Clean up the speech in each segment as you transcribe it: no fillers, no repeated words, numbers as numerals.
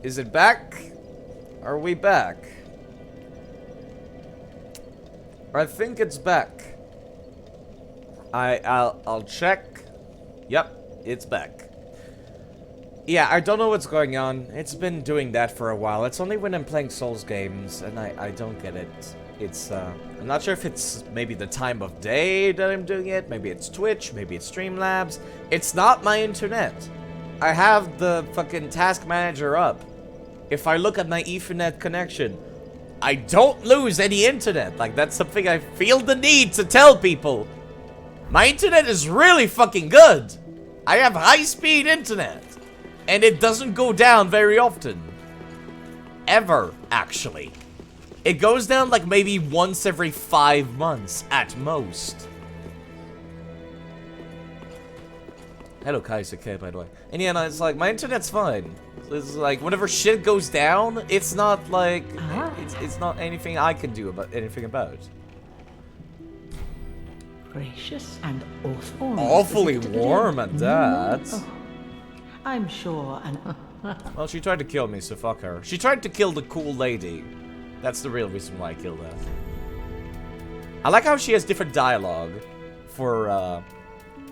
Is it back? Are we back? I think it's back. I'll check. Yep, it's back. Yeah, I don't know what's going on. It's been doing that for a while. It's only when I'm playing Souls games, and I don't get it. It's, I'm not sure if it's maybe the time of day that I'm doing it. Maybe it's Twitch, maybe it's Streamlabs. It's not my internet. I have the fucking task manager up. If I look at my Ethernet connection, I don't lose any internet. Like, that's something I feel the need to tell people. My internet is really fucking good. I have high-speed internet. And it doesn't go down very often. Ever, actually. It goes down like maybe once every 5 months, at most. Hello, Kaisuke, by the way. And yeah, no, it's like, my internet's fine. It's like, whenever shit goes down, it's not like, it's not anything I can do about anything about. Gracious and awful. Awfully warm at that. Oh, I'm sure Well, she tried to kill me, so fuck her. She tried to kill the cool lady. That's the real reason why I killed her. I like how she has different dialogue for,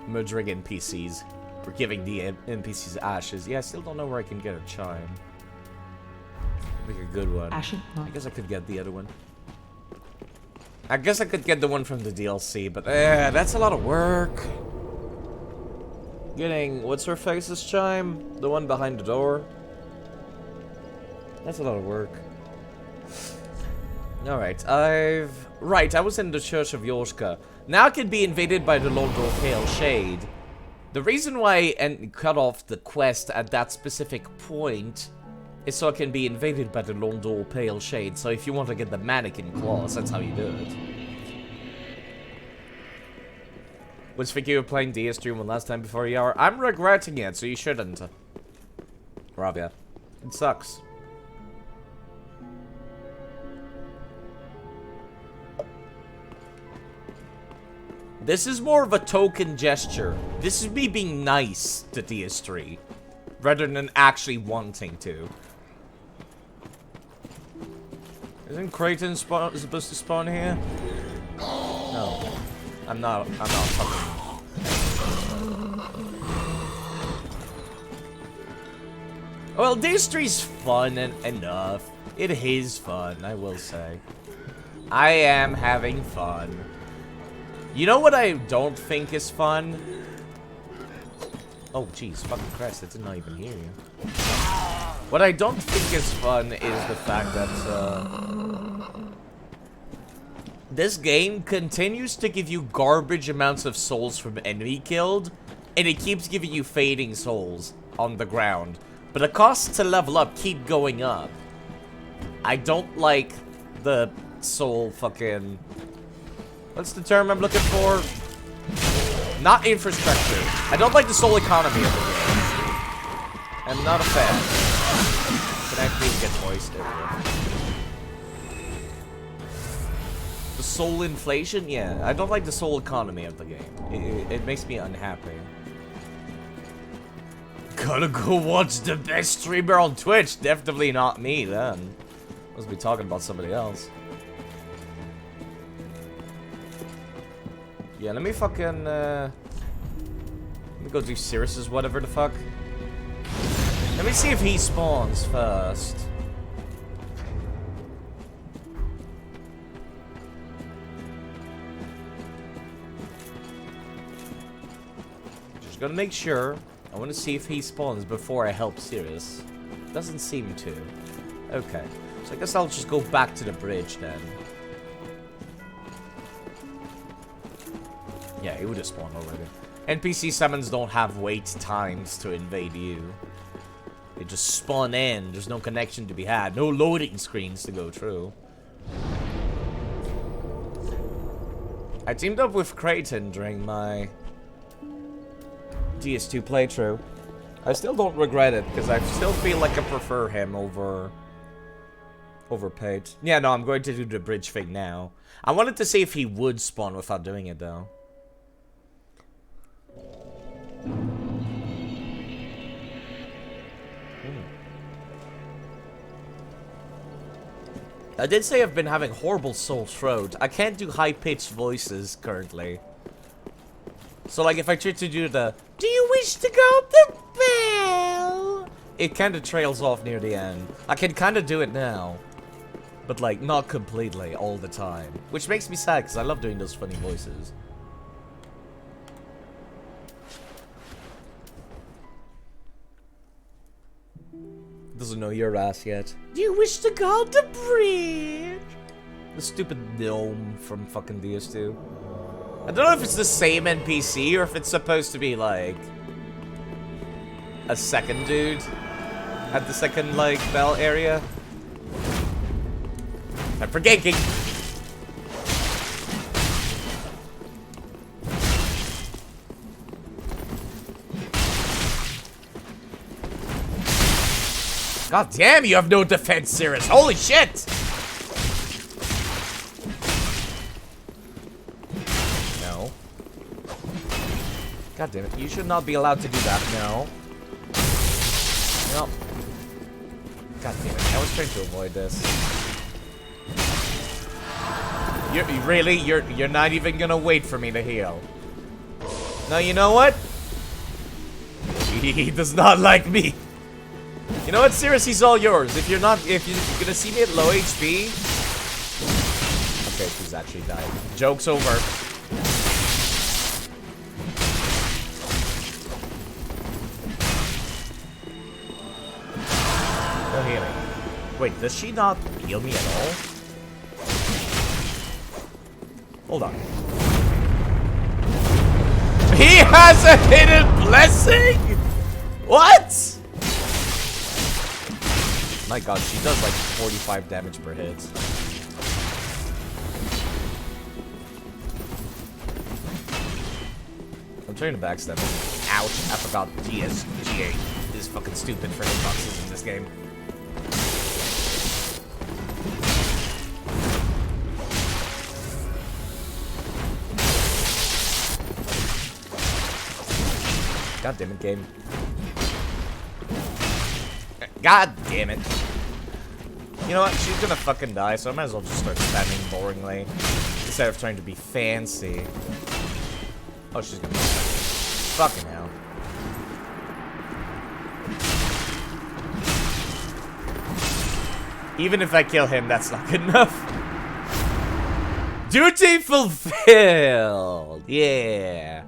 murdering NPCs. Or giving the NPCs ashes. Yeah, I still don't know where I can get a chime. Make a good one. Ashen? I guess I could get the other one. I guess I could get the one from the DLC, but that's a lot of work. Getting, what's her face's chime? The one behind the door? That's a lot of work. Alright, Right, I was in the Church of Yorshka. Now I can be invaded by the Londor Pale Shade. The reason why I cut off the quest at that specific point is so I can be invaded by the Londor Pale Shade. So if you want to get the mannequin claws, that's how you do it. Was thinking you were playing DS3 one last time before ER? I'm regretting it, so you shouldn't. Rabia. It sucks. This is more of a token gesture. This is me being nice to DS3, rather than actually wanting to. Isn't Creighton supposed to spawn here? No. I'm not fucking... Well, DS3's fun enough. It is fun, I will say. I am having fun. You know what I don't think is fun? Oh, jeez, fucking Christ, I did not even hear you. What I don't think is fun is the fact that, this game continues to give you garbage amounts of souls from enemy killed, and it keeps giving you fading souls on the ground. But the costs to level up keep going up. I don't like the soul fucking... What's the term I'm looking for? Not infrastructure. I don't like the soul economy of the game. I'm not a fan. Can I please get hoisted? The soul inflation? Yeah, I don't like the soul economy of the game. It makes me unhappy. Gotta go watch the best streamer on Twitch. Definitely not me then. Must be talking about somebody else. Yeah, let me fucking, let me go do Sirius's whatever the fuck. Let me see if he spawns first. Just gonna make sure. I want to see if he spawns before I help Sirius. Doesn't seem to. Okay. So I guess I'll just go back to the bridge then. Yeah, it would have spawned already. NPC summons don't have wait times to invade you. They just spawn in. There's no connection to be had. No loading screens to go through. I teamed up with Creighton during my DS2 playthrough. I still don't regret it, because I still feel like I prefer him over Pate. Yeah, no, I'm going to do the bridge thing now. I wanted to see if he would spawn without doing it, though. I did say I've been having horrible sore throat. I can't do high-pitched voices currently. So, like, if I try to do the, do you wish to go to bell? It kind of trails off near the end. I can kind of do it now. But, like, not completely all the time. Which makes me sad, because I love doing those funny voices. Doesn't know your ass yet. Do you wish to go to bridge? The stupid gnome from fucking DS2. I don't know if it's the same NPC or if it's supposed to be like a second dude at the second like bell area. I'm forgetting. God damn, you have no defense, Cirrus. Holy shit! No. God damn it. You should not be allowed to do that. No. No. God damn it. I was trying to avoid this. You're not even gonna wait for me to heal. No, you know what? He does not like me. You know what, Cirrus, he's all yours. If you're gonna see me at low HP. Okay, she's actually died. Joke's over. No healing. Wait, does she not heal me at all? Hold on. He has a hidden blessing? What? My god, she does like 45 damage per hit. I'm trying to backstab him. Ouch, I forgot GA is fucking stupid for hitboxes in this game. God damn it, game. God damn it. You know what? She's gonna fucking die, so I might as well just start spamming boringly. Instead of trying to be fancy. Oh, she's gonna die. Fucking hell. Even if I kill him, that's not good enough. Duty fulfilled! Yeah.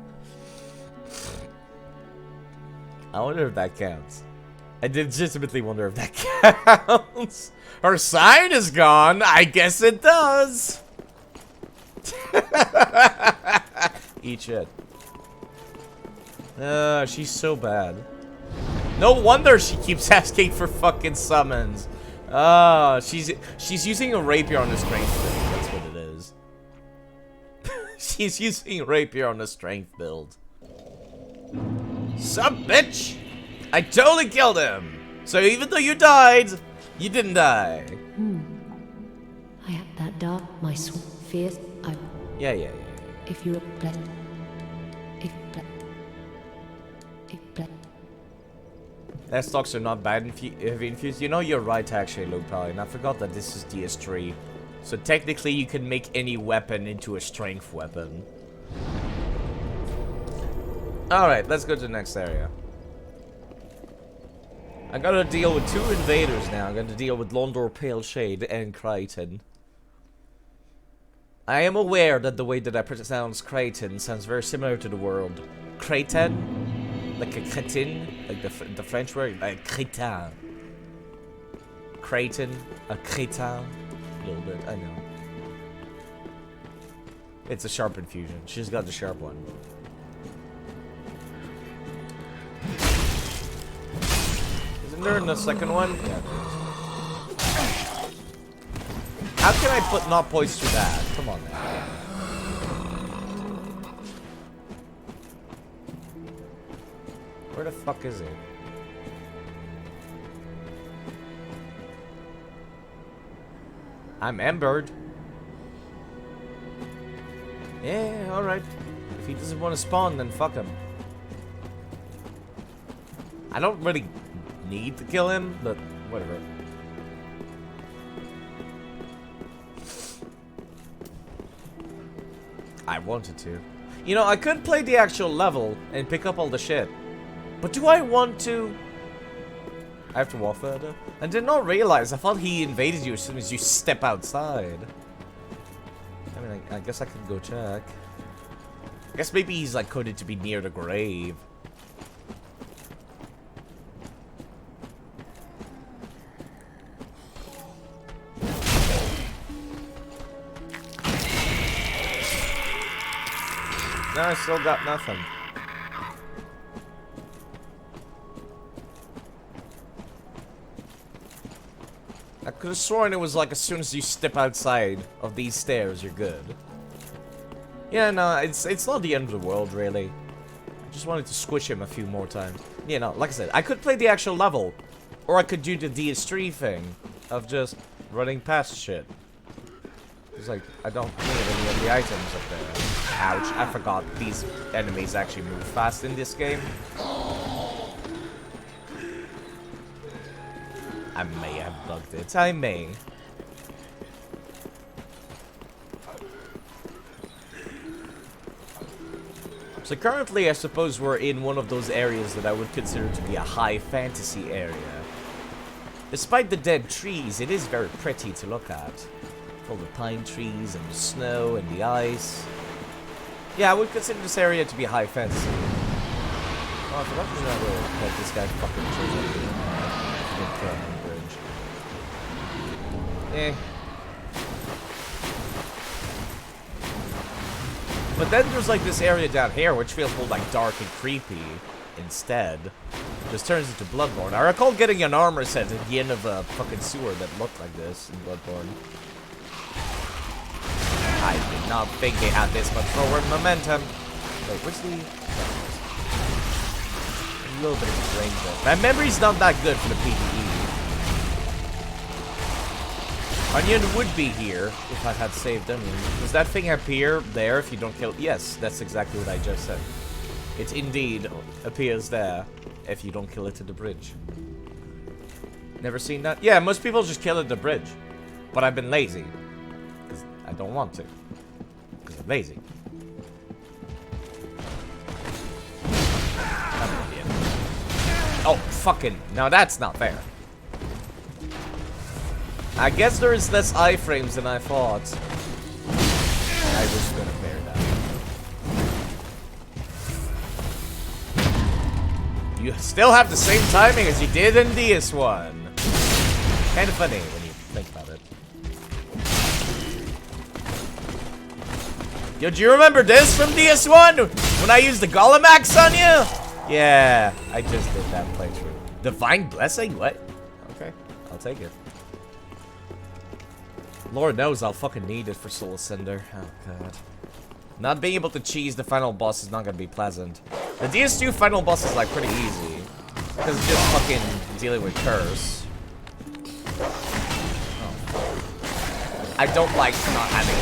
I wonder if that counts. I legitimately wonder if that counts. Her sign is gone. I guess it does. Eat shit. She's so bad. No wonder she keeps asking for fucking summons. She's using a rapier on the strength build. That's what it is. She's using a rapier on the strength build. Sup, bitch! I totally killed him! So even though you died, you didn't die. I had that dark, my fears. Yeah. If you're blessed. S-stocks are not bad infused. You know, you're right, actually, Lupal, and I forgot that this is DS3. So technically, you can make any weapon into a strength weapon. Alright, let's go to the next area. I gotta deal with two invaders now. I gotta deal with Londor Pale Shade and Crichton. I am aware that the way that I pronounce Crichton sounds very similar to the word Crichton, like a crétin, like the French word, like crétin. Crichton, a crétin, a little bit, I know. It's a sharp infusion. She's got the sharp one. Isn't there in the second one? Yeah, there is. How can I put not poised through that? Come on, man. Where the fuck is it? I'm embered. Yeah, alright. If he doesn't want to spawn, then fuck him. I don't really need to kill him, but whatever. I wanted to. You know, I could play the actual level and pick up all the shit. But do I want to? I have to walk further. I did not realize. I thought he invaded you as soon as you step outside. I mean, I guess I could go check. I guess maybe he's like coded to be near the grave. No, I still got nothing. I could have sworn it was like as soon as you step outside of these stairs, you're good. Yeah, no, it's not the end of the world, really. I just wanted to squish him a few more times. You know, like I said, I could play the actual level. Or I could do the DS3 thing of just running past shit. It's like, I don't need any of the items up there. Ouch, I forgot these enemies actually move fast in this game. I may have bugged it. I may. So currently, I suppose we're in one of those areas that I would consider to be a high fantasy area. Despite the dead trees, it is very pretty to look at. All the pine trees and the snow and the ice. Yeah, I would consider this area to be high fantasy. Oh, I forgot to remember that this guy fucking chose up the bridge. Eh. But then there's like this area down here which feels more like dark and creepy instead. Just turns into Bloodborne. I recall getting an armor set at the end of a fucking sewer that looked like this in Bloodborne. I did not think they had this much forward momentum. Wait, what's the... A little bit of range though. My memory's not that good for the PvE. Onion would be here if I had saved Onion. Does that thing appear there if you don't kill... Yes, that's exactly what I just said. It indeed appears there if you don't kill it at the bridge. Never seen that? Yeah, most people just kill it at the bridge. But I've been lazy. Because I don't want to. Because I'm lazy. I'm an idiot. Oh, fucking... Now that's not fair. I guess there is less iframes than I thought. I was gonna bear that. You still have the same timing as you did in DS1. Kinda funny when you think about it. Yo, do you remember this from DS1? When I used the Golem Axe on you? Yeah, I just did that playthrough. Divine Blessing? What? Okay, I'll take it. Lord knows I'll fucking need it for Soul Ascender. Oh, God. Not being able to cheese the final boss is not gonna be pleasant. The DS2 final boss is, like, pretty easy. Because it's just fucking dealing with Curse. Oh. I don't like not having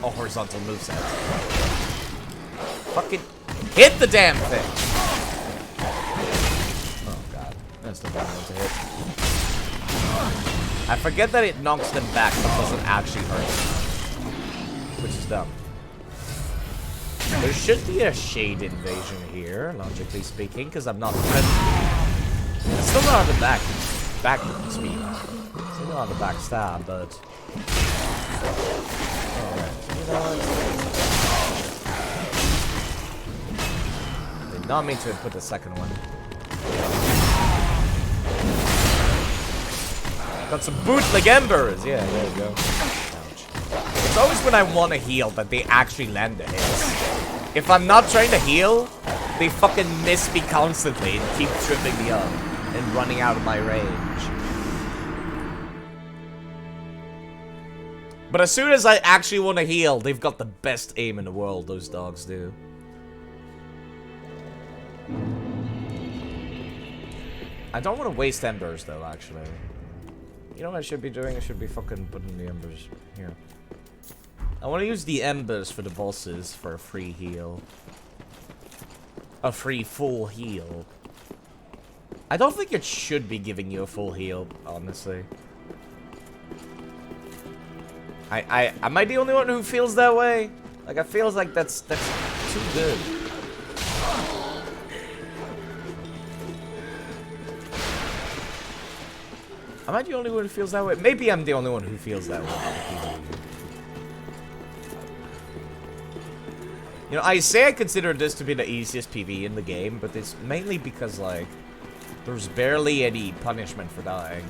a horizontal moveset. Fucking hit the damn thing! Oh, God. That's the bad one to hit. I forget that it knocks them back but doesn't actually hurt them. Which is dumb. There should be a shade invasion here, logically speaking, because I'm not friendly. I still know how to back speed. Still know how to backstab, but... Alright, you know what? Did not mean to put the second one. Got some bootleg embers. Yeah, there you go. Ouch. It's always when I want to heal that they actually land the hits. If I'm not trying to heal, they fucking miss me constantly and keep tripping me up and running out of my range. But as soon as I actually want to heal, they've got the best aim in the world, those dogs do. I don't want to waste embers though, actually. You know what I should be doing? I should be fucking putting the embers here. I want to use the embers for the bosses for a free heal. A free full heal. I don't think it should be giving you a full heal, honestly. Am I the only one who feels that way? Like, I feel like that's too good. Am I the only one who feels that way? Maybe I'm the only one who feels that way. You know, I say I consider this to be the easiest PvE in the game, but it's mainly because, like, there's barely any punishment for dying.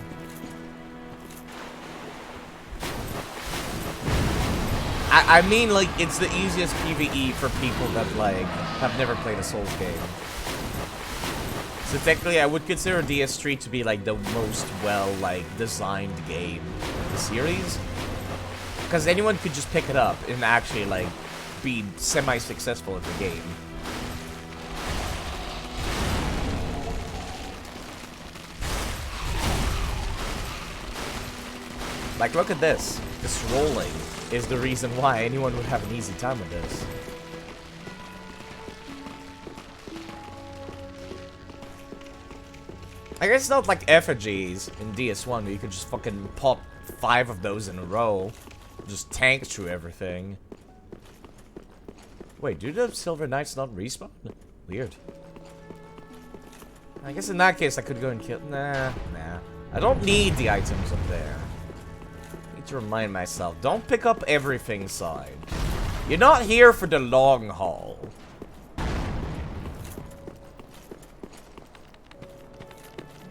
I mean, like, it's the easiest PvE for people that, like, have never played a Souls game. So technically, I would consider DS3 to be, like, the most well, like, designed game of the series. Because anyone could just pick it up and actually, like, be semi-successful at the game. Like, look at this. This rolling is the reason why anyone would have an easy time with this. I guess it's not like effigies in DS1 where you could just fucking pop 5 of those in a row. Just tank through everything. Wait, do the Silver Knights not respawn? Weird. I guess in that case I could go and kill... Nah. I don't need the items up there. I need to remind myself. Don't pick up everything, side. You're not here for the long haul.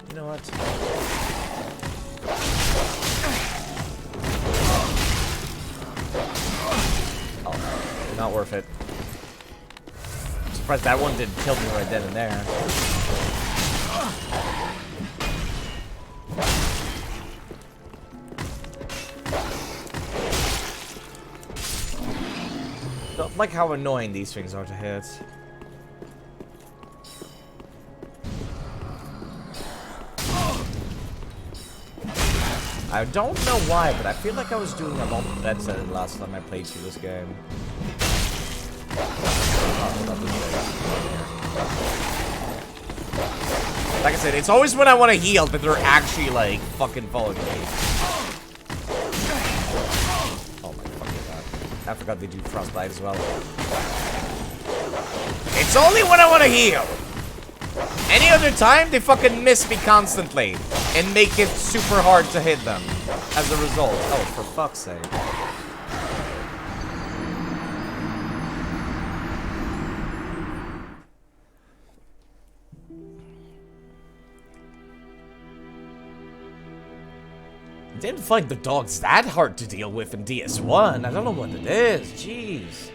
You know what? Oh, not worth it. I'm surprised that one didn't kill me right then and there. Don't like how annoying these things are to hit. I don't know why, but I feel like I was doing a lot better than last time I played through this game. Like I said, it's always when I want to heal that they're actually, like, fucking following me. Oh my fucking god. I forgot they do frostbite as well. It's only when I want to heal! Any other time, they fucking miss me constantly. And make it super hard to hit them. As a result. Oh, for fuck's sake. Didn't find the dogs that hard to deal with in DS1. I don't know what it is. Jeez.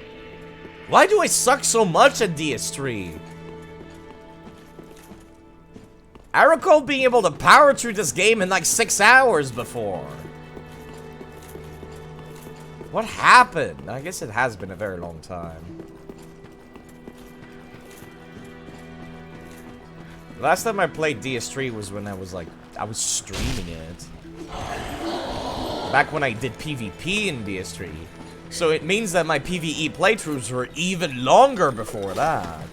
Why do I suck so much at DS3? I recall being able to power through this game in like 6 hours before. What happened? I guess it has been a very long time. Last time I played DS3 was when I was streaming it. Back when I did PvP in DS3. So it means that my PvE playthroughs were even longer before that.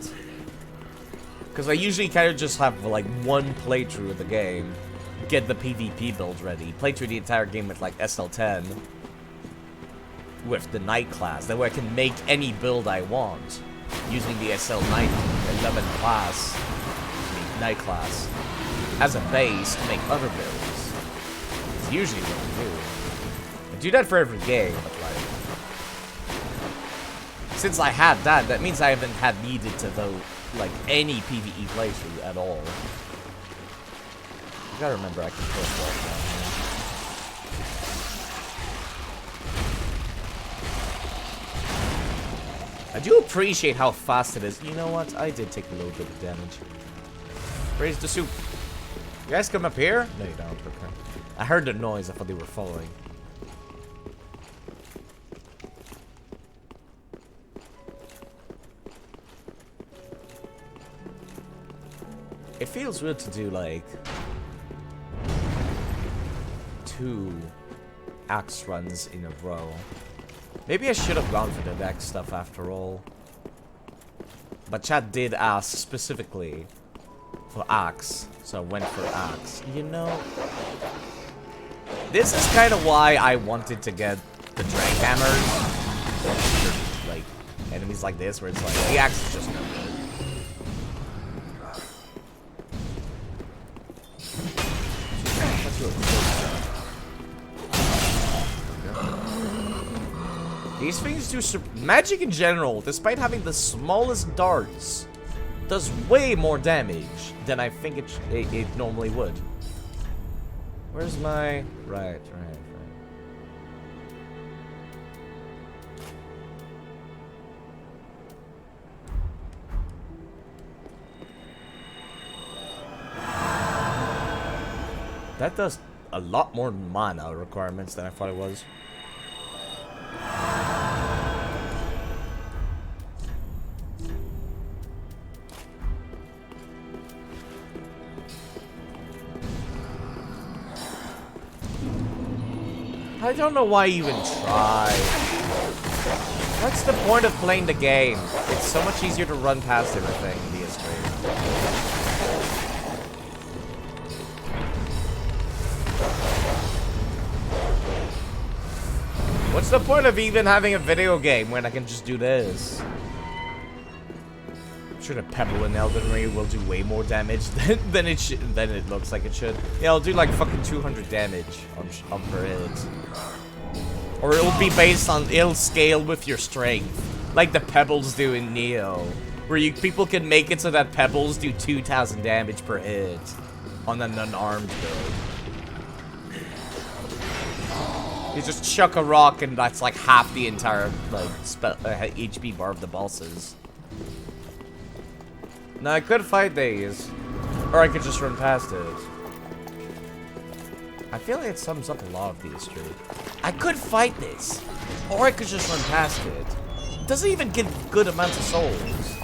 Because I usually kind of just have, like, one playthrough of the game. Get the PvP build ready. Play through the entire game with, like, SL10. With the Knight class. That way I can make any build I want. Using the SL9 11 class. Knight class. As a base to make other builds. It's usually what I do. I do that for every game, but, like... Since I had that, that means I haven't had needed to, though... like any PvE playthrough at all. You gotta remember I can push right now. I do appreciate how fast it is. You know what? I did take a little bit of damage. Raise the soup. You guys come up here? No, you don't. Okay. I heard the noise. I thought they were following. It feels weird to do, like, 2 axe runs in a row. Maybe I should have gone for the deck stuff after all. But chat did ask specifically for axe, so I went for axe. You know, this is kind of why I wanted to get the drag hammers. Like, enemies like this where it's like, the axe is just no good. These things do magic in general, despite having the smallest darts, does way more damage than I think it normally would. Where's my... Right. That does a lot more mana requirements than I thought it was. I don't know why you even try. What's the point of playing the game? It's so much easier to run past everything in DS3. What's the point of even having a video game when I can just do this? I'm sure the Pebble in Elden Ring will do way more damage than it looks like it should. Yeah, it'll do like fucking 200 damage on per hit. Or it'll be based on, it'll scale with your strength, like the Pebbles do in Neo, where people can make it so that Pebbles do 2,000 damage per hit on an unarmed build. You just chuck a rock and that's like half the entire like HP bar of the bosses. Now I could fight these, or I could just run past it. I feel like it sums up a lot of DS3. I could fight this, or I could just run past it. It doesn't even give good amounts of souls.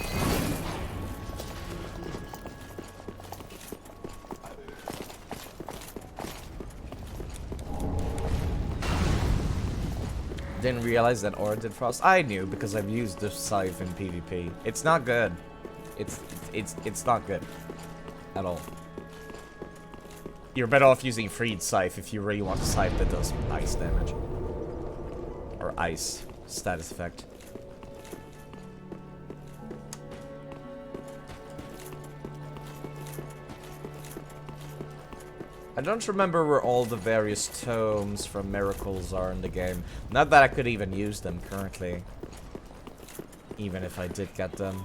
Didn't realize that Aura did frost. I knew because I've used the scythe in PvP. It's not good. It's not good at all. You're better off using Freed Scythe if you really want a scythe that does ice damage. Or ice status effect. I don't remember where all the various tomes from Miracles are in the game. Not that I could even use them currently. Even if I did get them.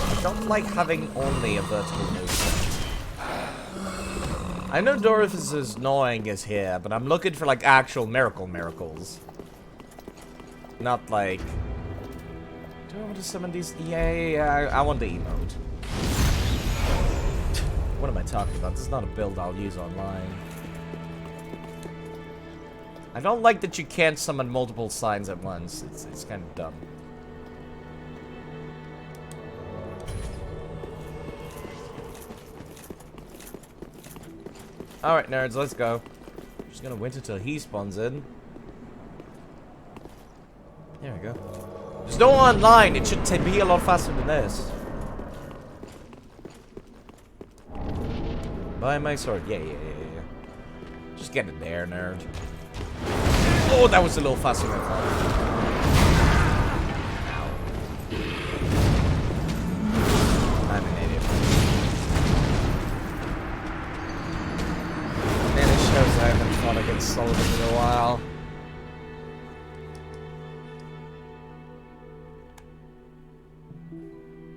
I don't like having only a vertical moveset. I know Dorothy's annoying is here, but I'm looking for like actual miracles. Not like... Do I want to summon these? Yeah, I want the emote. What am I talking about? This is not a build I'll use online. I don't like that you can't summon multiple signs at once. It's kind of dumb. Alright, nerds, let's go. Just gonna wait until he spawns in. There we go. There's no online. It should be a lot faster than this. Buy my sword. Yeah. Just get it there, nerd. Oh, that was a little faster than I thought. I'm an idiot. Man, it shows I haven't fought against Solomon in a while.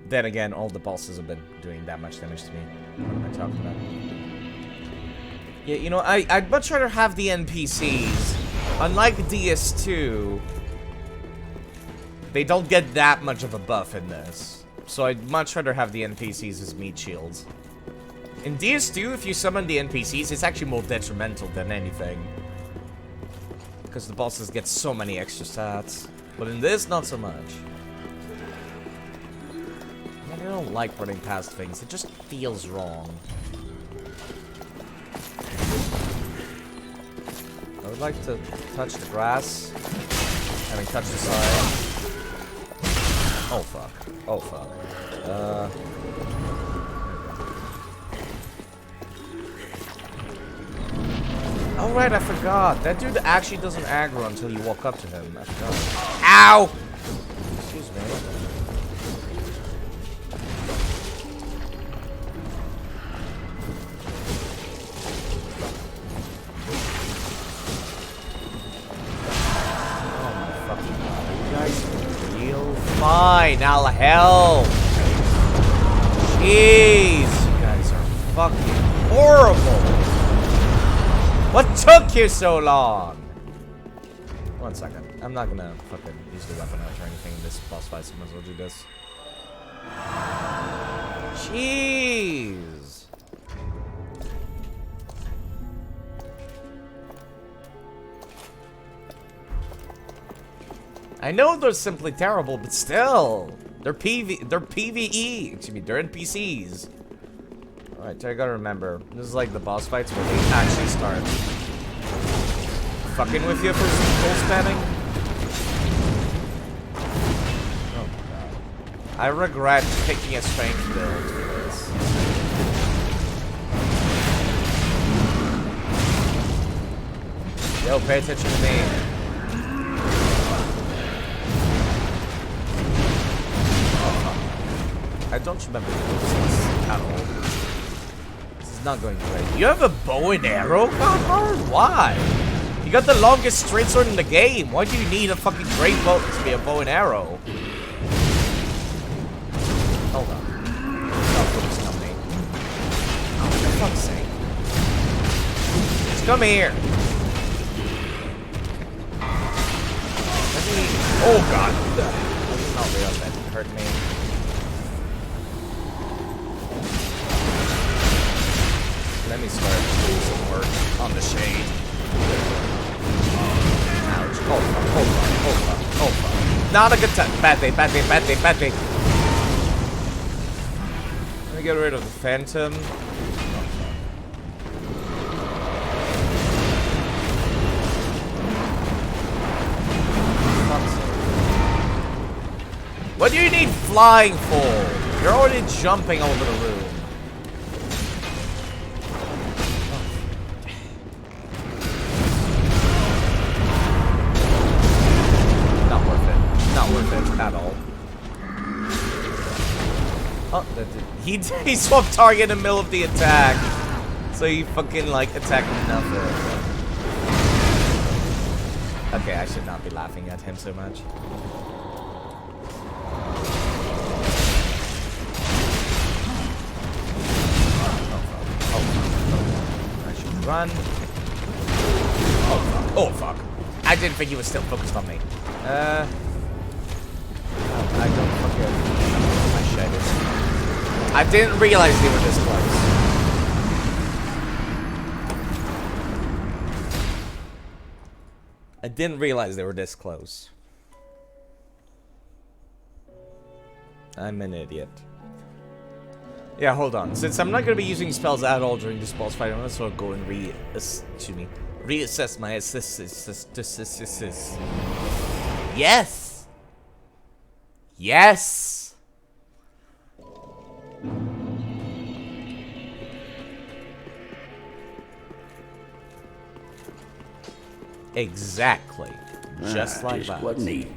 Then again, all the bosses have been doing that much damage to me. What am I talking about? Yeah, you know, I'd much rather have the NPCs. Unlike DS2, they don't get that much of a buff in this. So I'd much rather have the NPCs as meat shields. In DS2, if you summon the NPCs, it's actually more detrimental than anything. Because the bosses get so many extra stats. But in this, not so much. I don't like running past things. It just feels wrong. I would like to touch the grass. I mean, touch the side. Oh, fuck. Oh, fuck. Oh right, I forgot. That dude actually doesn't aggro until you walk up to him. I forgot. Ow! Excuse me. Oh my fucking god. Are you guys for real? Fine, I'll help. Jeez, you guys are fucking horrible. What took you so long? 1 second. I'm not gonna fucking use the weapon out or anything in this boss fight, so I might as well do this. Jeez. I know they're simply terrible, but still. They're PvE. Excuse me, they're NPCs. Alright, so I gotta remember, this is like the boss fights where they actually start fucking with you for full spamming. Oh my god. I regret picking a strength build for this. Yo, pay attention to me. I don't remember this at all. Not going great. You have a bow and arrow, Conrad? Why? You got the longest straight sword in the game. Why do you need a fucking great bow to be a bow and arrow? Hold on. Stop focusing on me. Oh, for fuck's sake. Just come here. Let me... Oh, God. I did not realize that hurt me. Let me start doing some work on the shade. Ouch. Hold on. Not a good time. Bad day. Let me get rid of the Phantom. What do you need flying for? You're already jumping over the room. At all. Oh, he swapped target in the middle of the attack, so he fucking like attacked nothing. Okay, I should not be laughing at him so much. I should run. Oh fuck! I didn't think he was still focused on me. I don't fucking know where my shed is. I didn't realize they were this close. I didn't realize they were this close. I'm an idiot. Yeah, hold on. Since I'm not going to be using spells at all during this boss fight, I'm going to sort of go and reassess my assists. Yes! Yes! Exactly. Just like that. What neat.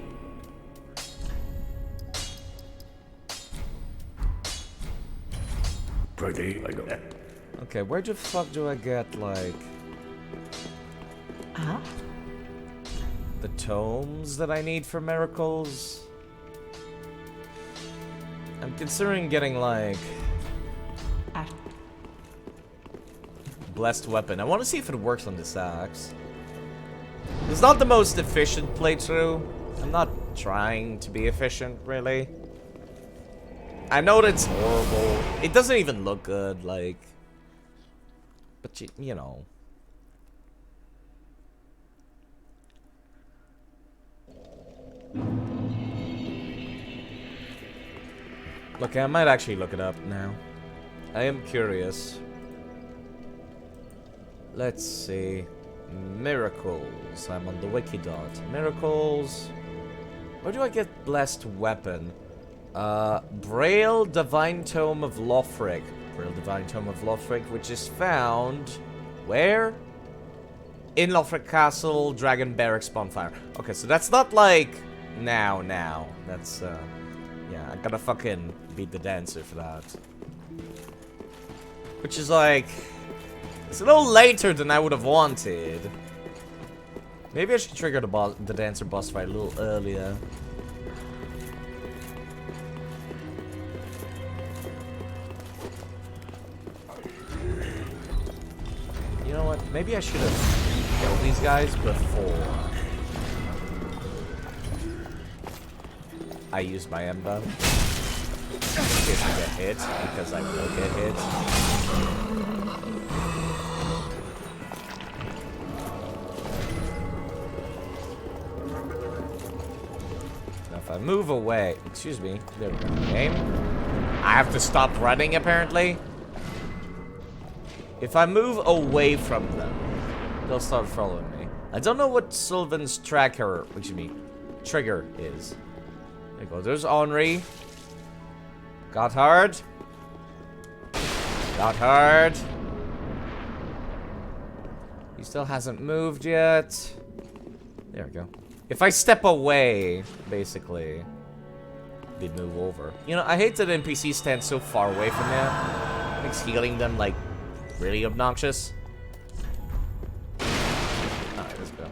Pretty like that. Okay, where the fuck do I get, like... Ah? the tomes that I need for miracles? I'm considering getting, like... blessed weapon. I want to see if it works on this axe. It's not the most efficient playthrough. I'm not trying to be efficient, really. I know that it's horrible. It doesn't even look good, like... but you know... Look, I might actually look it up now. I am curious. Let's see. Miracles. I'm on the wiki dot. Miracles. Where do I get blessed weapon? Braille Divine Tome of Lothric. Braille Divine Tome of Lothric, which is found... where? In Lothric Castle, Dragon Barracks, Bonfire. Okay, so that's not like now. That's, yeah, I gotta fucking beat the dancer for that. Which is like, it's a little later than I would have wanted. Maybe I should trigger the dancer boss fight a little earlier. You know what? Maybe I should have killed these guys before I used my Ember. In case I get hit, because I will get hit. Now if I move away, excuse me, there we go. Game. I have to stop running apparently. If I move away from them, they'll start following me. I don't know what Sylvan's trigger is. There you go. There's Henri. Gotthard. He still hasn't moved yet. There we go. If I step away, basically, they move over. You know, I hate that NPCs stand so far away from me. It makes healing them, like, really obnoxious. Alright, let's go.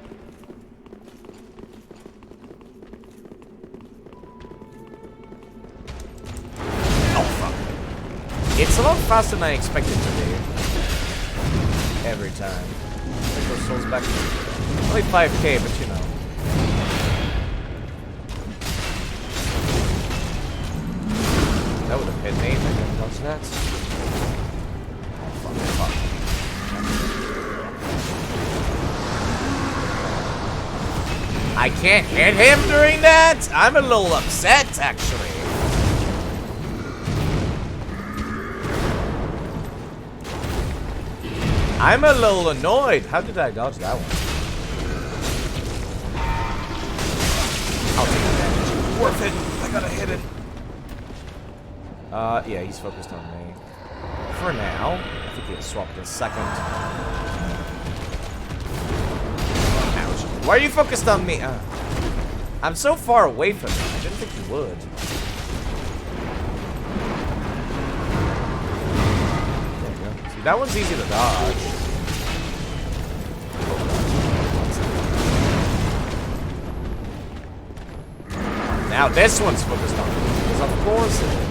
Oh, fuck. It's a lot faster than I expected it to be. Every time. Take those souls back. Only 5k, but you know. That would have hit me if I didn't touch that. I can't hit him during that? I'm a little upset, actually. I'm a little annoyed. How did I dodge that one? I'll take the damage. Worth it. I gotta hit it. Yeah, he's focused on me. For now. I think he'll swap in a second. Ouch. Why are you focused on me? I'm so far away from him. I didn't think you would. There you go. See, that one's easy to dodge. Now this one's focused on me. Because of course it is.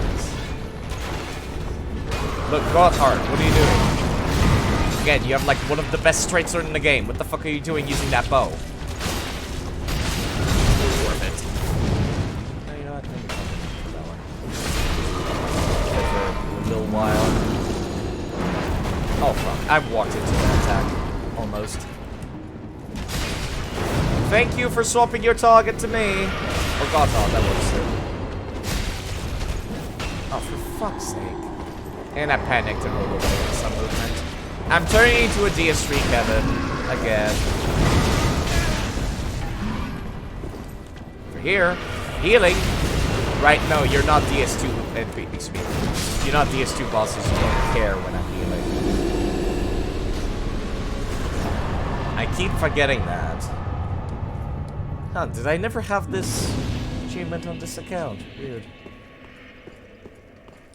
Look, Gotthard, what are you doing? Again, you have like one of the best straight sword in the game. What the fuck are you doing using that bow? Worth it. No, you know what? Let me come that one. For a little while. Oh fuck, I walked into that attack. Almost. Thank you for swapping your target to me. Oh god, oh, that works too. Oh, for fuck's sake. And I panicked and rolled away with some movement. I'm turning into a DS3 Kevin. Again. For here. Healing. Right, no, you're not DS2. Excuse me. You're not DS2 bosses. You don't care when I'm healing. I keep forgetting that. Huh, did I never have this achievement on this account? Weird.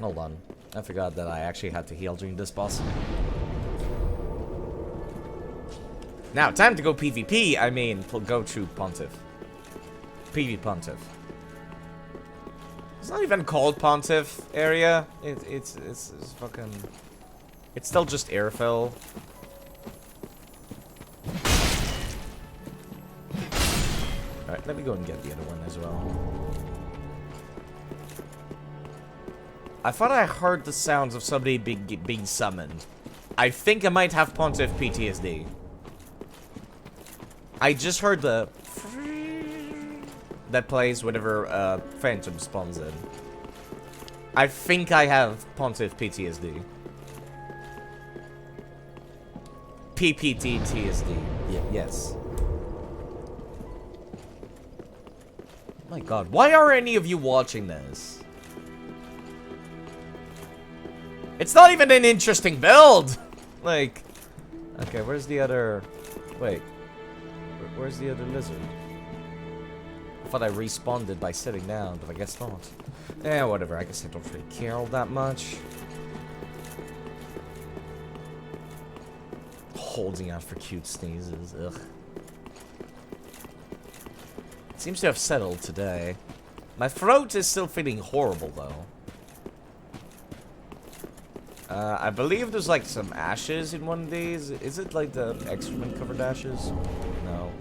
Hold on. I forgot that I actually had to heal during this boss. Now, time to go PvP. I mean, go to Pontiff. PV Pontiff. It's not even called Pontiff area. It's fucking... It's still just airfill. Alright, let me go and get the other one as well. I thought I heard the sounds of somebody being summoned. I think I might have Pontiff PTSD. I just heard the... that plays whenever Phantom spawns in. I think I have Pontiff PTSD. PPTTSD. Yeah, yes. My god, why are any of you watching this? It's not even an interesting build! Like... Okay, where's the other Wait. Where's the other lizard? I thought I respawned by sitting down, but I guess not. Eh, whatever. I guess I don't really care all that much. Holding out for cute sneezes. Ugh. It seems to have settled today. My throat is still feeling horrible, though. I believe there's like some ashes in one of these. Is it like the excrement-covered ashes? No.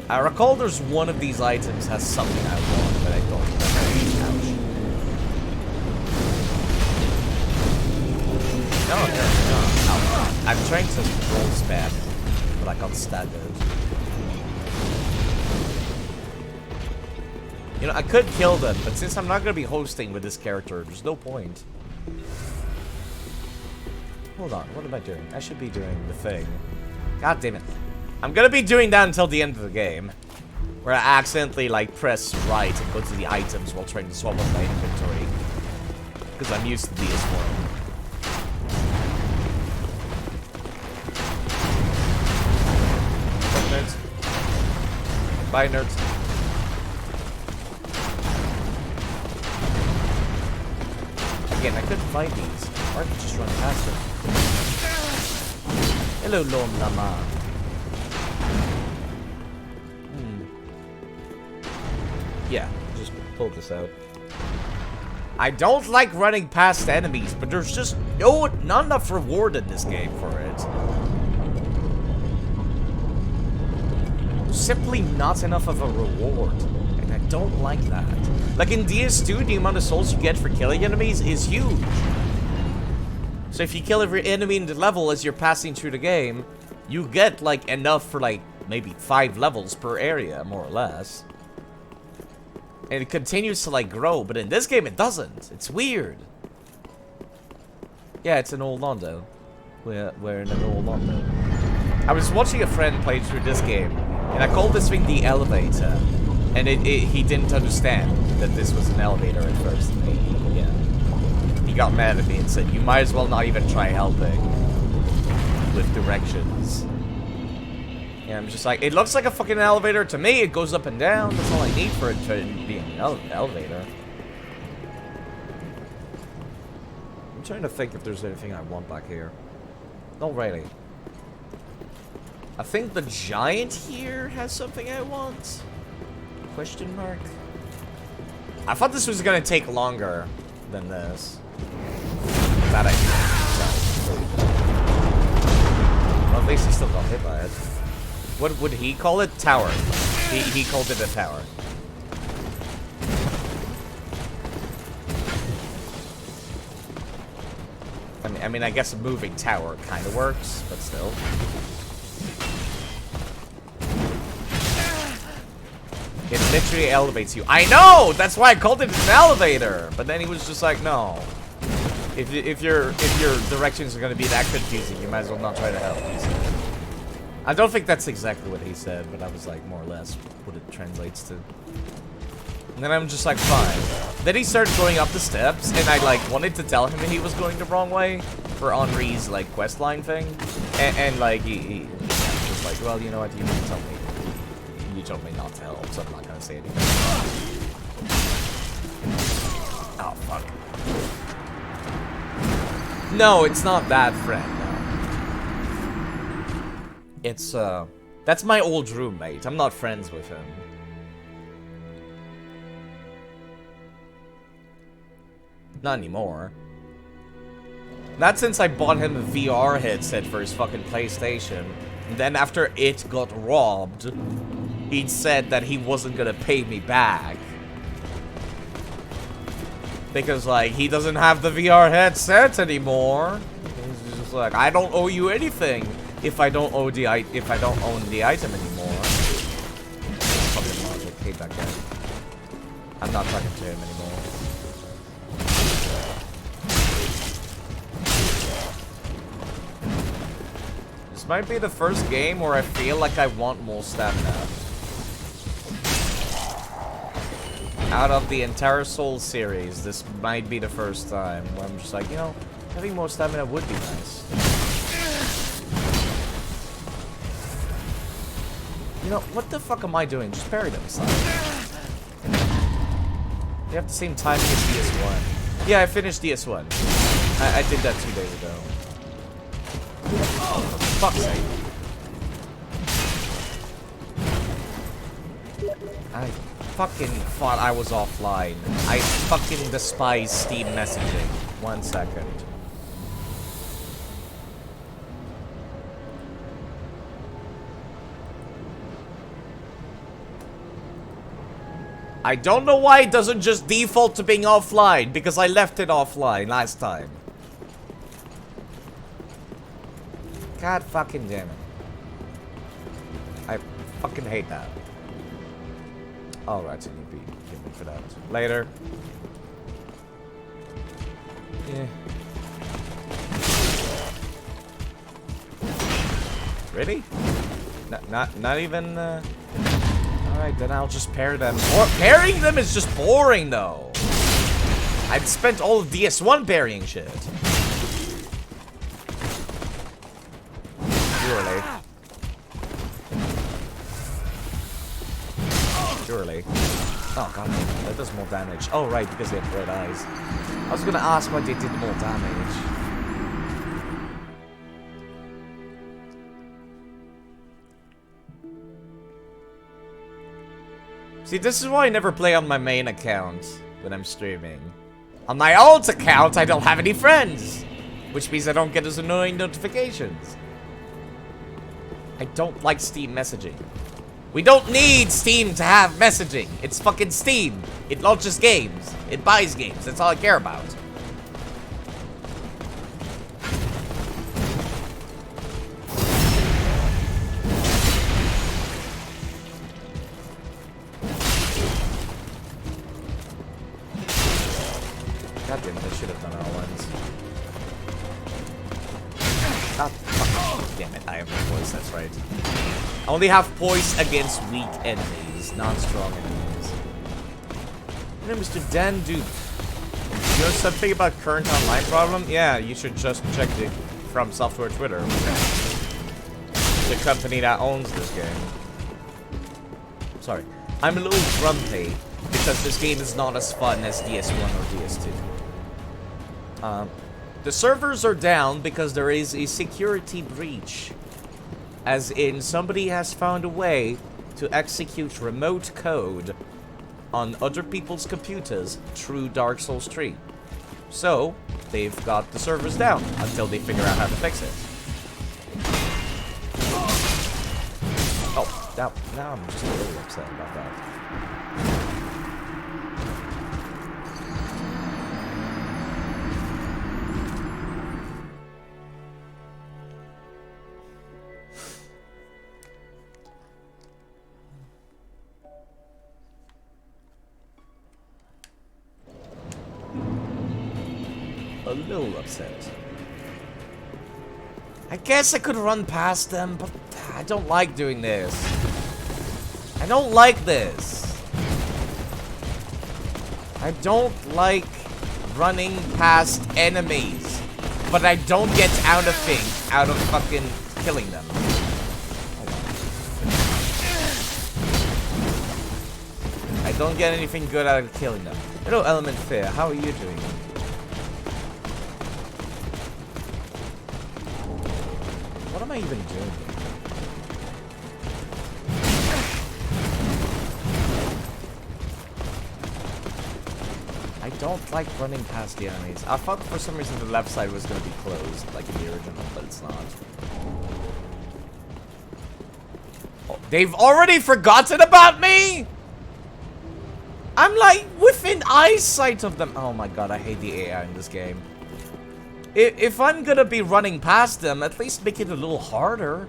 I recall there's one of these items has something I want, but I don't remember. Ouch. No. I'm trying to roll spam, but I got staggered. You know, I could kill them, but since I'm not going to be hosting with this character, there's no point. Hold on, what am I doing? I should be doing the thing. God damn it. I'm going to be doing that until the end of the game. Where I accidentally, like, press right and go to the items while trying to swap up my inventory. Because I'm used to DS1. Nerds. Bye, nerds. Again, I couldn't find these. Or I could just run past them. Hello, Lom Lama. Yeah, just pull this out. I don't like running past enemies, but there's just not enough reward in this game for it. There's simply not enough of a reward. And I don't like that. Like in DS2, the amount of souls you get for killing enemies is huge. So if you kill every enemy in the level as you're passing through the game, you get like enough for like maybe 5 levels per area, more or less. And it continues to like grow, but in this game it doesn't. It's weird. Yeah, it's an old Londo. We're in an old Londo. I was watching a friend play through this game, and I called this thing the elevator. And he didn't understand that this was an elevator at first. He got mad at me and said, you might as well not even try helping with directions. And I'm just like, it looks like a fucking elevator to me. It goes up and down. That's all I need for it to be an elevator. I'm trying to think if there's anything I want back here. Not really. I think the giant here has something I want. Question mark? I thought this was gonna take longer than this. That I well, at least he still got hit by it. What would he call it? Tower. He called it a tower. I mean, I guess a moving tower kind of works, but still. It literally elevates you. I know! That's why I called it an elevator! But then he was just like, no. If your directions are gonna be that confusing, you might as well not try to help. I don't think that's exactly what he said, but I was like, more or less, what it translates to. And then I'm just like, fine. Then he started going up the steps, and I like wanted to tell him he was going the wrong way for Henri's like questline thing. And like he was like, well, you know what, you didn't tell me. You told me not to help, so I'm not gonna say anything. Oh, fuck. No, it's not that friend. No. It's, that's my old roommate. I'm not friends with him. Not anymore. Not since I bought him a VR headset for his fucking PlayStation. And then after it got robbed, he'd said that he wasn't gonna pay me back. Because, like, he doesn't have the VR headset anymore. He's just like, I don't owe you anything if I don't own the item anymore. Fucking logic. Hate that guy. I'm not talking to him anymore. This might be the first game where I feel like I want more stamina. Out of the entire Souls series, this might be the first time where I'm just like, you know, having more stamina would be nice. You know, what the fuck am I doing? Just parry them, son. They have the same timing as DS1. Yeah, I finished DS1. I did that 2 days ago. Oh, for fuck's sake. I fucking thought I was offline. I fucking despise Steam messaging. 1 second. I don't know why it doesn't just default to being offline, because I left it offline last time. God fucking damn it. I fucking hate that. Alright, so you beat me for that. Later. Yeah. Really? Not even, Alright, then I'll just pair them. Or pairing them is just boring, though. I've spent all of DS1 parrying shit. Surely. Surely. Oh, god, that does more damage. Oh, right, because they have red eyes. I was gonna ask why they did more damage. See, this is why I never play on my main account when I'm streaming. On my old account, I don't have any friends, which means I don't get as annoying notifications. I don't like Steam messaging. We don't need Steam to have messaging. It's fucking Steam. It launches games. It buys games. That's all I care about. God damn it, I should have done R1s. Ah, fuck. Damn it, I have no voice, that's right. I only have poise against weak enemies, not strong enemies. You know, Mr. Dan Duke, you know something about current online problem? Yeah, you should just check the From Software Twitter. The company that owns this game. Sorry. I'm a little grumpy because this game is not as fun as DS1 or DS2. The servers are down because there is a security breach. As in, somebody has found a way to execute remote code on other people's computers through Dark Souls 3. So, they've got the servers down until they figure out how to fix it. Oh, now I'm just really upset about that. A little upset. I guess I could run past them, but I don't like doing this. I don't like this. I don't like running past enemies, but I don't get out of fucking killing them. I don't get anything good out of killing them. Hello, Element Fair. How are you doing? What am I even doing here? I don't like running past the enemies. I thought for some reason the left side was going to be closed, like in the original, but it's not. Oh, they've already forgotten about me?! I'm like within eyesight of them. Oh my god, I hate the AI in this game. If I'm gonna be running past them, at least make it a little harder.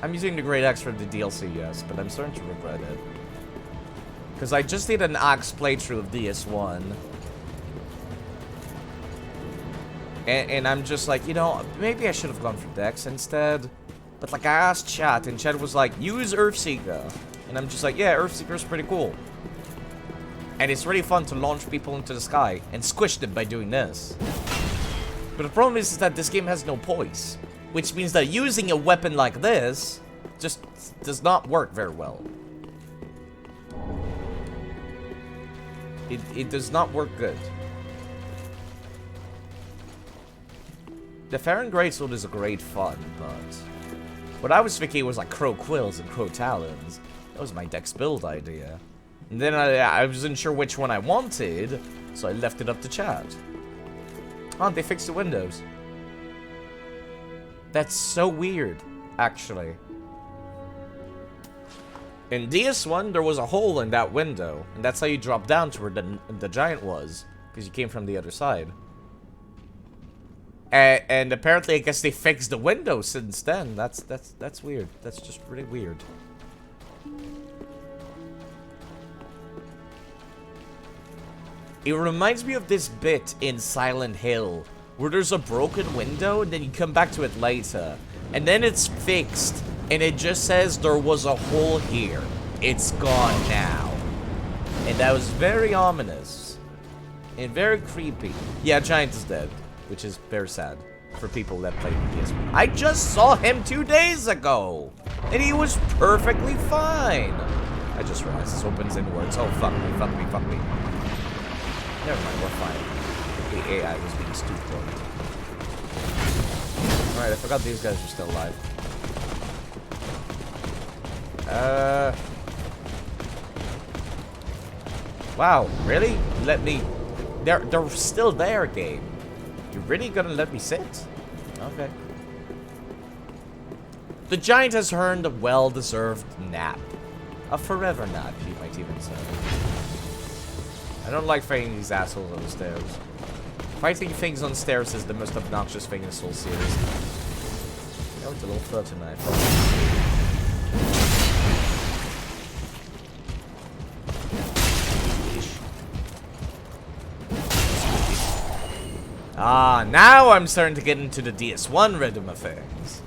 I'm using the Great Axe for the DLC, yes, but I'm starting to regret it. Because I just did an Axe playthrough of DS1. And I'm just like, you know, maybe I should have gone for Dex instead. But like I asked chat, and chat was like, use Earthseeker. And I'm just like, yeah, Earthseeker's pretty cool. And it's really fun to launch people into the sky and squish them by doing this. But the problem is that this game has no poise. Which means that using a weapon like this just does not work very well. It does not work good. The Farron Greatsword is a great fun, but what I was thinking was like Crow Quills and Crow Talons. That was my Dex build idea. And then I wasn't sure which one I wanted, so I left it up to chat. Oh, they fixed the windows. That's so weird, actually. In DS1, there was a hole in that window, and that's how you dropped down to where the giant was, because you came from the other side. And apparently, I guess they fixed the window since then. That's weird. That's just really weird. It reminds me of this bit in Silent Hill, where there's a broken window, and then you come back to it later, and then it's fixed, and it just says there was a hole here. It's gone now. And that was very ominous. And very creepy. Yeah, Giant is dead, which is very sad for people that played PS1. I just saw him 2 days ago, and he was perfectly fine. I just realized this opens inwards. Oh, fuck me, fuck me, fuck me. Never mind, we're fine. The AI was being stupid. Alright, I forgot these guys were still alive. Wow, really? Let me... They're still there, game. You're really gonna let me sit? Okay. The giant has earned a well-deserved nap. A forever nap, you might even say. I don't like fighting these assholes on the stairs. Fighting things on stairs is the most obnoxious thing in this whole series. Oh, it's a little further than I thought. Ah, now I'm starting to get into the DS1 rhythm of things.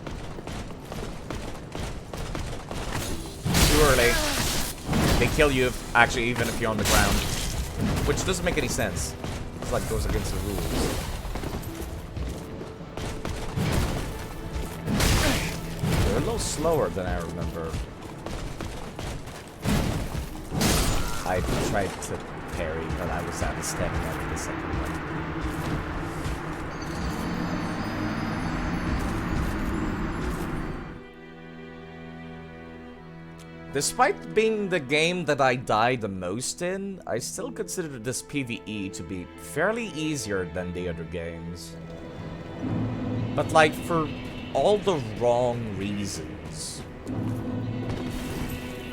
Too early. They kill you, actually, even if you're on the ground. Which doesn't make any sense. It's like goes against the rules. They're a little slower than I remember. I tried to parry, but I was out of stamina for the second one. Despite being the game that I died the most in, I still consider this PvE to be fairly easier than the other games. But like, for all the wrong reasons.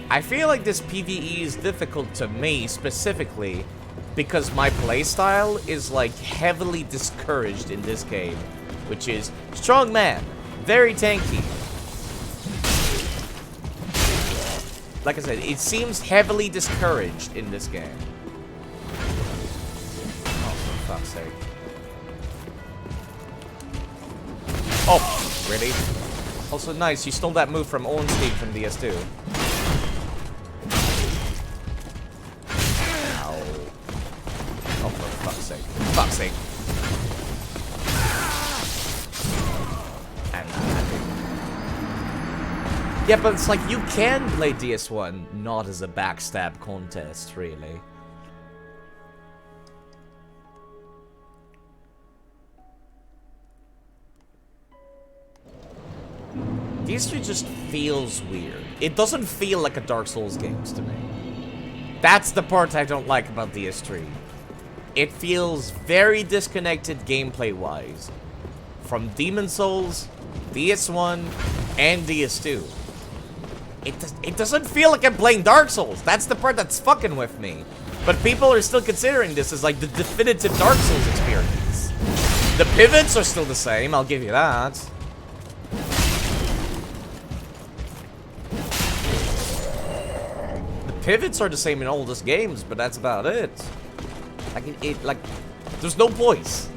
I feel like this PvE is difficult to me specifically because my playstyle is like heavily discouraged in this game, which is strong man, very tanky. Like I said, it seems heavily discouraged in this game. Oh, for fuck's sake. Oh, really? Also nice, you stole that move from Ornstein from DS2. Ow. Oh, for fuck's sake. Fuck's sake. Yeah, but it's like, you can play DS1 not as a backstab contest, really. DS3 just feels weird. It doesn't feel like a Dark Souls game to me. That's the part I don't like about DS3. It feels very disconnected gameplay-wise from Demon Souls, DS1, and DS2. It doesn't feel like I'm playing Dark Souls. That's the part that's fucking with me. But people are still considering this as like the definitive Dark Souls experience. The pivots are still the same, I'll give you that. The pivots are the same in all these games, but that's about it. Like, like, there's no voice.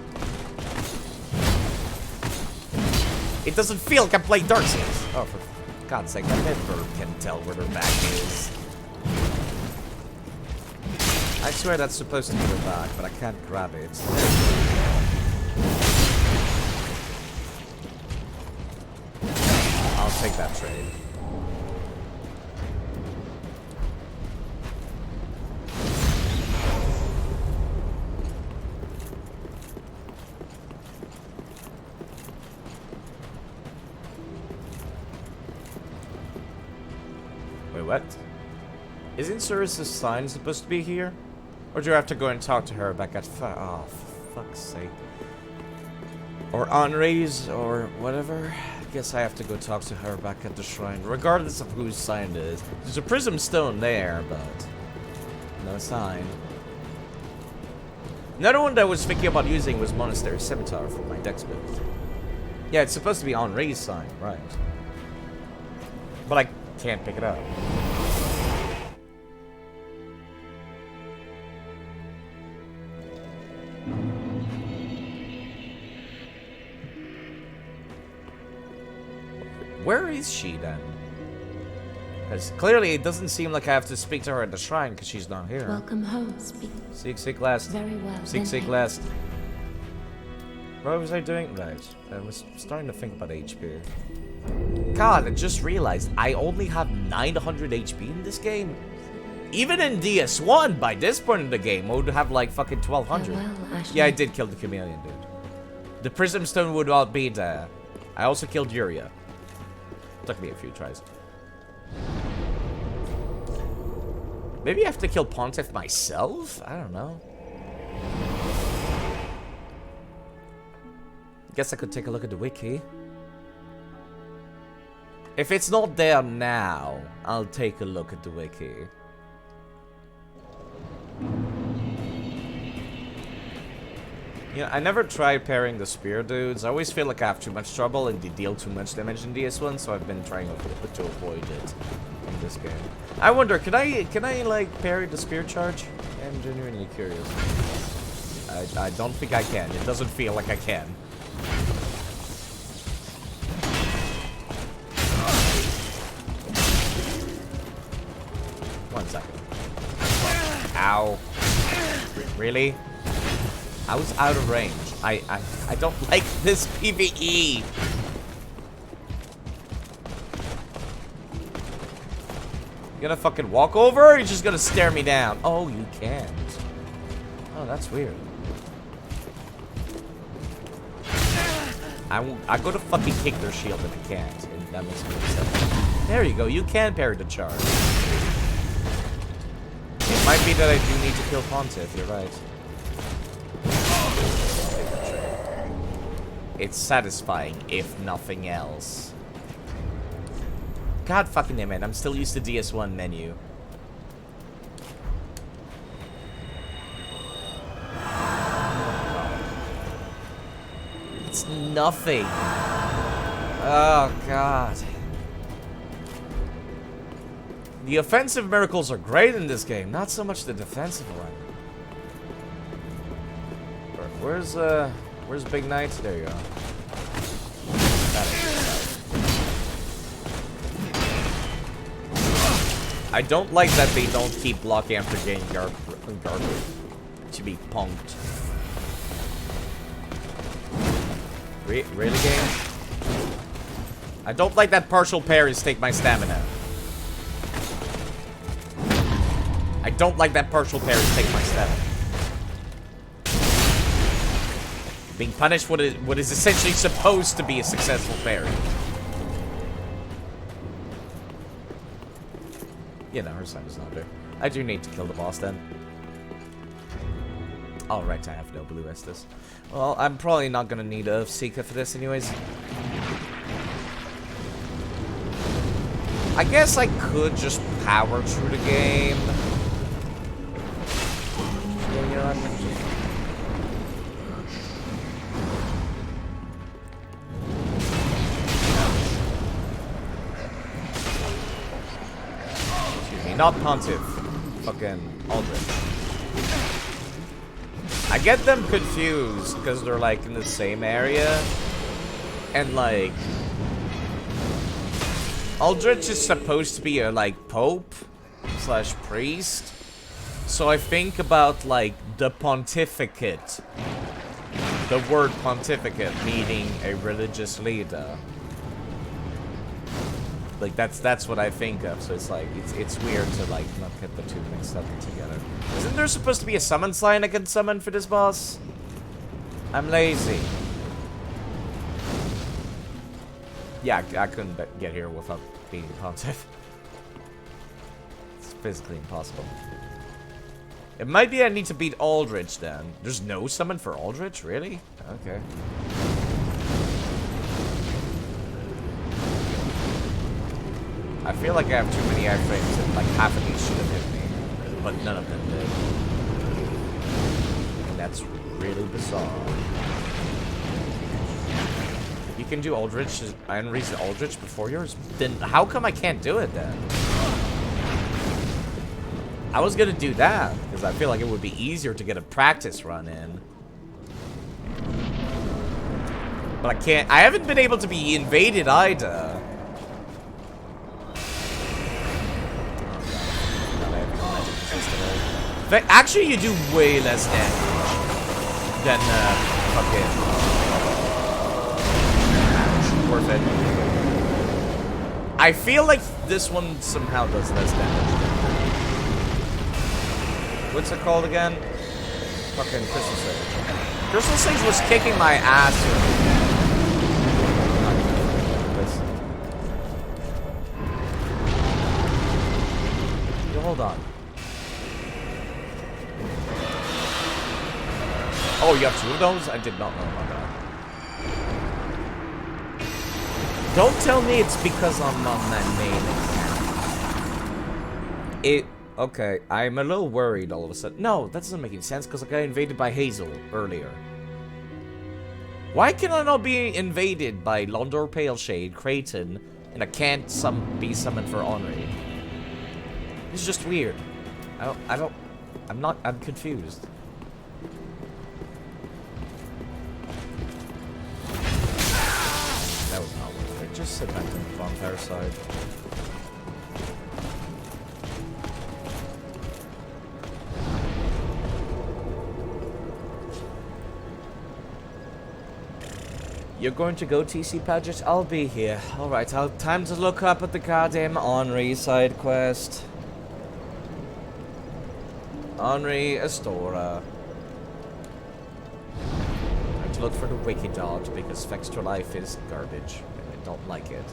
It doesn't feel like I'm playing Dark Souls. Oh, for God's sake, I never can tell where their back is. I swear that's supposed to be their back, but I can't grab it. I'll take that trade. What? Isn't Ceris's sign supposed to be here? Or do you have to go and talk to her back at oh, for fuck's sake. Or Henri's, or whatever. I guess I have to go talk to her back at the shrine, regardless of whose sign it is. There's a prism stone there, but no sign. Another one that I was thinking about using was Monastery Scimitar for my dex build. Yeah, it's supposed to be Henri's sign, right. But I can't pick it up. Where is she then? Because clearly it doesn't seem like I have to speak to her at the shrine because she's not here. Welcome home, Seek last. Very well. Seek last. What was I doing? Right. I was starting to think about HP. God, I just realized I only have 900 HP in this game. Even in DS1, by this point in the game, I would have like fucking 1200. Yeah, I did kill the chameleon, dude. The prism stone would all be there. I also killed Yuria. Took me a few tries. Maybe I have to kill Pontiff myself? I don't know. Guess I could take a look at the wiki. If it's not there now, I'll take a look at the wiki. Yeah, I never tried pairing the spear dudes. I always feel like I have too much trouble and they deal too much damage in DS1, so I've been trying to avoid it in this game. I wonder, can I like parry the spear charge? I'm genuinely curious. I don't think I can. It doesn't feel like I can. One second. Ow. Really? I was out of range. I don't like this PvE. You gonna fucking walk over or you just gonna stare me down? Oh, you can't. Oh, that's weird. I go to fucking kick their shield and I can't. And that makes me upset. There you go. You can parry the charge. It might be that I do need to kill Pontiff. You're right. It's satisfying, if nothing else. God fucking damn it, I'm still used to DS1 menu. It's nothing. Oh, God. The offensive miracles are great in this game, not so much the defensive one. Where's Big Knight? There you go. I don't like that they don't keep blocking after getting guarded to be punked. Really, game? I don't like that partial parries take my stamina. I don't like that partial parries take my stamina. Being punished what is essentially supposed to be a successful parry. You know, her sign is not there. I do need to kill the boss then. Alright, I have no blue Estus. Well, I'm probably not gonna need a Seeker for this anyways. I guess I could just power through the game. Yeah, you know what? Not Pontiff. Fucking Aldrich. I get them confused because they're like in the same area. And like Aldrich is supposed to be a like pope slash priest. So I think about like the pontificate. The word pontificate meaning a religious leader. Like that's what I think of, so it's like it's weird to like not get the two mixed up together. Isn't there supposed to be a summon sign I can summon for this boss? I'm lazy. Yeah, I couldn't get here without being Pontiff. physically impossible. It might be I need to beat Aldrich then. There's no summon for Aldrich? Really? Okay. I feel like I have too many iframes and like half of these should have hit me. But none of them did. And that's really bizarre. You can do Aldrich, Iron Reason Aldrich before yours? Then how come I can't do it then? I was gonna do that, because I feel like it would be easier to get a practice run in. But I can't, I haven't been able to be invaded either. Actually, you do way less damage than fucking worth it. I feel like this one somehow does less damage. What's it called again? Fucking Crystal Sage. Crystal Sage was kicking my ass. Yo, hold on. Oh, you have two of those? I did not know about that. Don't tell me it's because I'm on that main account. Okay, I'm a little worried all of a sudden. No, that doesn't make any sense because I got invaded by Hazel earlier. Why can I not be invaded by Londor Paleshade, Creighton, and I can't be summoned for Henri? It's just weird. I'm confused. That was not worth it. Just sit back on the bonfire side. You're going to go, TC Padgett? I'll be here. Alright, time to look up at the goddamn Henri side quest. Henri Astora. Time to look for the Wiki Dot because Extra Life is garbage and I don't like it.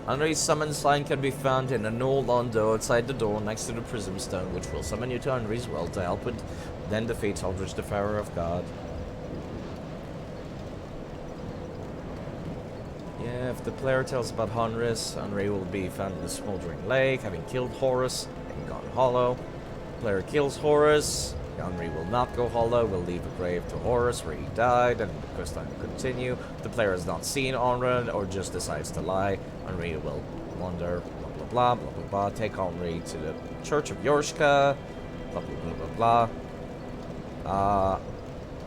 Henri's summon sign can be found in a null Londo outside the door next to the Prism Stone, which will summon you to Henri's well to help with, then defeat Aldrich, the Devourer of God. Yeah, if the player tells about Henri will be found in the Smoldering Lake, having killed Horus and gone hollow. Player kills Horus, Henri will not go hollow, will leave a grave to Horus where he died, and the quest line will continue. If the player has not seen Henri or just decides to lie, Henri will wander, blah blah blah, blah blah blah, take Henri to the Church of Yorshka, blah blah blah blah blah.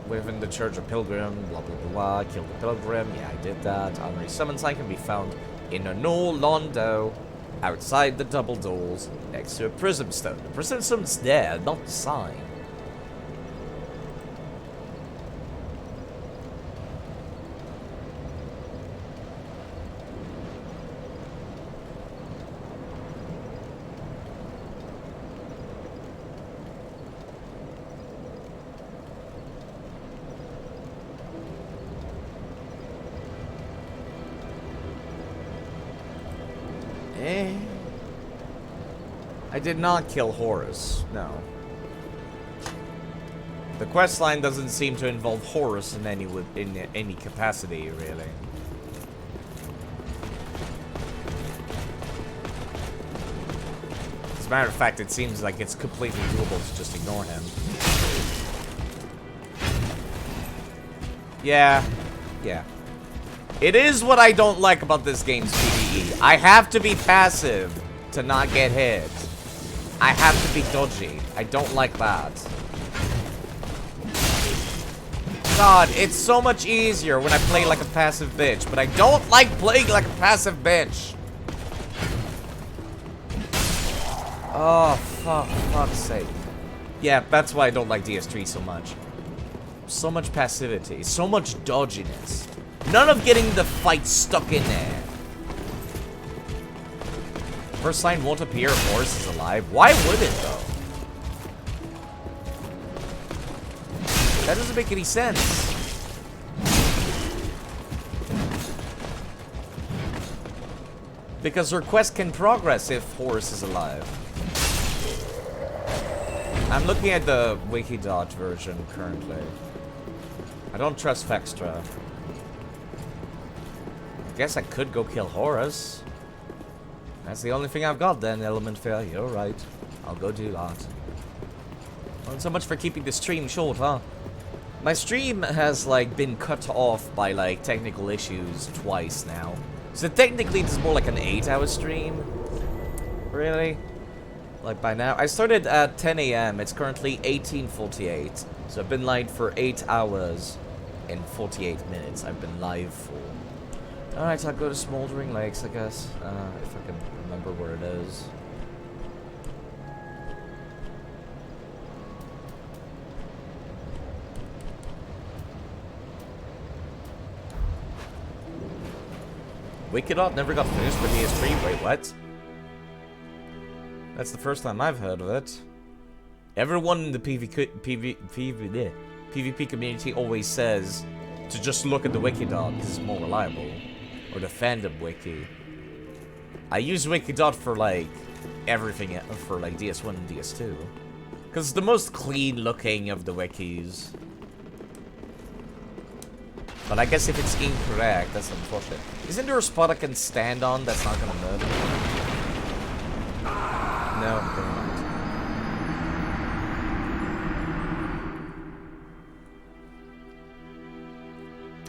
Within the Church of Pilgrim, blah blah blah blah, kill the Pilgrim, yeah I did that. Henri's summon sign can be found in a null Londo, outside the double doors, next to a Prism Stone. The Prism Stone's there, not the sign. I did not kill Horus, no. The questline doesn't seem to involve Horus in any capacity, really. As a matter of fact, it seems like it's completely doable to just ignore him. Yeah. It is what I don't like about this game's PvE. I have to be passive to not get hit. I have to be dodgy. I don't like that. God, it's so much easier when I play like a passive bitch, but I don't like playing like a passive bitch. Oh, fuck's sake. Yeah, that's why I don't like DS3 so much. So much passivity, so much dodginess. None of getting the fight stuck in there. First sign won't appear if Horus is alive. Why would it, though? That doesn't make any sense. Because her quest can progress if Horus is alive. I'm looking at the Wikidot version currently. I don't trust Vextra. I guess I could go kill Horus. That's the only thing I've got then, Element Failure. Alright. I'll go do that. Well, so much for keeping the stream short, huh? My stream has, like, been cut off by, like, technical issues twice now. So technically, this is more like an 8-hour stream. Really? Like, by now. I started at 10 AM. It's currently 18:48. So I've been live for 8 hours and 48 minutes. I've been live for. Alright, so I'll go to Smoldering Lakes, I guess. If I can remember where it is. Wikidot never got finished with DS3. Wait, what? That's the first time I've heard of it. Everyone in the PvP community always says to just look at the Wikidot because it's more reliable. Or the fandom wiki. I use Wikidot for like everything for like DS1 and DS2. Because it's the most clean looking of the wikis. But I guess if it's incorrect, that's unfortunate. Isn't there a spot I can stand on that's not gonna murder me? No, never mind.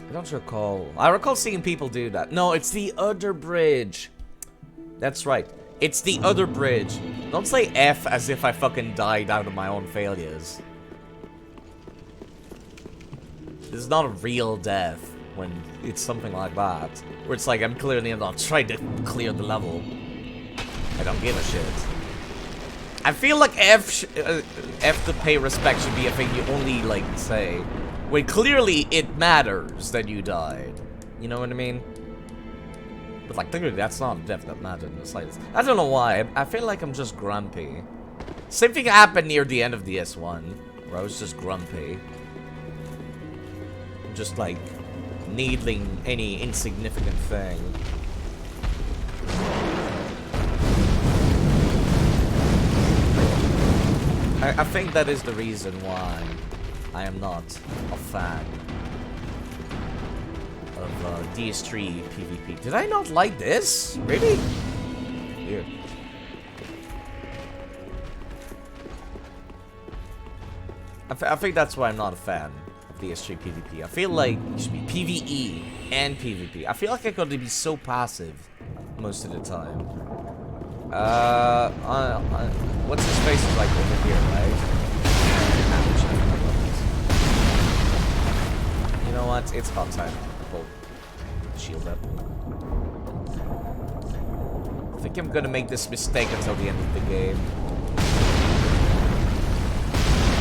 I don't recall. I recall seeing people do that. No, it's the other bridge. That's right. It's the other bridge. Don't say F as if I fucking died out of my own failures. This is not a real death when it's something like that. Where it's like, I'm clearly not trying to clear the level. I don't give a shit. I feel like F to pay respect should be a thing you only, like, say when clearly it matters that you died. You know what I mean? But, like, clearly that's not a death that mattered in the slightest. I don't know why. I feel like I'm just grumpy. Same thing happened near the end of the S1, where I was just grumpy. Just like needling any insignificant thing. I think that is the reason why I am not a fan of DS3 PvP. Did I not like this? Really? Weird. I think that's why I'm not a fan. DS3 PvP. I feel like it should be PvE and PvP. I feel like I could be so passive most of the time. What's his face is like over here, right? You know what? It's hot time. Pull shield up. I think I'm gonna make this mistake until the end of the game.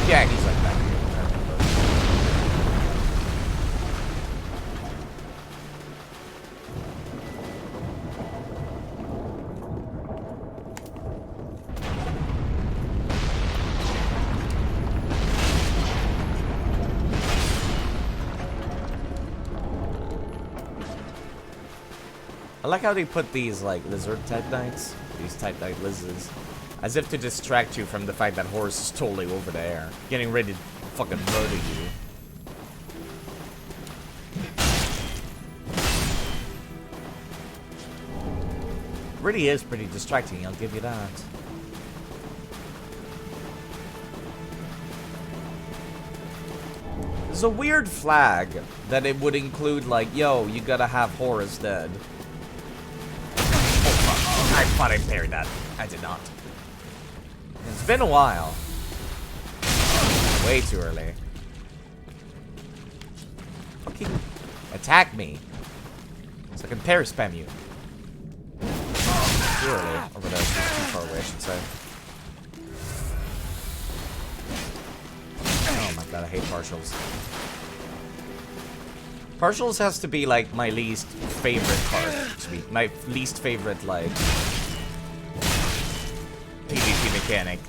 Yeah, he's like that. I like how they put these, like, lizard type knights, these type knight lizards, as if to distract you from the fact that Horus is totally over there, getting ready to fucking murder you. It really is pretty distracting, I'll give you that. There's a weird flag that it would include, like, yo, you gotta have Horus dead. I thought I parried that. I did not. It's been a while. Way too early. Fucking attack me. So I can parry spam you. Too early. Over there. Too far away, I should say. Oh my god, I hate partials. Partials has to be, like, my least favorite part. My least favorite, like, PvP mechanic.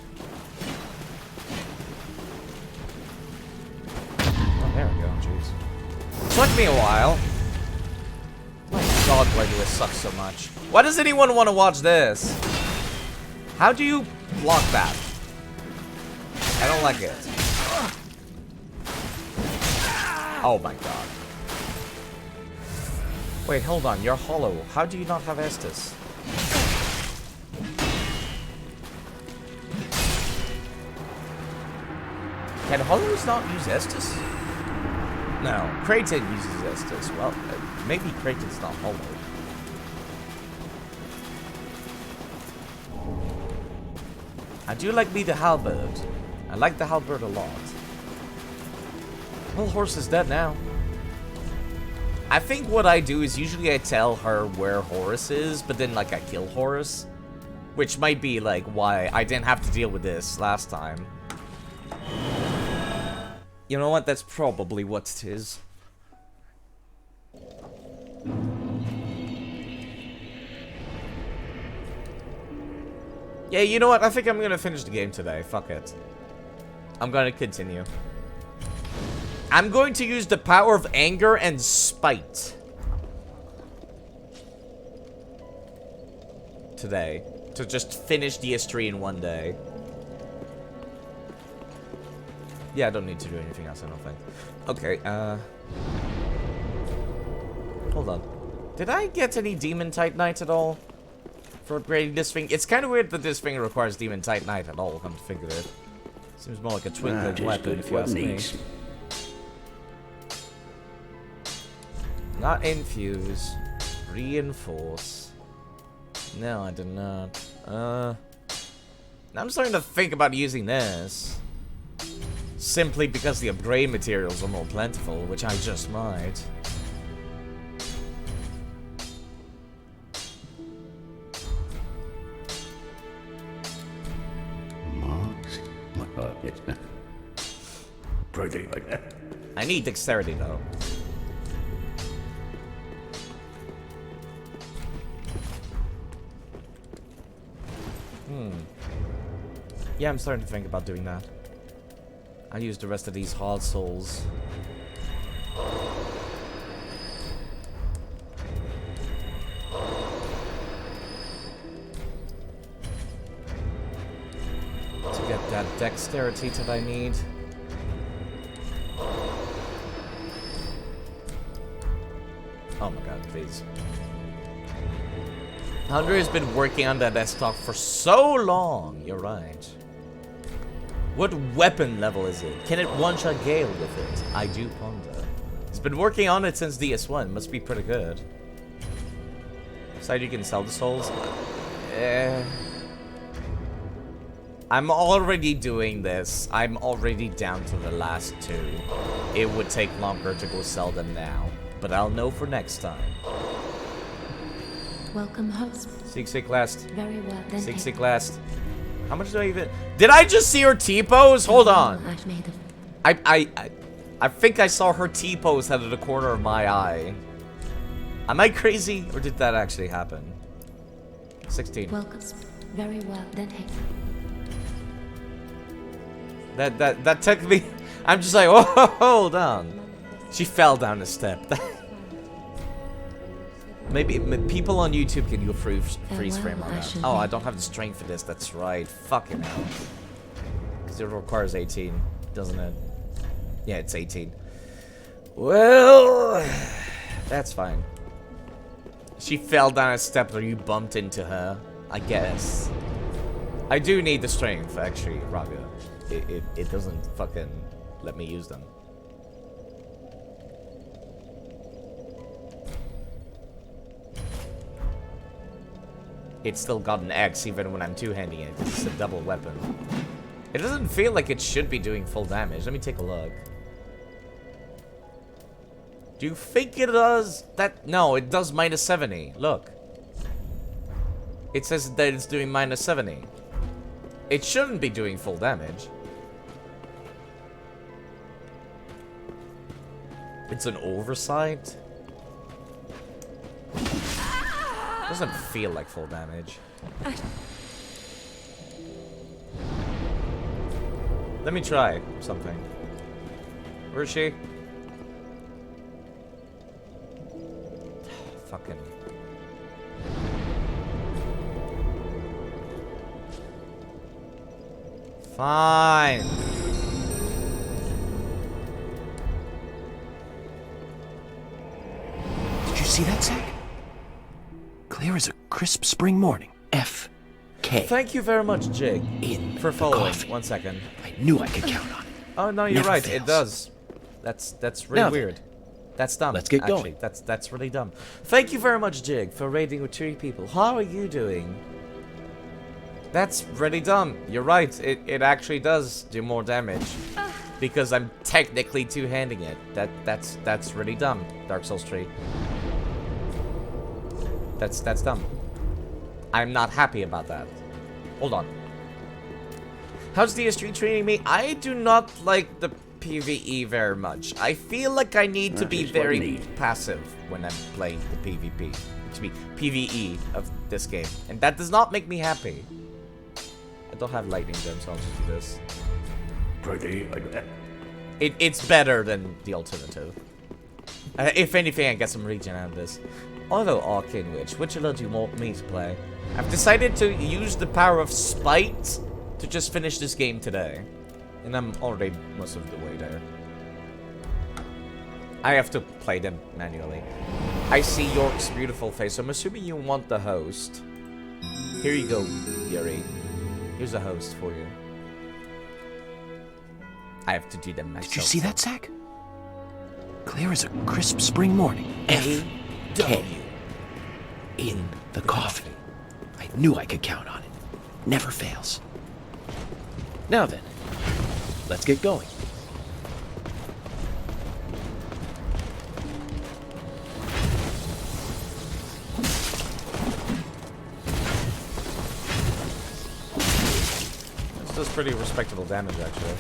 took me a while. My god, why do I suck so much? Why does anyone want to watch this? How do you block that? I don't like it. Oh my god. Wait, hold on. You're hollow. How do you not have Estus? Can hollows not use Estus? No. Kraton uses Estus. Well, maybe Kraton's not hollow. I do like me the halberd. I like the halberd a lot. Well, horse is dead now. I think what I do is usually I tell her where Horus is, but then like I kill Horus. Which might be like why I didn't have to deal with this last time. You know what? That's probably what it is. Yeah, you know what? I think I'm gonna finish the game today. Fuck it. I'm gonna continue. I'm going to use the power of anger and spite. Today. To just finish DS3 in one day. Yeah, I don't need to do anything else, I don't think. Okay, hold on. Did I get any Demon Titanite at all? For upgrading this thing? It's kind of weird that this thing requires Demon Titanite at all, come to think of it. Seems more like a twinkling weapon, if you ask me. Not infuse. Reinforce. No, I did not. Now I'm starting to think about using this. Simply because the upgrade materials are more plentiful, which I just might. Pretty like that. I need dexterity though. Yeah, I'm starting to think about doing that. I'll use the rest of these hard souls. To get that dexterity that I need. Oh my god, please. Andre has been working on that desktop for so long. You're right. What weapon level is it? Can it one-shot Gale with it? I do ponder. He's been working on it since DS1. Must be pretty good. Besides, you can sell the souls. I'm already doing this. I'm already down to the last two. It would take longer to go sell them now. But I'll know for next time. Welcome, host. Seek last. Very well, then. Seek last. How much do I even... Did I just see her T-pose? Hold on. I've made of... I think I saw her T-pose out of the corner of my eye. Am I crazy? Or did that actually happen? 16. Welcome. Very well, then. Hey. That took me... I'm just like, oh, hold on. She fell down a step. Maybe people on YouTube can do a freeze frame on that. Oh, I don't have the strength for this. That's right. Fucking hell. Because it requires 18, doesn't it? Yeah, it's 18. Well, that's fine. She fell down a step or you bumped into her, I guess. I do need the strength, actually, Raga. It doesn't fucking let me use them. It's still got an X even when I'm two-handing it. It's a double weapon. It doesn't feel like it should be doing full damage. Let me take a look. Do you think it does that? No, it does minus 70. Look. It says that it's doing minus 70. It shouldn't be doing full damage. It's an oversight. Doesn't feel like full damage. Let me try something. Where is she? fucking... Fine. Did you see that, Zack? Clear as a crisp spring morning. F.K. Thank you very much, Jig, in for the following. coffee. 1 second. I knew I could count on it. Oh no, you're Never right. fails. It does. That's really Now then, weird. That's dumb. let's get actually. going. That's really dumb. Thank you very much, Jig, for raiding with 3 people. How are you doing? That's really dumb. You're right. It actually does do more damage because I'm technically two-handing it. That's really dumb. Dark Souls 3. That's dumb. I'm not happy about that. Hold on. How's DS3 treating me? I do not like the PvE very much. I feel like I need to be very passive when I'm playing the PvP. To be PvE of this game. And that does not make me happy. I don't have lightning gems, so I'll just do this. It's better than the alternative. If anything, I get some regen out of this. Although Arcane Witch, which alone do you want me to play? I've decided to use the power of spite to just finish this game today. And I'm already most of the way there. I have to play them manually. I see York's beautiful face, so I'm assuming you want the host. Here you go, Yuri. Here's a host for you. I have to do them myself. Did you see that, Zack? Clear as a crisp spring morning. F.K. in the coffee. I knew I could count on it. Never fails. Now then, let's get going. This does pretty respectable damage, actually.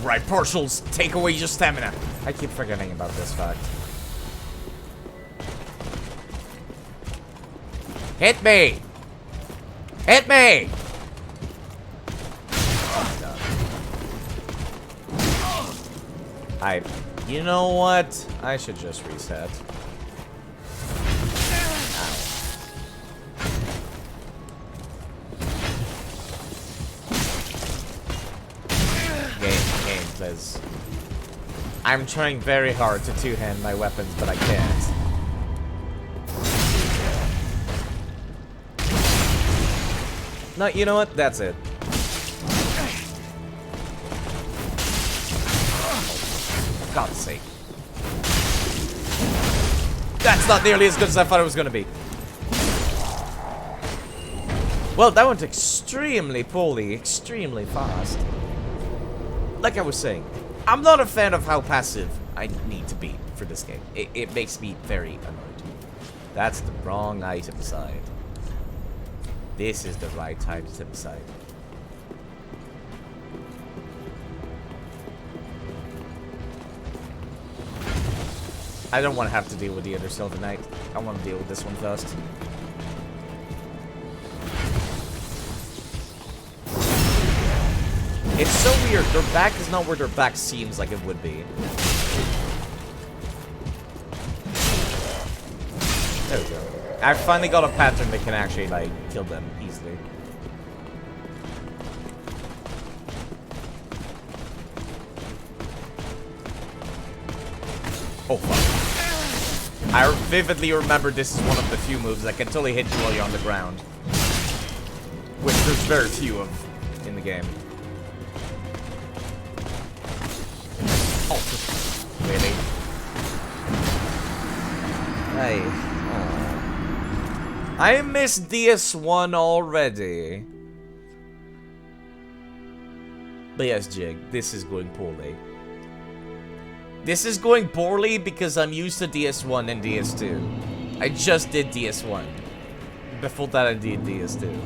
Alright, partials, take away your stamina. I keep forgetting about this fact. Hit me! Hit me! You know what? I should just reset. Game, please. I'm trying very hard to two-hand my weapons, but I can't. No, you know what? That's it. For God's sake. That's not nearly as good as I thought it was gonna be. Well, that went extremely poorly, extremely fast. Like I was saying, I'm not a fan of how passive I need to be for this game. It makes me very annoyed. That's the wrong item side. This is the right item side. I don't want to have to deal with the other Silver Knight. I want to deal with this one first. It's so weird. Their back is not where their back seems like it would be. There we go. I finally got a pattern that can actually, like, kill them easily. Oh, fuck. I vividly remember this is one of the few moves that can totally hit you while you're on the ground. Which there's very few of in the game. Oh, really? I missed DS1 already. But yes, Jig, this is going poorly. This is going poorly because I'm used to DS1 and DS2. I just did DS1. Before that, I did DS2.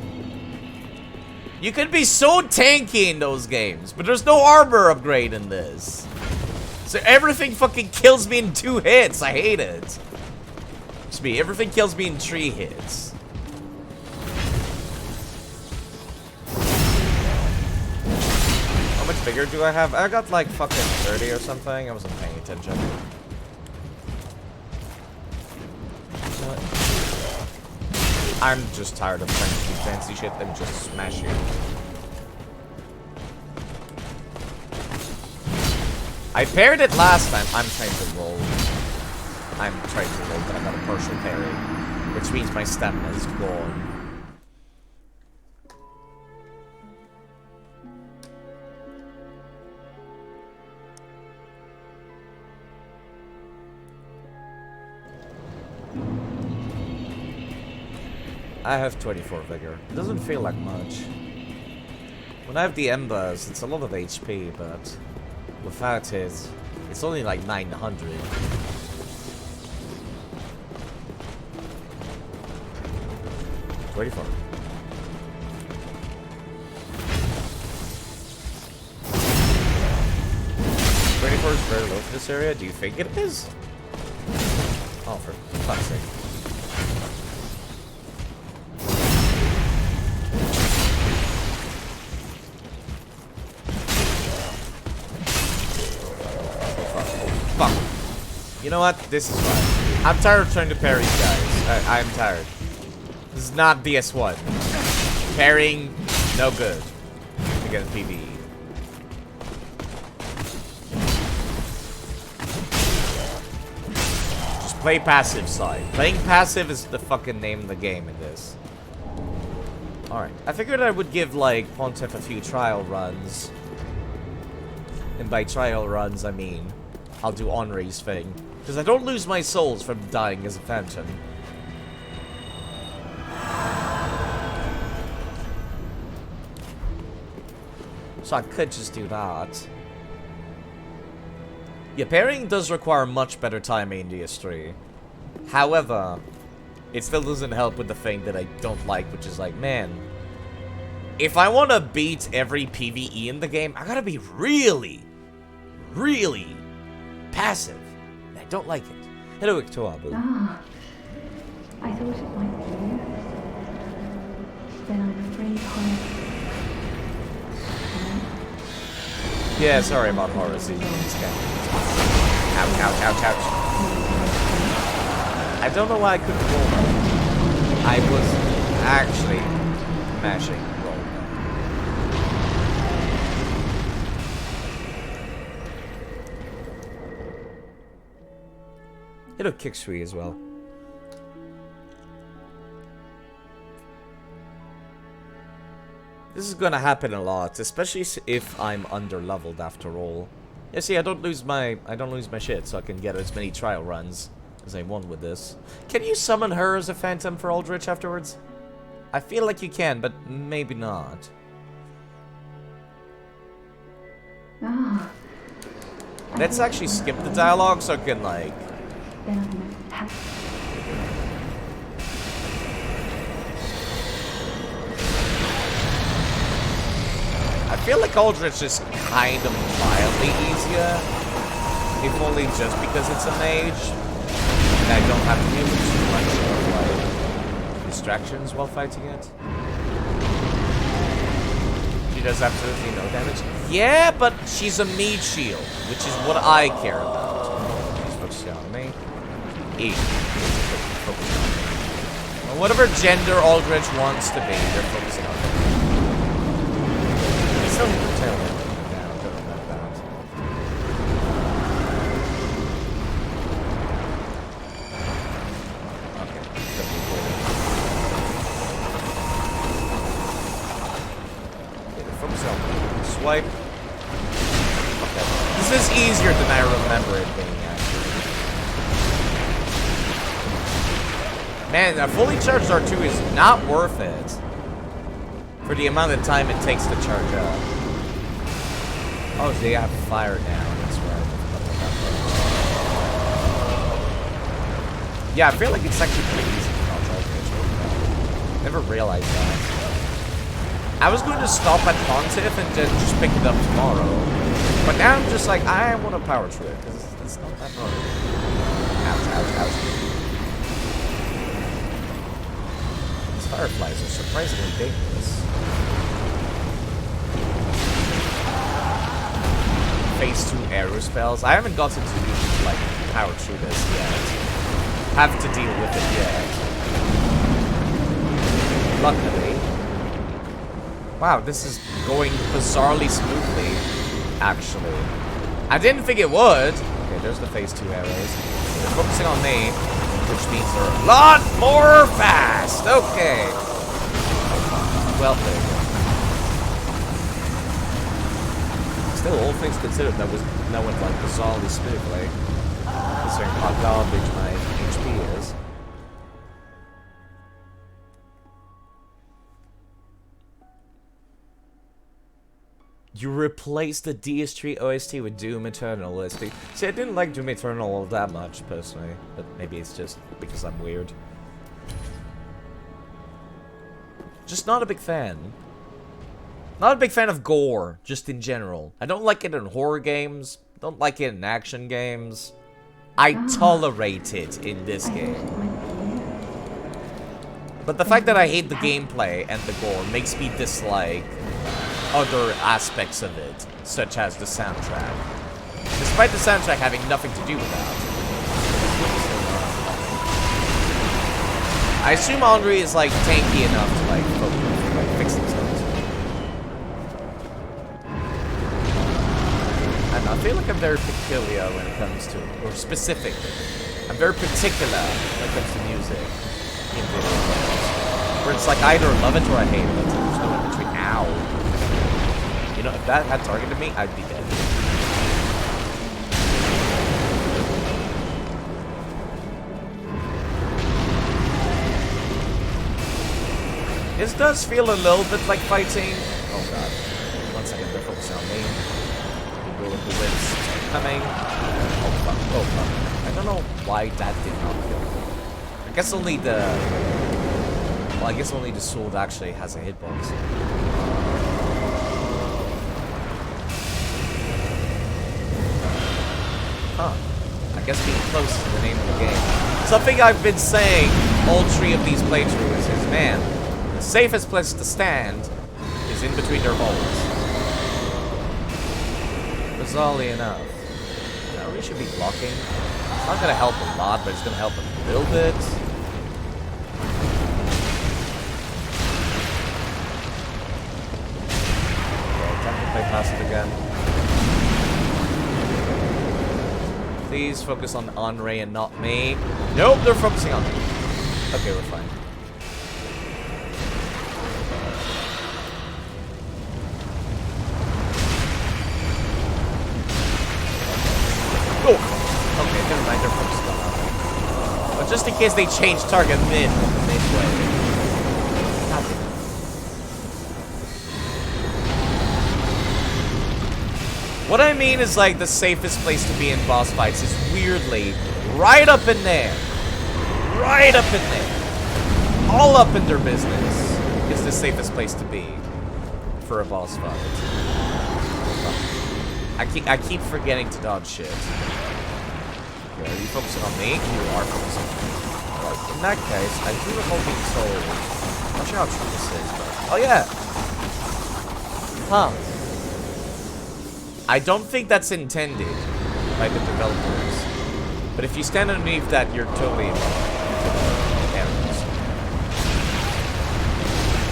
You can be so tanky in those games, but there's no armor upgrade in this. So everything fucking kills me in 2 hits. I hate it. It's me. Everything kills me in 3 hits. Oh, but vigor do I have? I got like fucking 30 or something. I wasn't paying attention. I'm just tired of trying to do fancy shit and just smash you. I parried it last time. I'm trying to roll. I'm trying to roll, but I got a partial parry. Which means my stamina is gone. I have 24 vigor. It doesn't feel like much. When I have the embers, it's a lot of HP, but without it, it's only like 900. Ready for it. Is very low for this area. Do you think it is? Oh, for fuck's sake. Fuck. You know what? This is fine. I'm tired of trying to parry you guys. I'm tired. This is not DS1. Parrying, no good. Against PvE. Just play passive side. Playing passive is the fucking name of the game in this. Alright. I figured I would give, like, Pontiff a few trial runs. And by trial runs, I mean I'll do Henri's thing. Because I don't lose my souls from dying as a phantom. So I could just do that. Yeah, parrying does require much better timing in DS3. However, it still doesn't help with the thing that I don't like, which is like, man, if I want to beat every PvE in the game, I gotta be really, really passive. And I don't like it. Hello, Ictoabu. Ah, I thought it might be you. Then I'm afraid Yeah, sorry about horror season. Ouch, ouch, ouch, ouch. I don't know why I couldn't roll that. I was actually mashing roll. It'll kick Sui as well. This is gonna happen a lot, especially if I'm under-leveled after all. Yeah, see, I don't lose my shit, so I can get as many trial runs as I want with this. Can you summon her as a phantom for Aldrich afterwards? I feel like you can, but maybe not. Ah. Let's actually skip the dialogue so I can, like... Then I'm happy. I feel like Aldrich is kind of mildly easier, if only just because it's a mage, and I don't have to deal with too much of, like, distractions while fighting it. She does absolutely no damage. Yeah, but she's a meat shield, which is what I care about. She's focusing on me. E. Focusing on me. Well, whatever gender Aldrich wants to be, they're focusing on me. Still need to tail down, don't know about that. Okay, focus on swipe. Okay. This is easier than I remember it being, actually. Man, a fully charged R2 is not worth it. For the amount of time it takes to charge up. Oh, they have fire now. That's right. Yeah, I feel like it's actually pretty easy to dodge all this. Never realized that. I was going to stop at Pontiff and then just pick it up tomorrow. But now I'm just like, I want to power through it, because it's not that hard. Ouch, ouch, ouch. These fireflies are surprisingly dangerous. phase 2 arrow spells. I haven't gotten to like power through this yet. Have to deal with it yet. Luckily. Wow, this is going bizarrely smoothly, actually. I didn't think it would. Okay, there's the phase 2 arrows. They're focusing on me, which means they're a lot more fast. Okay. Well, there you go. Still, all things considered, that went like bizarrely smoothly. Considering how garbage my HP is. You replaced the DS3 OST with Doom Eternal OST. See, I didn't like Doom Eternal all that much, personally. But maybe it's just because I'm weird. Just not a big fan. Not a big fan of gore, just in general. I don't like it in horror games. Don't like it in action games. I tolerate it in this game. But the fact that I hate the gameplay and the gore makes me dislike other aspects of it, such as the soundtrack. Despite the soundtrack having nothing to do with that. I assume Andre is like tanky enough to like fix themselves. I feel like I'm very peculiar when it comes to, or specific. I'm very particular when it comes to music in video games. Where it's like either love it or I hate it. There's no in between. Ow. You know, if that had targeted me, I'd be dead. This does feel a little bit like fighting. Oh god. 1 second, they're focusing on me. The whips coming. Oh fuck, oh fuck. I don't know why that did not kill me. I guess only the... Well, I guess only the sword actually has a hitbox. Huh. I guess being close is the name of the game. Something I've been saying all 3 of these playthroughs is, man, the safest place to stand is in between their holes. Bizarrely enough. No, we should be blocking. It's not gonna help a lot, but it's gonna help a little bit. Okay, time to play passive again. Please focus on Andre and not me. Nope, they're focusing on me. Okay, we're fine. Oh! Okay, never mind, they're focused on Andre. But just in case they change target midway. What I mean is, like, the safest place to be in boss fights is weirdly right up in there. Right up in there. All up in their business is the safest place to be for a boss fight. I keep forgetting to dodge shit. Okay, are you focusing on me? You are focusing on me. Right, in that case, I do recall being told. I'm not sure how true this is, but... Oh, yeah! Huh. I don't think that's intended by the developers. But if you stand underneath that, you're totally arrows.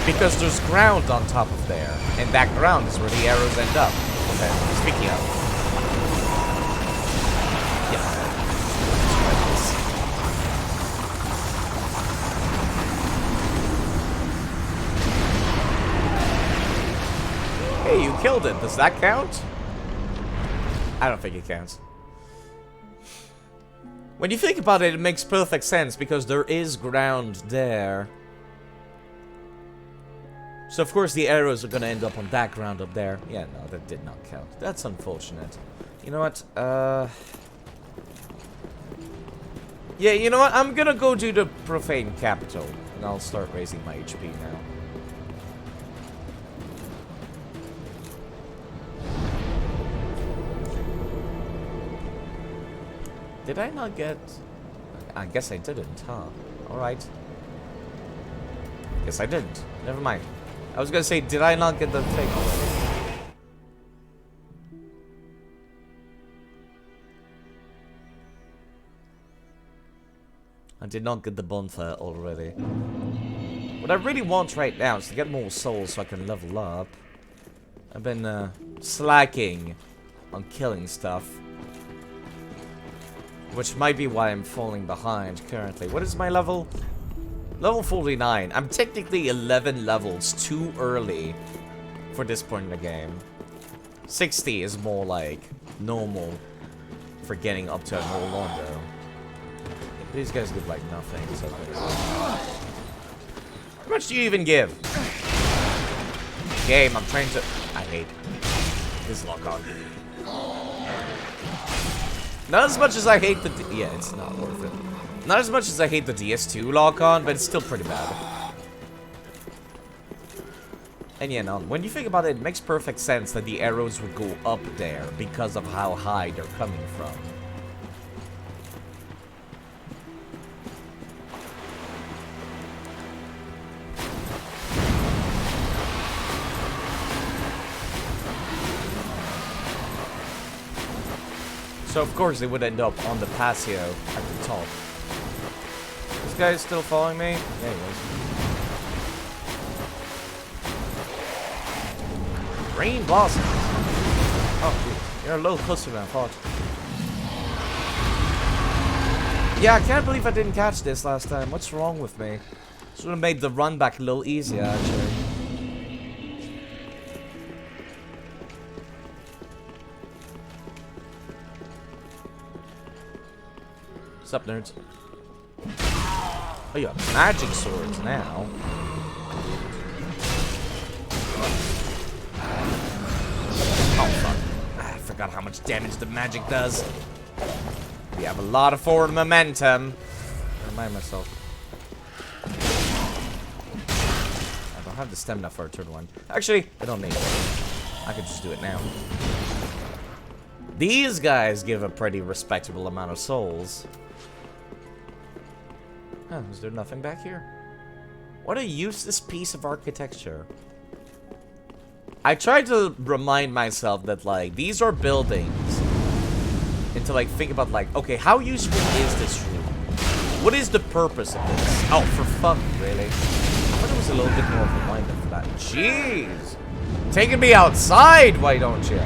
Because there's ground on top of there. And that ground is where the arrows end up. Okay, speaking of. Yeah. Hey, you killed it. Does that count? I don't think it counts. When you think about it, it makes perfect sense because there is ground there. So of course the arrows are gonna end up on that ground up there. Yeah, no, that did not count. That's unfortunate. You know what? Yeah, you know what? I'm gonna go do the Profane Capital. And I'll start raising my HP now. Did I not get... I guess I didn't, huh? Alright. Guess I didn't. Never mind. I was gonna say, did I not get the thing already? I did not get the bonfire already. What I really want right now is to get more souls so I can level up. I've been slacking on killing stuff. Which might be why I'm falling behind currently. What is my level? Level 49. I'm technically 11 levels too early for this point in the game. 60 is more like normal for getting up to a no longer. These guys give like nothing. So how much do you even give? Game, I'm trying to... I hate this lock on. Not as much as I hate the... Yeah, it's not worth it. Not as much as I hate the DS2 lock-on, but it's still pretty bad. And yeah, no, when you think about it, it makes perfect sense that the arrows would go up there because of how high they're coming from. So of course they would end up on the patio at the top. This guy is still following me? Yeah, he is. Rain blossom. Oh, dude. You're a little closer than I thought. Yeah, I can't believe I didn't catch this last time. What's wrong with me? Should have made the run back a little easier, actually. What's up, nerds? Oh, you have magic swords now. Oh, fuck. I forgot how much damage the magic does. We have a lot of forward momentum. Remind myself. I don't have the stamina for a third one. Actually, I don't need it. I could just do it now. These guys give a pretty respectable amount of souls. Huh, is there nothing back here? What a useless piece of architecture. I tried to remind myself that, like, these are buildings. And to, like, think about, like, okay, how useful is this room? What is the purpose of this? Oh, for fun, really? I thought it was a little bit more of a reminder for that. Jeez! Taking me outside, why don't you?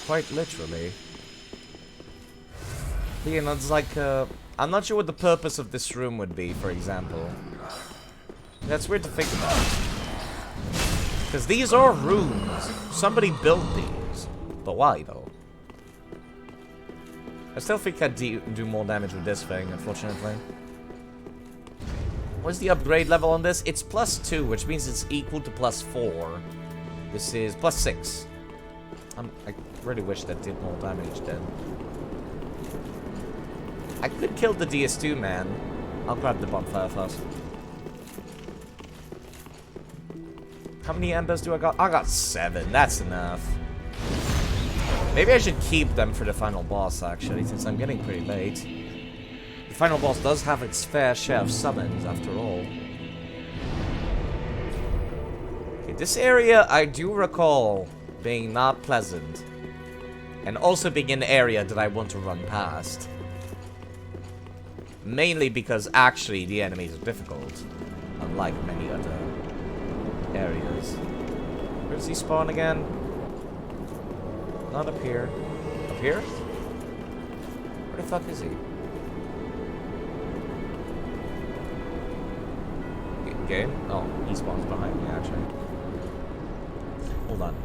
Quite literally. You know, it's like, I'm not sure what the purpose of this room would be, for example. That's weird to think about. Because these are rooms. Somebody built these. But why, though? I still think I'd do more damage with this thing, unfortunately. What's the upgrade level on this? It's +2, which means it's equal to +4. This is +6. I really wish that did more damage then. I could kill the DS2 man. I'll grab the bonfire first. How many embers do I got? I got 7. That's enough. Maybe I should keep them for the final boss, actually, since I'm getting pretty late. The final boss does have its fair share of summons, after all. Okay, this area, I do recall being not pleasant. And also being an area that I want to run past. Mainly because actually the enemies are difficult. Unlike many other areas. Where does he spawn again? Not up here. Up here? Where the fuck is he? Game? Oh, he spawns behind me actually. Hold on.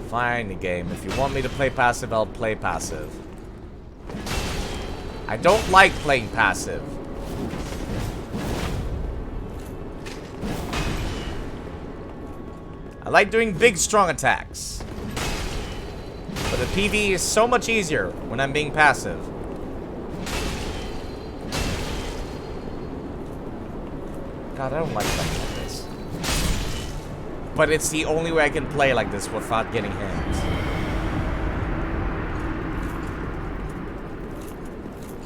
Fine, game. If you want me to play passive, I'll play passive. I don't like playing passive. I like doing big, strong attacks. But the PvE is so much easier when I'm being passive. God, I don't like playing like this. But it's the only way I can play like this without getting hit.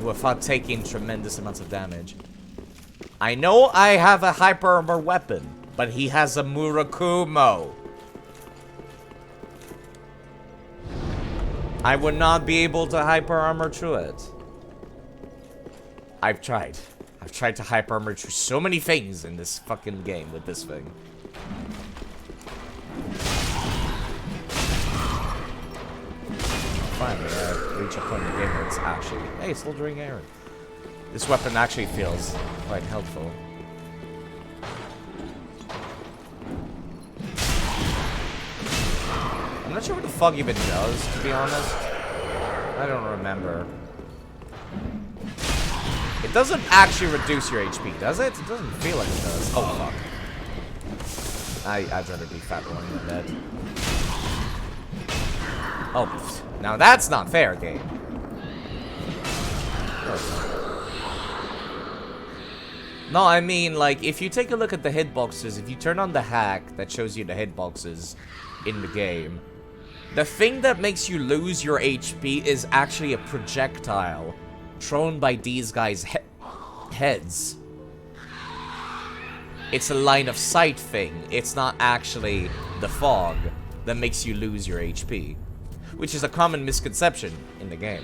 without taking tremendous amounts of damage. I know I have a hyper armor weapon, but he has a Murakumo. I would not be able to hyper armor through it. I've tried. I've tried to hyper armor through so many things in this fucking game with this thing. Finally, I reach a point in the game where it's actually... Hey, soldering iron. This weapon actually feels quite helpful. I'm not sure what the fuck even does, to be honest. I don't remember. It doesn't actually reduce your HP, does it? It doesn't feel like it does. Oh, fuck. I'd rather be fat one than that. Oh, now that's not fair, game. No, I mean, like, if you take a look at the hitboxes, if you turn on the hack that shows you the hitboxes in the game, the thing that makes you lose your HP is actually a projectile thrown by these guys' heads. It's a line of sight thing. It's not actually the fog that makes you lose your HP, which is a common misconception in the game.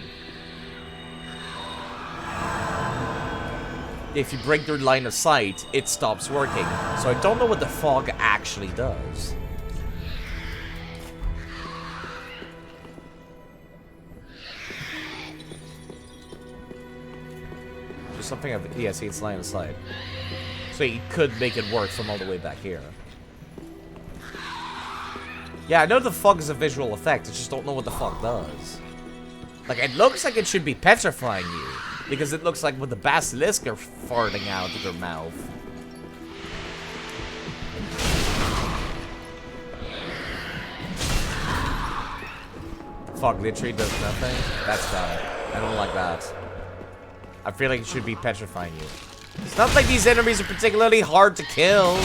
If you break their line of sight, it stops working. So I don't know what the fog actually does. Just something I've... Yeah, see, it's line of sight. So you could make it work from all the way back here. Yeah, I know the fog is a visual effect, I just don't know what the fog does. Like, it looks like it should be petrifying you, because it looks like what the basilisk are farting out of their mouth. Fog literally does nothing? That's dumb. I don't like that. I feel like it should be petrifying you. It's not like these enemies are particularly hard to kill.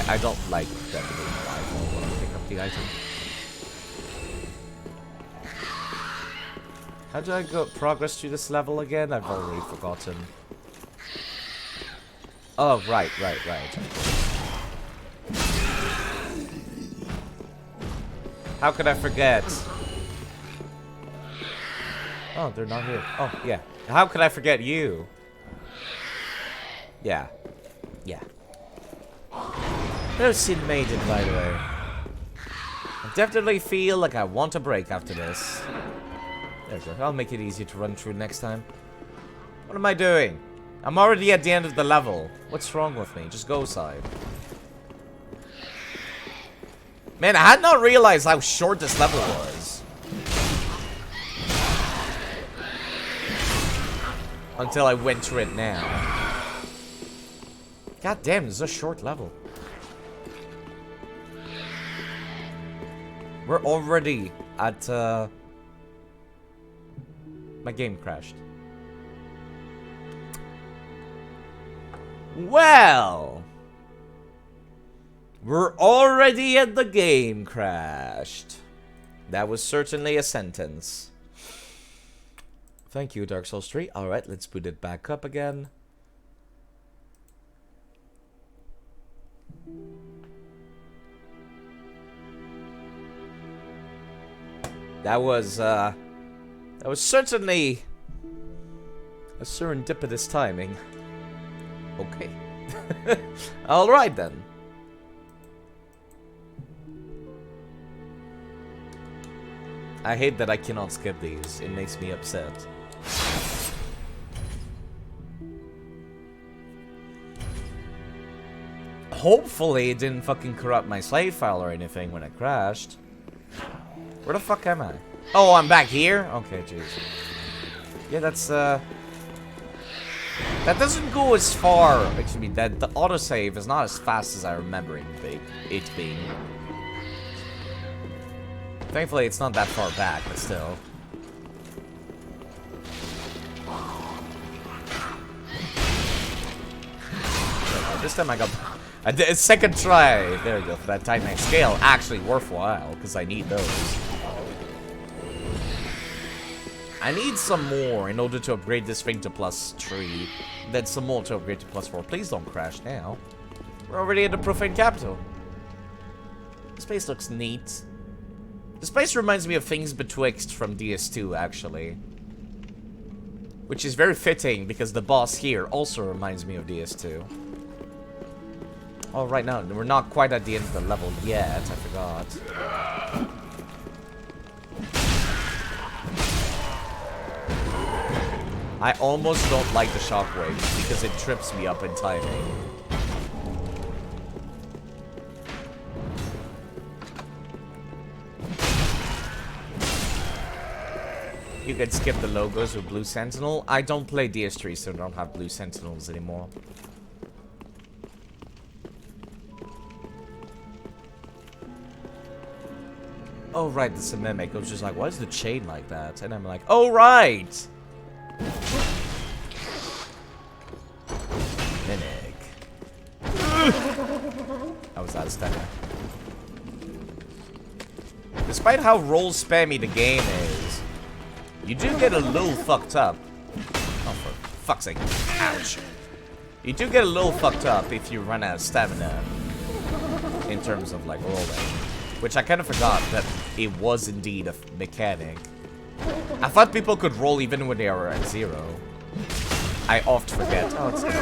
I don't like that rifle when I pick up the item. How do I go progress through this level again? I've already forgotten. Oh, right. How could I forget? Oh, they're not here. Oh, yeah. How could I forget you? Yeah. No Sin Maiden, by the way. I definitely feel like I want a break after this. There we go. I'll make it easy to run through next time. What am I doing? I'm already at the end of the level. What's wrong with me? Just go side. Man, I had not realized how short this level was. Until I went through it now. God damn, this is a short level. We're already at, my game crashed. Well, we're already at the game crashed. That was certainly a sentence. Thank you, Dark Souls 3. Alright, let's boot it back up again. That was certainly a serendipitous timing. Okay. Alright then. I hate that I cannot skip these. It makes me upset. Hopefully it didn't fucking corrupt my save file or anything when it crashed. Where the fuck am I? Oh, I'm back here? Okay, jeez. Yeah, that's, that doesn't go as far. Actually, the autosave is not as fast as I remember it being. Thankfully, it's not that far back, but still. This time I I did a second try. There we go. For that Titanite scale, actually worthwhile because I need those. I need some more in order to upgrade this thing to +3. Then some more to upgrade to +4. Please don't crash now. We're already in the profane capital. This place looks neat. This place reminds me of things betwixt from DS2, actually. Which is very fitting, because the boss here also reminds me of DS2. Oh, right now, we're not quite at the end of the level yet, I forgot. I almost don't like the shockwaves, because it trips me up in timing. You can skip the logos with Blue Sentinel. I don't play DS3, so I don't have Blue Sentinels anymore. Oh, right, it's a mimic. I was just like, why is the chain like that? And I'm like, oh, right! Mimic. I was out of stamina. Despite how roll spammy the game is, you do get a little fucked up. Oh, for fuck's sake. Ouch. You do get a little fucked up if you run out of stamina. In terms of, like, rolling. Which I kind of forgot that it was indeed a mechanic. I thought people could roll even when they were at 0. I oft forget. Oh, it's good.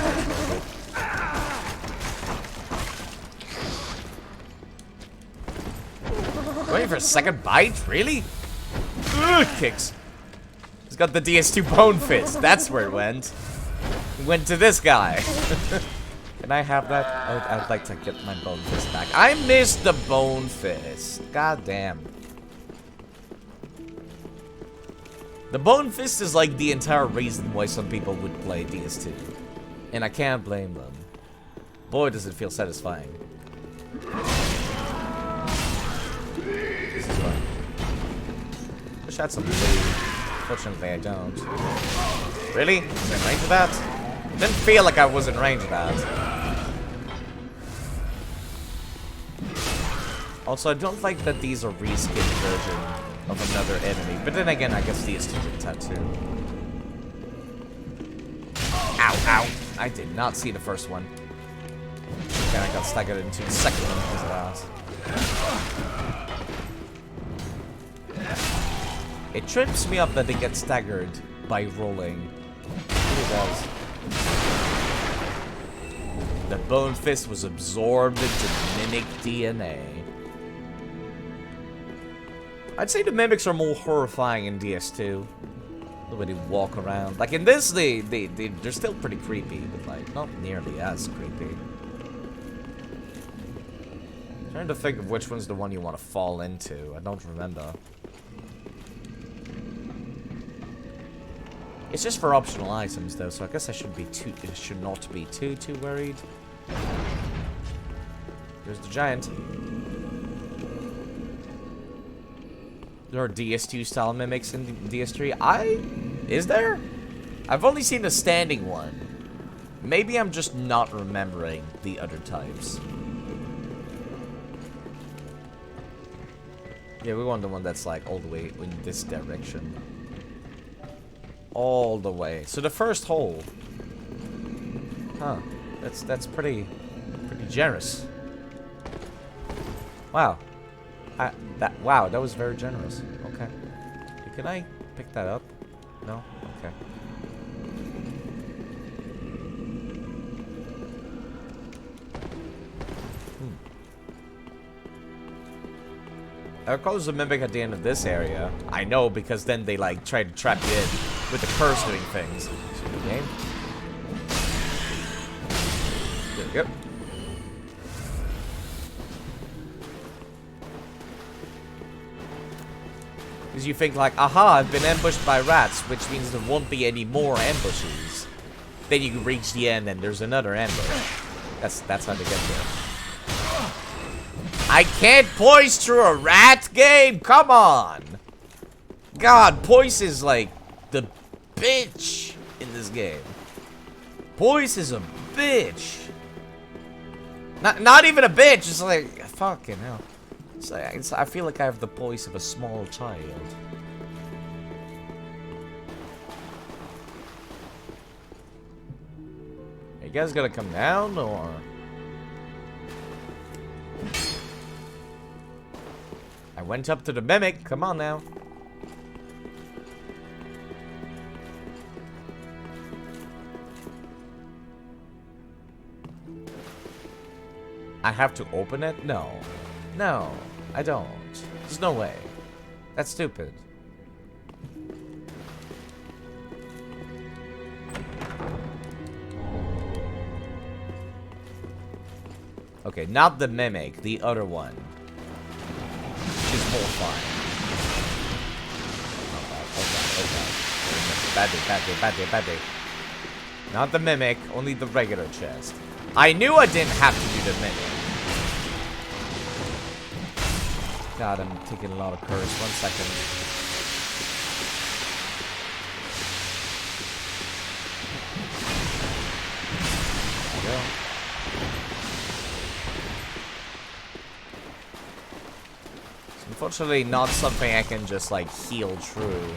Waiting for a second bite? Really? Ugh, kicks. He's got the DS2 bone fist. That's where it went. It went to this guy. Can I have that? I'd like to get my bone fist back. I missed the bone fist. God damn. The bone fist is like the entire reason why some people would play DS2. And I can't blame them. Boy, does it feel satisfying. This is fun. Wish I had some blue. Fortunately, I don't. Really? Was I in range of that? Didn't feel like I was in range of that. Also, I don't like that these are reskinned version of another enemy. But then again, I guess these two did that too. Ow, ow. I did not see the first one. Then I got staggered into the second one because of that. It trips me up that they get staggered by rolling. It really does. The bone fist was absorbed into mimic DNA. I'd say the mimics are more horrifying in DS2. The way they walk around. Like in this, they're still pretty creepy, but like not nearly as creepy. I'm trying to think of which one's the one you want to fall into. I don't remember. It's just for optional items though, so I guess I should not be too worried. There's the giant. There are DS2 style mimics in DS3. Is there? I've only seen the standing one. Maybe I'm just not remembering the other types. Yeah, we want the one that's like all the way in this direction. All the way. So the first hole. Huh. That's pretty generous. Wow. Wow, that was very generous. Okay. Can I pick that up? No? Okay. I recall there's a mimic at the end of this area. I know, because then they like try to trap you in with the curse doing things. Game. There we go. Because you think like, aha, I've been ambushed by rats, which means there won't be any more ambushes. Then you reach the end and there's another ambush. That's how they get there. I can't poise through a rat game? Come on! God, poise is like the bitch in this game. Poise is a bitch. Not even a bitch. It's like, fucking hell. I feel like I have the voice of a small child. Are you guys gonna come down, or? I went up to the mimic. Come on now. I have to open it? No. No, I don't. There's no way. That's stupid. Okay, not the mimic, the other one. She's horrifying. Oh god. Bad day. Not the mimic, only the regular chest. I knew I didn't have to do the mimic. God, I'm taking a lot of curse. 1 second. There we go. It's unfortunately not something I can just, like, heal through.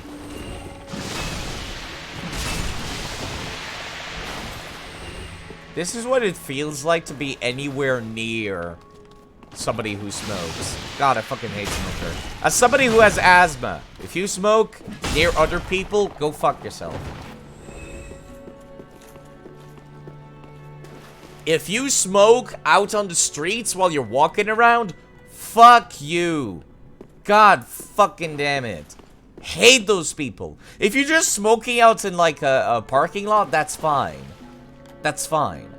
This is what it feels like to be anywhere near somebody who smokes. God, I fucking hate smoker. As somebody who has asthma, if you smoke near other people, go fuck yourself. If you smoke out on the streets while you're walking around, fuck you. God fucking damn it. Hate those people. If you're just smoking out in like a parking lot, that's fine. That's fine.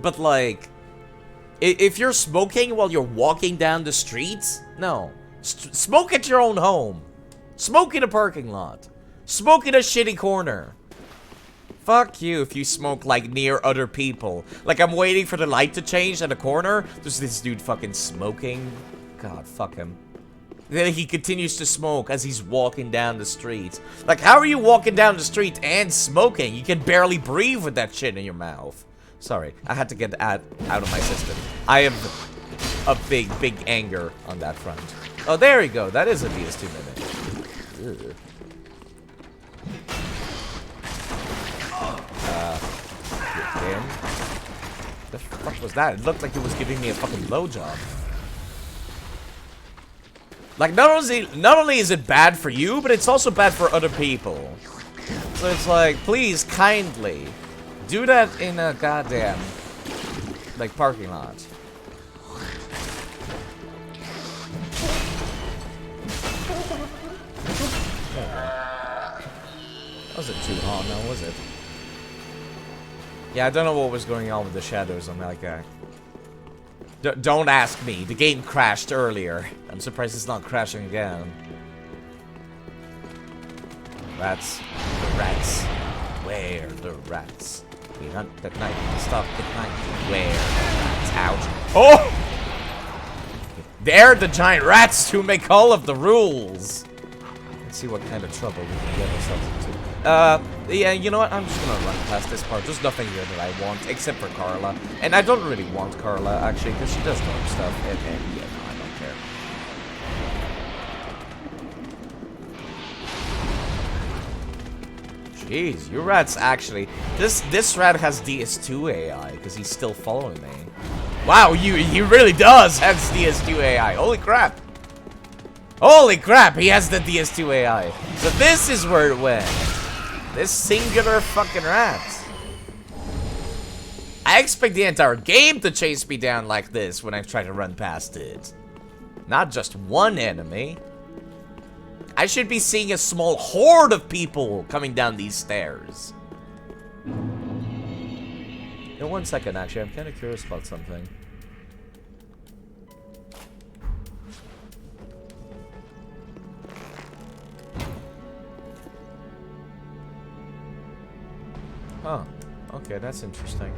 But like, if you're smoking while you're walking down the streets, no. Smoke at your own home. Smoke in a parking lot. Smoke in a shitty corner. Fuck you if you smoke, like, near other people. Like, I'm waiting for the light to change at a corner. There's this dude fucking smoking. God, fuck him. Then he continues to smoke as he's walking down the street. Like, how are you walking down the street and smoking? You can barely breathe with that shit in your mouth. Sorry, I had to get that out of my system. I have a big anger on that front. Oh, there you go. That is a DS2 mimic. Ugh. Damn. The fuck was that? It looked like it was giving me a fucking blowjob. Like, not only is it bad for you, but it's also bad for other people. So it's like, please, kindly, do that in a goddamn, like, parking lot. Wasn't too hot, now was it? Yeah, I don't know what was going on with the shadows on that guy. Don't ask me. The game crashed earlier. I'm surprised it's not crashing again. Rats. The rats. Where the rats? We hunt at night and stop at night. Where the rats? Ouch. Oh! They're the giant rats who make all of the rules. Let's see what kind of trouble we can get ourselves into. Yeah, you know what? I'm just gonna run past this part. There's nothing here that I want, except for Carla. And I don't really want Carla, actually, because she does dark stuff. And yeah, no, I don't care. Jeez, you rats actually. This rat has DS2 AI, because he's still following me. Wow, he really does have DS2 AI. Holy crap. Holy crap, he has the DS2 AI. So this is where it went. This singular fucking rat. I expect the entire game to chase me down like this when I try to run past it. Not just one enemy. I should be seeing a small horde of people coming down these stairs. In 1 second, actually, I'm kind of curious about something. Huh. Okay, that's interesting.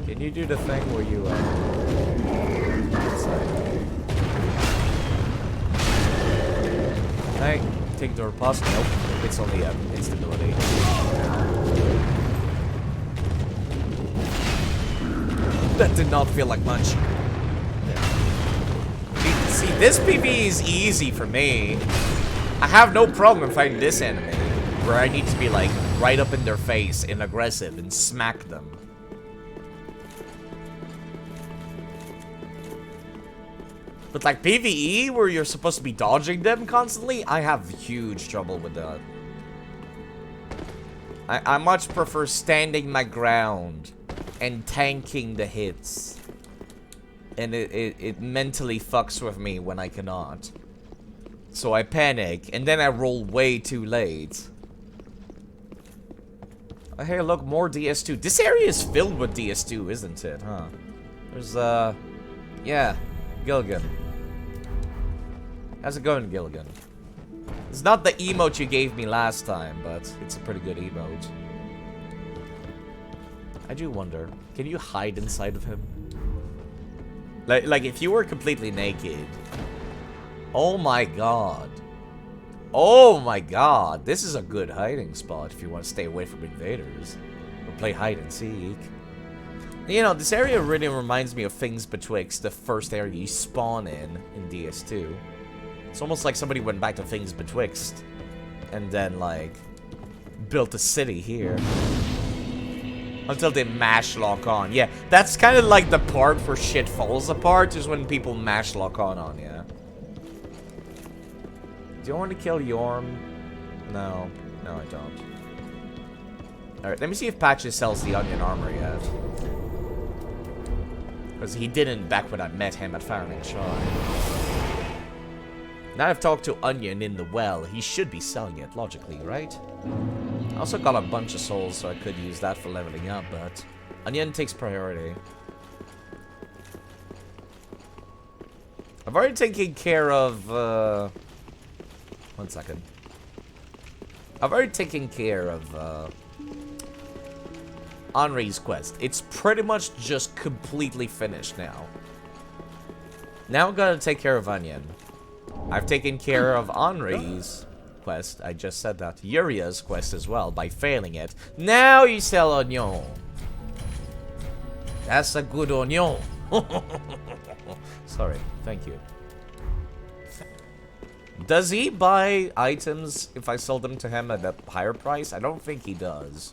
Can you do the thing where you, Hey, take door pause. Nope. it's only instability. That did not feel like much. See, this PvE is easy for me. I have no problem fighting this enemy, where I need to be like right up in their face and aggressive and smack them. But like PvE, where you're supposed to be dodging them constantly, I have huge trouble with that. I much prefer standing my ground and tanking the hits. And it mentally fucks with me when I cannot. So I panic, and then I roll way too late. Oh, hey, look, more DS2. This area is filled with DS2, isn't it, huh? There's, yeah, Gilligan. How's it going, Gilligan? It's not the emote you gave me last time, but it's a pretty good emote. I do wonder, can you hide inside of him? Like if you were completely naked. Oh my god. Oh my god. This is a good hiding spot if you want to stay away from invaders. Or play hide and seek. You know, this area really reminds me of Things Betwixt, the first area you spawn in DS2. It's almost like somebody went back to Things Betwixt and then, like, built a city here. Until they mash lock on. Yeah, that's kind of like the part where shit falls apart, is when people mash lock on you. Do you want to kill Yorm? No. No, I don't. Alright, let me see if Patches sells the onion armor yet. Because he didn't back when I met him at Farming Shrine. Now I've talked to Onion in the well, he should be selling it, logically, right? I also got a bunch of souls, so I could use that for leveling up, but Onion takes priority. I've already taken care of, 1 second. I've already taken care of, Henri's quest. It's pretty much just completely finished now. Now I'm gonna take care of Onion. I've taken care of Henri's quest. I just said that. Uria's quest as well, by failing it. Now you sell Onion. That's a good Onion. Sorry. Thank you. Does he buy items if I sell them to him at a higher price? I don't think he does.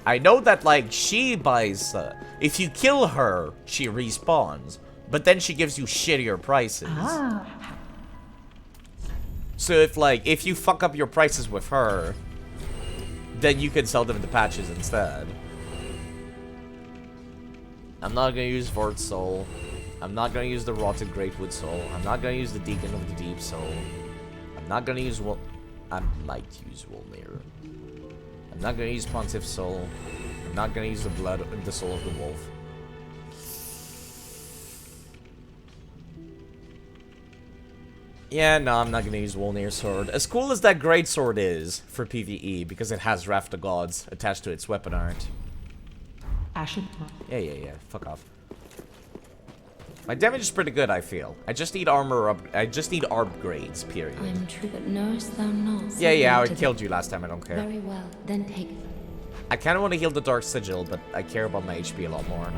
I know that, like, she buys, if you kill her, she respawns, but then she gives you shittier prices. Ah. So if you fuck up your prices with her, then you can sell them to Patches instead. I'm not gonna use Vort Soul. I'm not gonna use the Rotted Greatwood Soul. I'm not gonna use the Deacon of the Deep Soul. I'm not gonna use I might use Wolnir. I'm not gonna use Pontiff Soul. I'm not gonna use the Soul of the Wolf. Yeah, no, I'm not gonna use Wolnir's sword. As cool as that great sword is for PvE, because it has Wrath of Gods attached to its weapon art. Ashen. Yeah. Fuck off. My damage is pretty good, I feel. I just need armor up. I just need upgrades, period. I am true, but knowest thou not? Yeah, I killed you last time, I don't care. Very well, then take it. I kinda wanna heal the Dark Sigil, but I care about my HP a lot more.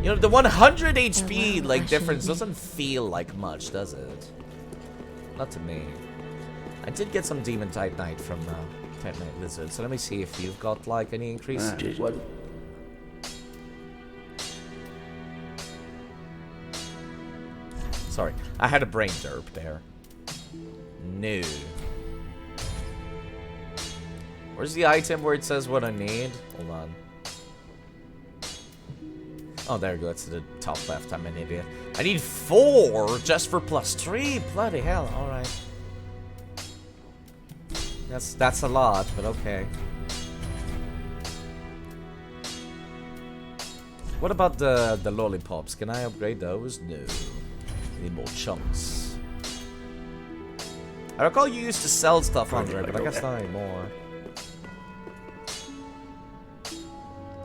You know, the 100 HP, like, difference doesn't feel like much, does it? Not to me. I did get some Demon Titanite from, Titanite Lizard, so let me see if you've got, like, any increase. What? Sorry, I had a brain derp there. No. Where's the item where it says what I need? Hold on. Oh, there you go. It's the top left. I'm an idiot. I need 4 just for +3. Bloody hell. All right. That's a lot, but okay. What about the lollipops? Can I upgrade those? No. I need more chunks. I recall you used to sell stuff on there, but I guess not anymore.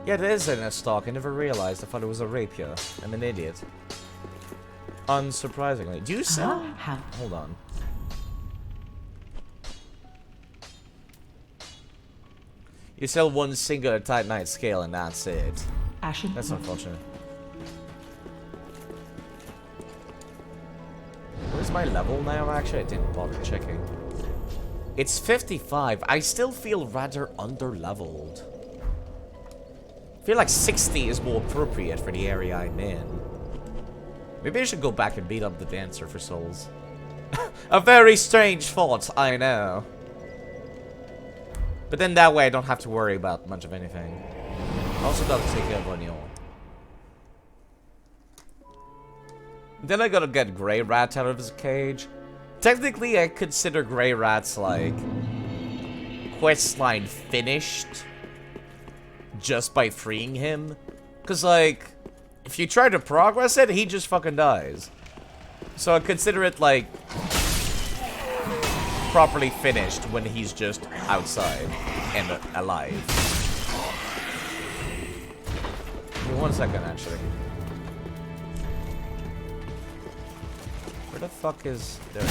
Yeah, it is in a stock. I never realized. I thought it was a rapier. I'm an idiot. Unsurprisingly. Do you sell? How? Hold on. You sell one singular Titanite scale and that's it. Ashen. That's unfortunate. Where's my level now? Actually, I didn't bother checking. It's 55. I still feel rather under-leveled. I feel like 60 is more appropriate for the area I'm in. Maybe I should go back and beat up the dancer for souls. A very strange thought, I know. But then that way I don't have to worry about much of anything. Also gotta take care of O'Neill. Then I gotta get Grey Rat out of his cage. Technically, I consider Grey Rat's, like, questline finished just by freeing him. Because, like, if you try to progress it, he just fucking dies. So I consider it, like, properly finished when he's just outside and alive. Give me 1 second, actually. Where the fuck is... There.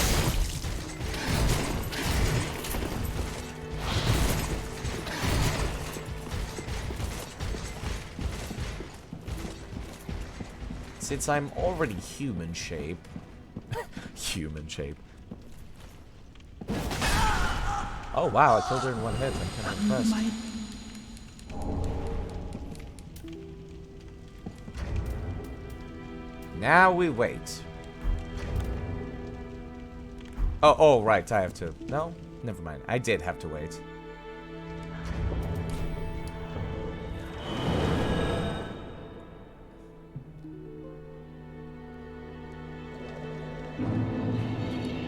Since I'm already human shape... human shape. Oh wow, I killed her in one hit. I'm kind of impressed. Now we wait. Oh, right, I have to. No? Never mind. I did have to wait.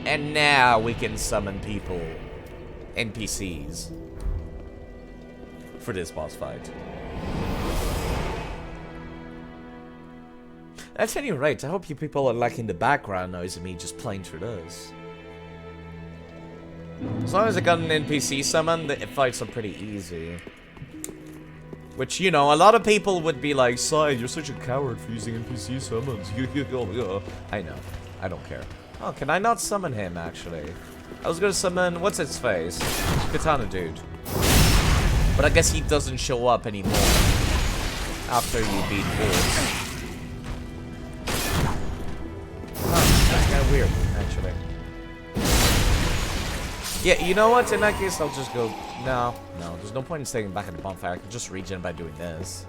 And now we can summon people. NPCs. For this boss fight. At any rate, I hope you people are liking the background noise of me just playing through this. As long as I got an NPC summon, the fights are pretty easy. Which, you know, a lot of people would be like, Sai, you're such a coward for using NPC summons. I know. I don't care. Oh, can I not summon him, actually? I was gonna summon, what's its face? Katana Dude. But I guess he doesn't show up anymore. After you beat Wolves. Oh, that's kinda weird, actually. Yeah, you know what? In that case, I'll just go... No, there's no point in staying back at the bonfire. I can just regen by doing this.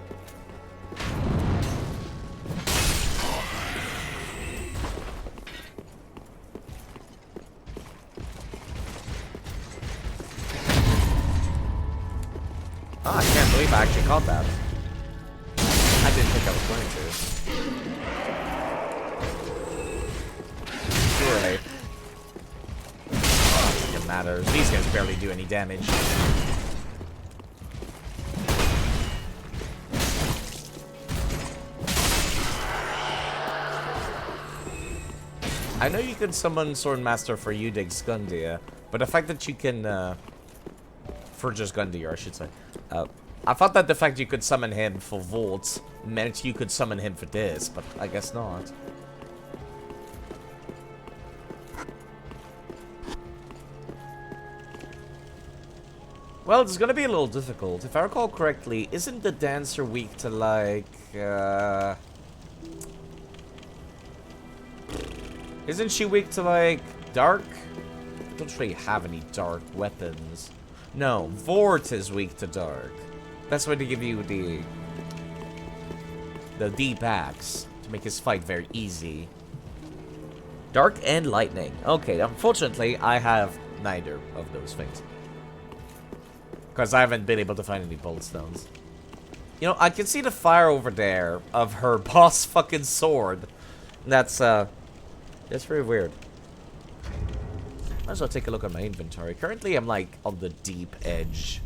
Oh, I can't believe I actually caught that. I didn't think I was going to. Surely. It matters. These guys barely do any damage. I know you can summon Swordmaster for Udig Skundia, but the fact that you can, for just Gundyr, I should say. I thought that the fact you could summon him for Volt meant you could summon him for this, but I guess not. Well, it's gonna be a little difficult. If I recall correctly, isn't the dancer weak to, like, Isn't she weak to, like, dark? I don't really have any dark weapons. No, Vort is weak to dark. That's why they give you the deep axe to make his fight very easy. Dark and lightning. Okay, unfortunately, I have neither of those things. Because I haven't been able to find any bolt stones. You know, I can see the fire over there of her boss fucking sword. That's very weird. Might as well take a look at my inventory. Currently, I'm like on the deep edge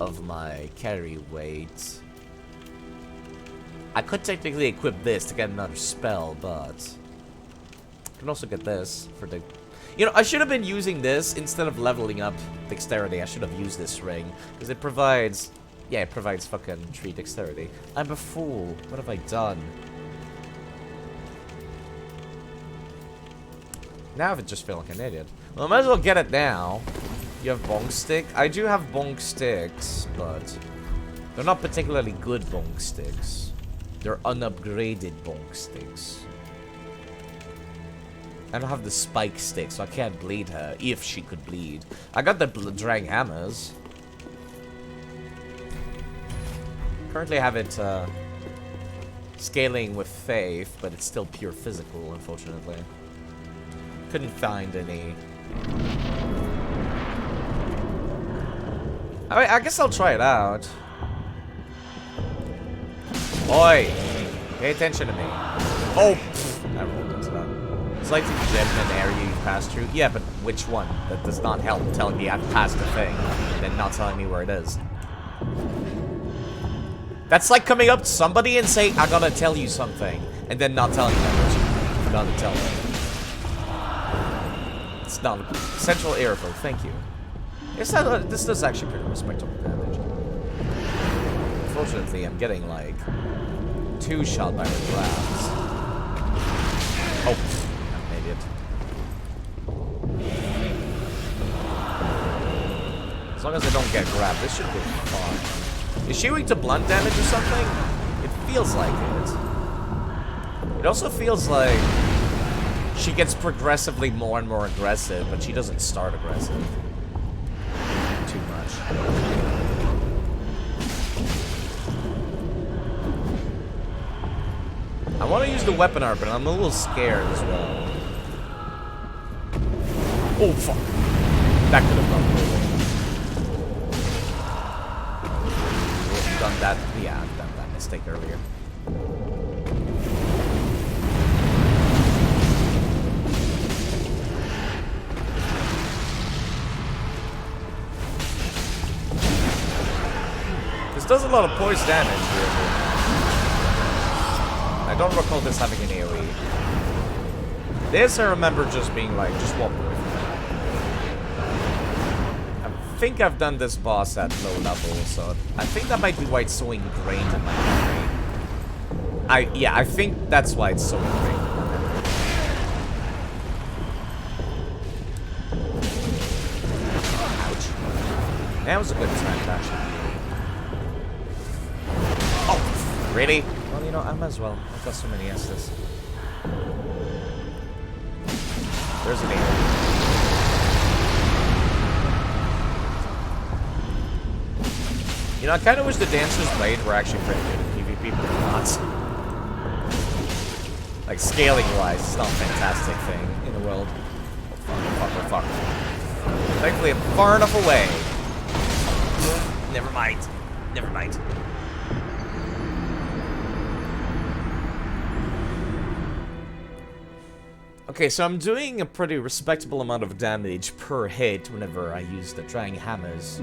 of my carry weight. I could technically equip this to get another spell, but I can also get this for the... You know, I should have been using this instead of leveling up dexterity. I should have used this ring because it provides Yeah, it provides fucking 3 dexterity. I'm a fool. What have I done? Now I just feel like an idiot. Well, I might as well get it now. You have bonk stick? I do have bonk sticks, but they're not particularly good bonk sticks. They're unupgraded bonk sticks. I don't have the spike stick, so I can't bleed her, if she could bleed. I got the drag hammers. Currently I have it scaling with faith, but it's still pure physical, unfortunately. Couldn't find any. I guess I'll try it out. Oi! Pay attention to me. Oh! Pfft, I rolled into that. It's like the gem in an area you passed through. Yeah, but which one? That does not help telling me I've passed a thing, and then not telling me where it is. That's like coming up to somebody and saying, I gotta tell you something, and then not telling them what you gotta tell them. It's not central airflow, thank you. This does actually pretty respectable damage. Unfortunately, I'm getting like 2 shot by the grabs. Oh, I'm an idiot. As long as I don't get grabbed, this should be fine. Is she weak to blunt damage or something? It feels like it. It also feels like she gets progressively more and more aggressive, but she doesn't start aggressive. Too much. I want to use the weapon art, but I'm a little scared as well. Oh, fuck. That could have gone really well. I've done that. Yeah, I've done that mistake earlier. This does a lot of poise damage, really. I don't recall this having an AoE. This I remember just being like, just walk away from it. I think I've done this boss at low level, so I think that might be why it's so ingrained in my memory. Yeah, I think that's why it's so ingrained in my memory. Ouch. That was a good time to actually. Oh, really? Well, you know, I might as well. I've got so many S's. There's an 8. You know, I kind of wish the Dancer's Blade were actually pretty good in PvP, but they're not. Like, scaling-wise, it's not a fantastic thing in the world. Oh, fuck. Thankfully, I'm far enough away. Never mind. Never mind. Okay, so I'm doing a pretty respectable amount of damage per hit whenever I use the Dragon Hammers.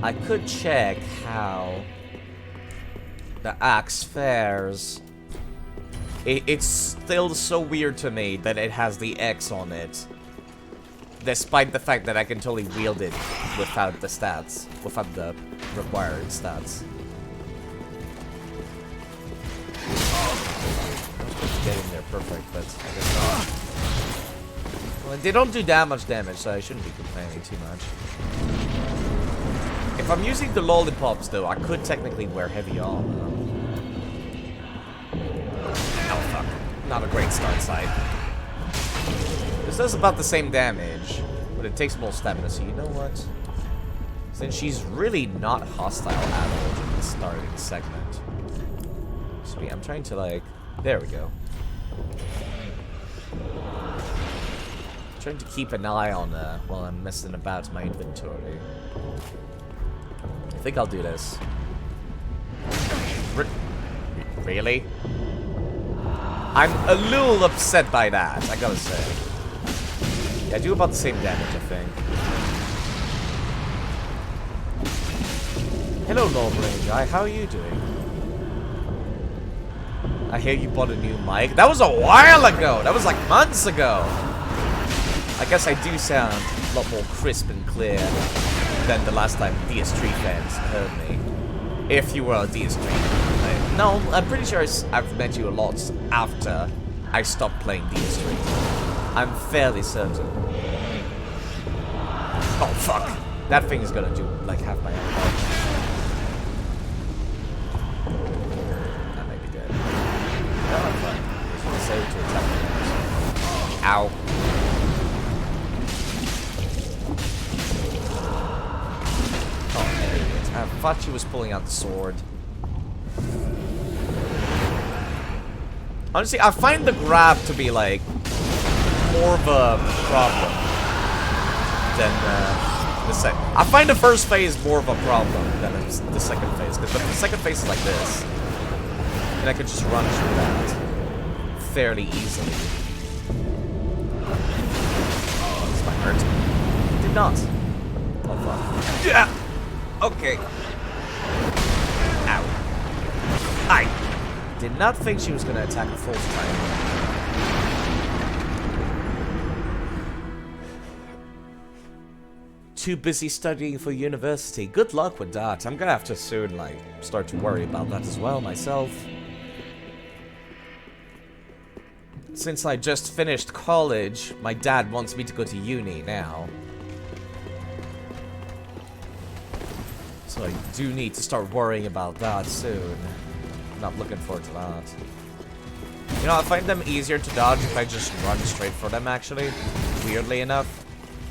I could check how the axe fares. It's still so weird to me that it has the X on it. Despite the fact that I can totally wield it without the stats. Without the required stats. Getting there perfect, but I guess not. Well, they don't do that much damage, so I shouldn't be complaining too much. If I'm using the lollipops, though, I could technically wear heavy armor. Oh, fuck. Not a great start side. This does about the same damage, but it takes more stamina, so you know what? Since she's really not hostile at all in the starting segment. Sweet, I'm trying to, like... There we go. Trying to keep an eye on her while I'm messing about my inventory. I think I'll do this. Really? I'm a little upset by that, I gotta say. Yeah, I do about the same damage, I think. Hello, Lawbrain guy, how are you doing? I hear you bought a new mic. That was a while ago! That was like months ago! I guess I do sound a lot more crisp and clear than the last time DS3 fans heard me. If you were a DS3. No, I'm pretty sure I've met you a lot after I stopped playing DS3. I'm fairly certain. Oh, fuck. That thing is gonna do, like, half my health. I might be dead. No, I'm fine. I just want to save to attack me. Ow. Oh, there it is. I thought she was pulling out the sword. Honestly, I find the grab to be, like, more of a problem than the second. I find the first phase more of a problem than the second phase, because the second phase is like this, and I could just run through that fairly easily. This might hurt. It did not. Oh fuck. Yeah. Okay. Ow. I did not think she was gonna attack a full time. Too busy studying for university. Good luck with that. I'm gonna have to soon, like, start to worry about that as well myself. Since I just finished college, my dad wants me to go to uni now. So I do need to start worrying about that soon. Not looking forward to that. You know, I find them easier to dodge if I just run straight for them, actually. Weirdly enough.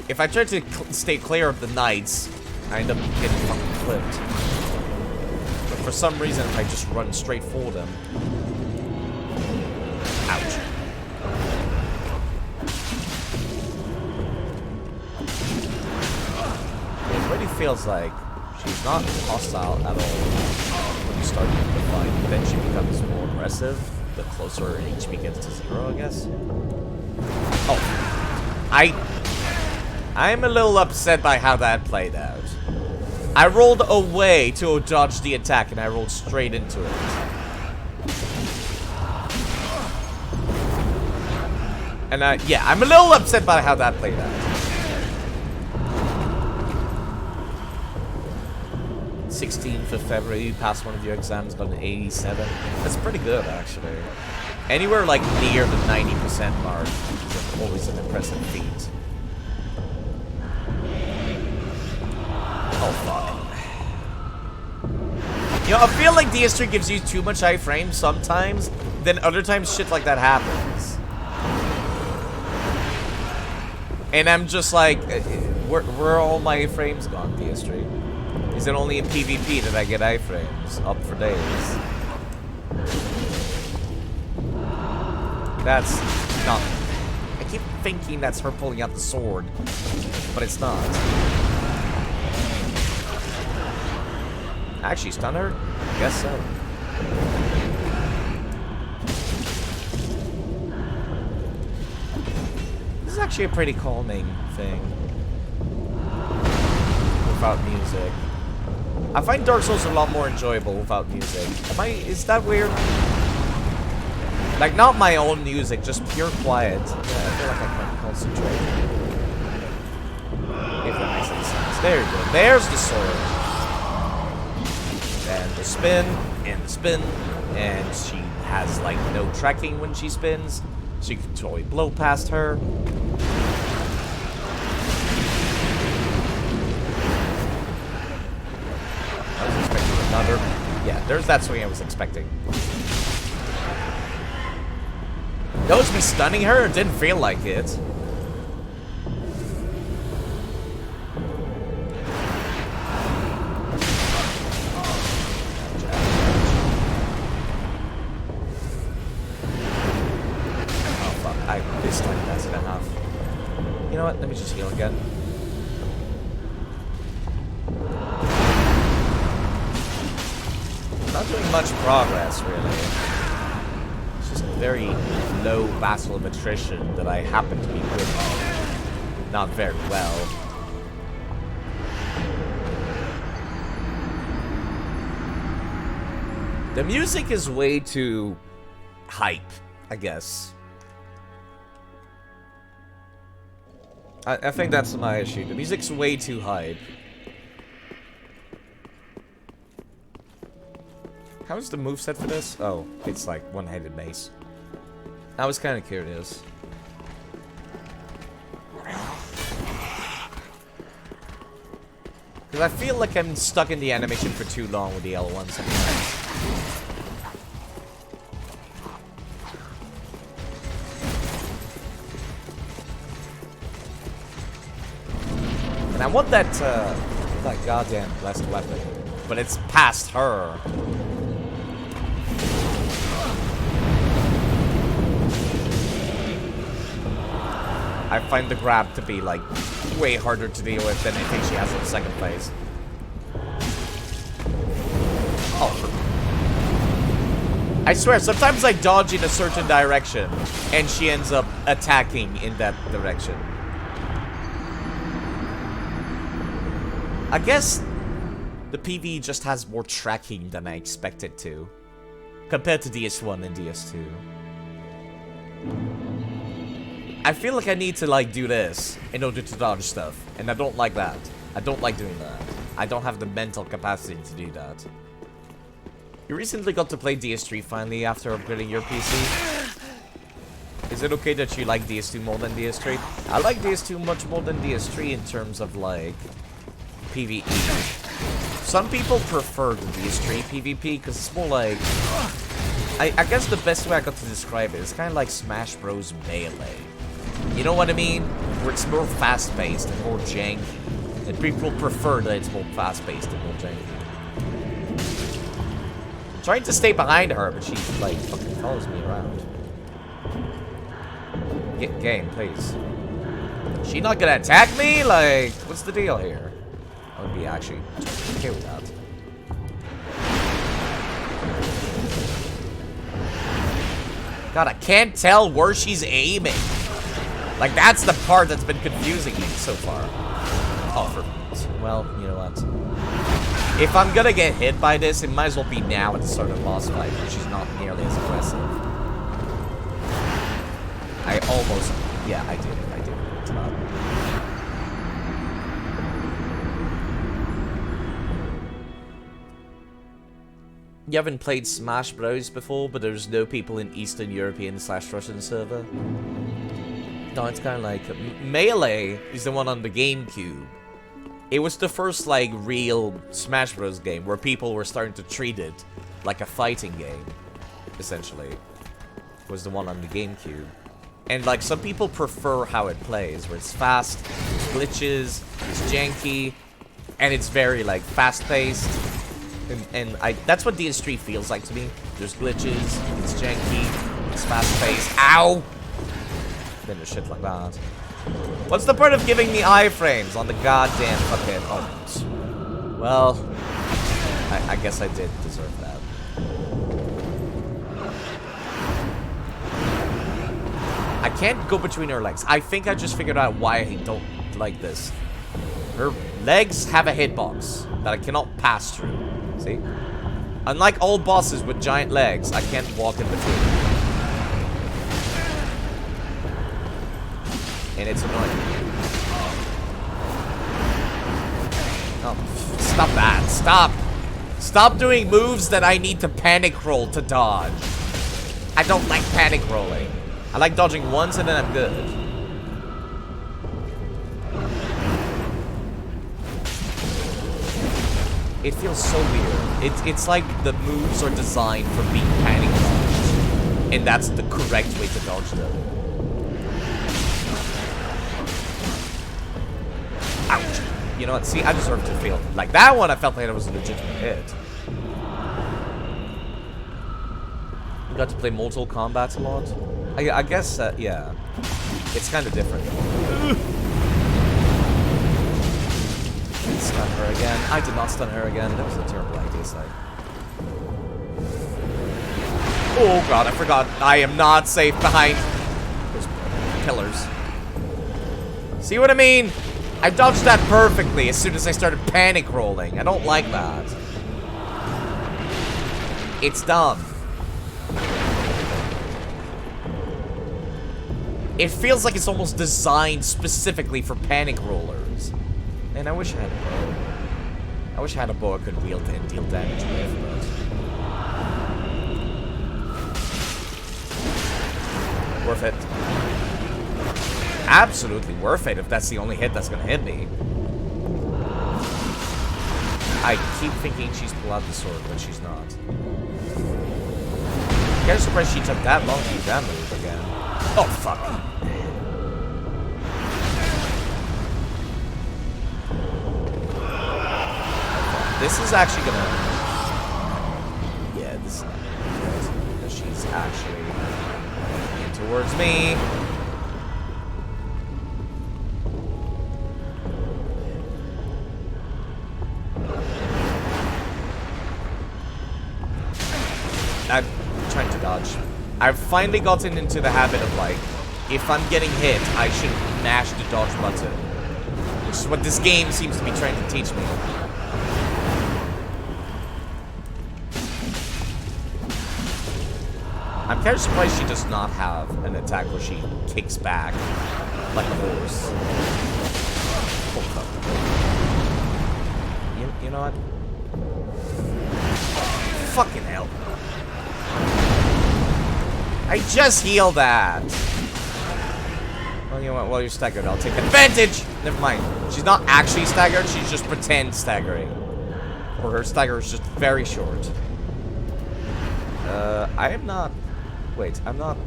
If I try to stay clear of the knights, I end up getting fucking clipped. But for some reason, if I just run straight for them... Ouch. It really feels like she's not hostile at all when you start the fight. Then she becomes more aggressive the closer her HP gets to 0, I guess. Oh. I'm a little upset by how that played out. I rolled away to dodge the attack, and I rolled straight into it. And yeah, I'm a little upset by how that played out. 16th of February, you passed one of your exams, got an 87. That's pretty good, actually. Anywhere like near the 90% mark is always an impressive feat. Oh, fuck. You know, I feel like DS3 gives you too much iframe sometimes, then other times shit like that happens. And I'm just like, where are all my iframes gone, DS3? Is it only in PvP that I get iframes up for days? That's not... I keep thinking that's her pulling out the sword, but it's not. Actually, stun her? I guess so. This is actually a pretty calming thing. Without music. I find Dark Souls a lot more enjoyable without music. Is that weird? Like, not my own music, just pure quiet. Yeah, I feel like I can't concentrate. If that makes any sense. There you go. There's the sword. And the spin, and she has, like, no tracking when she spins, so you can totally blow past her. I was expecting another... Yeah, there's that swing I was expecting. That was me stunning her? It didn't feel like it. You know what? Let me just heal again. Not doing much progress, really. It's just very low battle of attrition that I happen to be good at. Not very well. The music is way too hype, I guess. I think that's my issue. The music's way too hype. How's the moveset for this? Oh, it's like one-handed mace. I was kind of curious. Because I feel like I'm stuck in the animation for too long with the L1 sometimes. And I want that goddamn blessed weapon. But it's past her. I find the grab to be, like, way harder to deal with than I think she has in the second phase. Oh. I swear, sometimes I dodge in a certain direction, and she ends up attacking in that direction. I guess the PvE just has more tracking than I expected to, compared to DS1 and DS2. I feel like I need to, like, do this in order to dodge stuff, and I don't like that. I don't like doing that. I don't have the mental capacity to do that. You recently got to play DS3 finally after upgrading your PC. Is it okay that you like DS2 more than DS3? I like DS2 much more than DS3 in terms of, like, PvE. Some people prefer the DS3 PvP because it's more like... I guess the best way I got to describe it is kind of like Smash Bros. Melee. You know what I mean? Where it's more fast-paced and more janky. And people prefer that it's more fast-paced and more janky. I'm trying to stay behind her, but she, like, fucking follows me around. Get game, please. She not gonna attack me? Like, what's the deal here? I would be actually okay with that. God, I can't tell where she's aiming. Like, that's the part that's been confusing me so far. Oh, well, you know what? If I'm gonna get hit by this, it might as well be now at the start of the boss fight, where she's not nearly as aggressive. I almost... Yeah, I did. It's not... You haven't played Smash Bros before, but there's no people in Eastern European / Russian server? No, it's kind of like... Melee is the one on the GameCube. It was the first, like, real Smash Bros game where people were starting to treat it like a fighting game, essentially. It was the one on the GameCube. And, like, some people prefer how it plays, where it's fast, there's glitches, it's janky, and it's very, like, fast-paced. And that's what DS3 feels like to me. There's glitches, it's janky, it's fast-paced. Ow! Then there's shit like that. What's the point of giving me iframes on the goddamn fucking... Oh, well, I guess I did deserve that. I can't go between her legs. I think I just figured out why I don't like this. Her legs have a hitbox that I cannot pass through. See? Unlike all bosses with giant legs, I can't walk in between. And it's annoying. Oh, stop that. Stop. Stop doing moves that I need to panic roll to dodge. I don't like panic rolling. I like dodging once and then I'm good. It feels so weird. It's like the moves are designed for being panic dodged. And that's the correct way to dodge them. Ouch. You know what? See, I deserve to feel like that one. I felt like it was a legitimate hit. You got to play Mortal Kombat a lot. I guess, yeah. It's kind of different. Stun her again. I did not stun her again. That was a terrible idea, side. Oh god, I forgot. I am not safe behind those pillars. See what I mean? I dodged that perfectly as soon as I started panic rolling. I don't like that. It's dumb. It feels like it's almost designed specifically for panic rollers. And I wish I had a bow. I wish I had a bow I could wield and deal damage with, but... Worth it. Absolutely worth it if that's the only hit that's gonna hit me. I keep thinking she's pulled out the sword, but she's not. I'm kind of surprised she took that long to use that move again. Oh, fuck. This is actually gonna... Yeah, this is not gonna be good, because she's actually in towards me. I'm trying to dodge. I've finally gotten into the habit of, like, if I'm getting hit, I should mash the dodge button. Which is what this game seems to be trying to teach me. I'm kind of surprised she does not have an attack where she kicks back like a horse. Oh, fuck. You know what? Fucking hell. I just healed that. Well, you know what? While you're staggered, I'll take advantage. Never mind. She's not actually staggered. She's just pretend staggering. Or her stagger is just very short. I am not... Wait, I'm not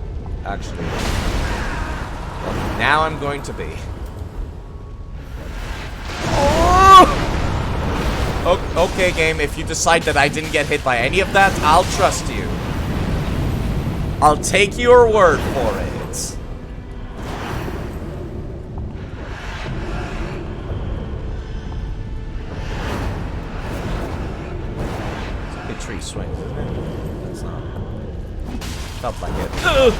actually... Well, now I'm going to be. Oh! Okay, game. If you decide that I didn't get hit by any of that, I'll trust you. I'll take your word for it. It's a good tree swing, isn't it? That's not. Felt like it. Ugh!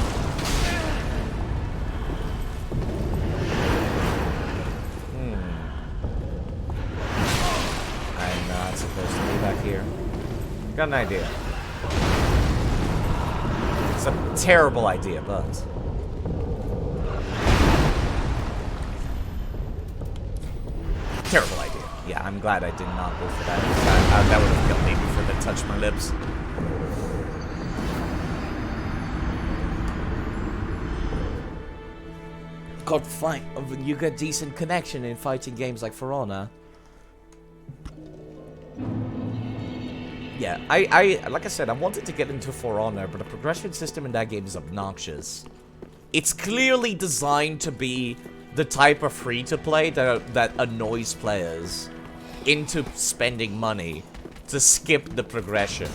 I'm not supposed to be back here. Got an idea. It's a terrible idea, but... Terrible idea. Yeah, I'm glad I did not go for that. That would have killed me before they touched my lips. God, fine. You get decent connection in fighting games like For Honor. Yeah, I like I said, I wanted to get into For Honor, but the progression system in that game is obnoxious. It's clearly designed to be the type of free-to-play that annoys players into spending money to skip the progression.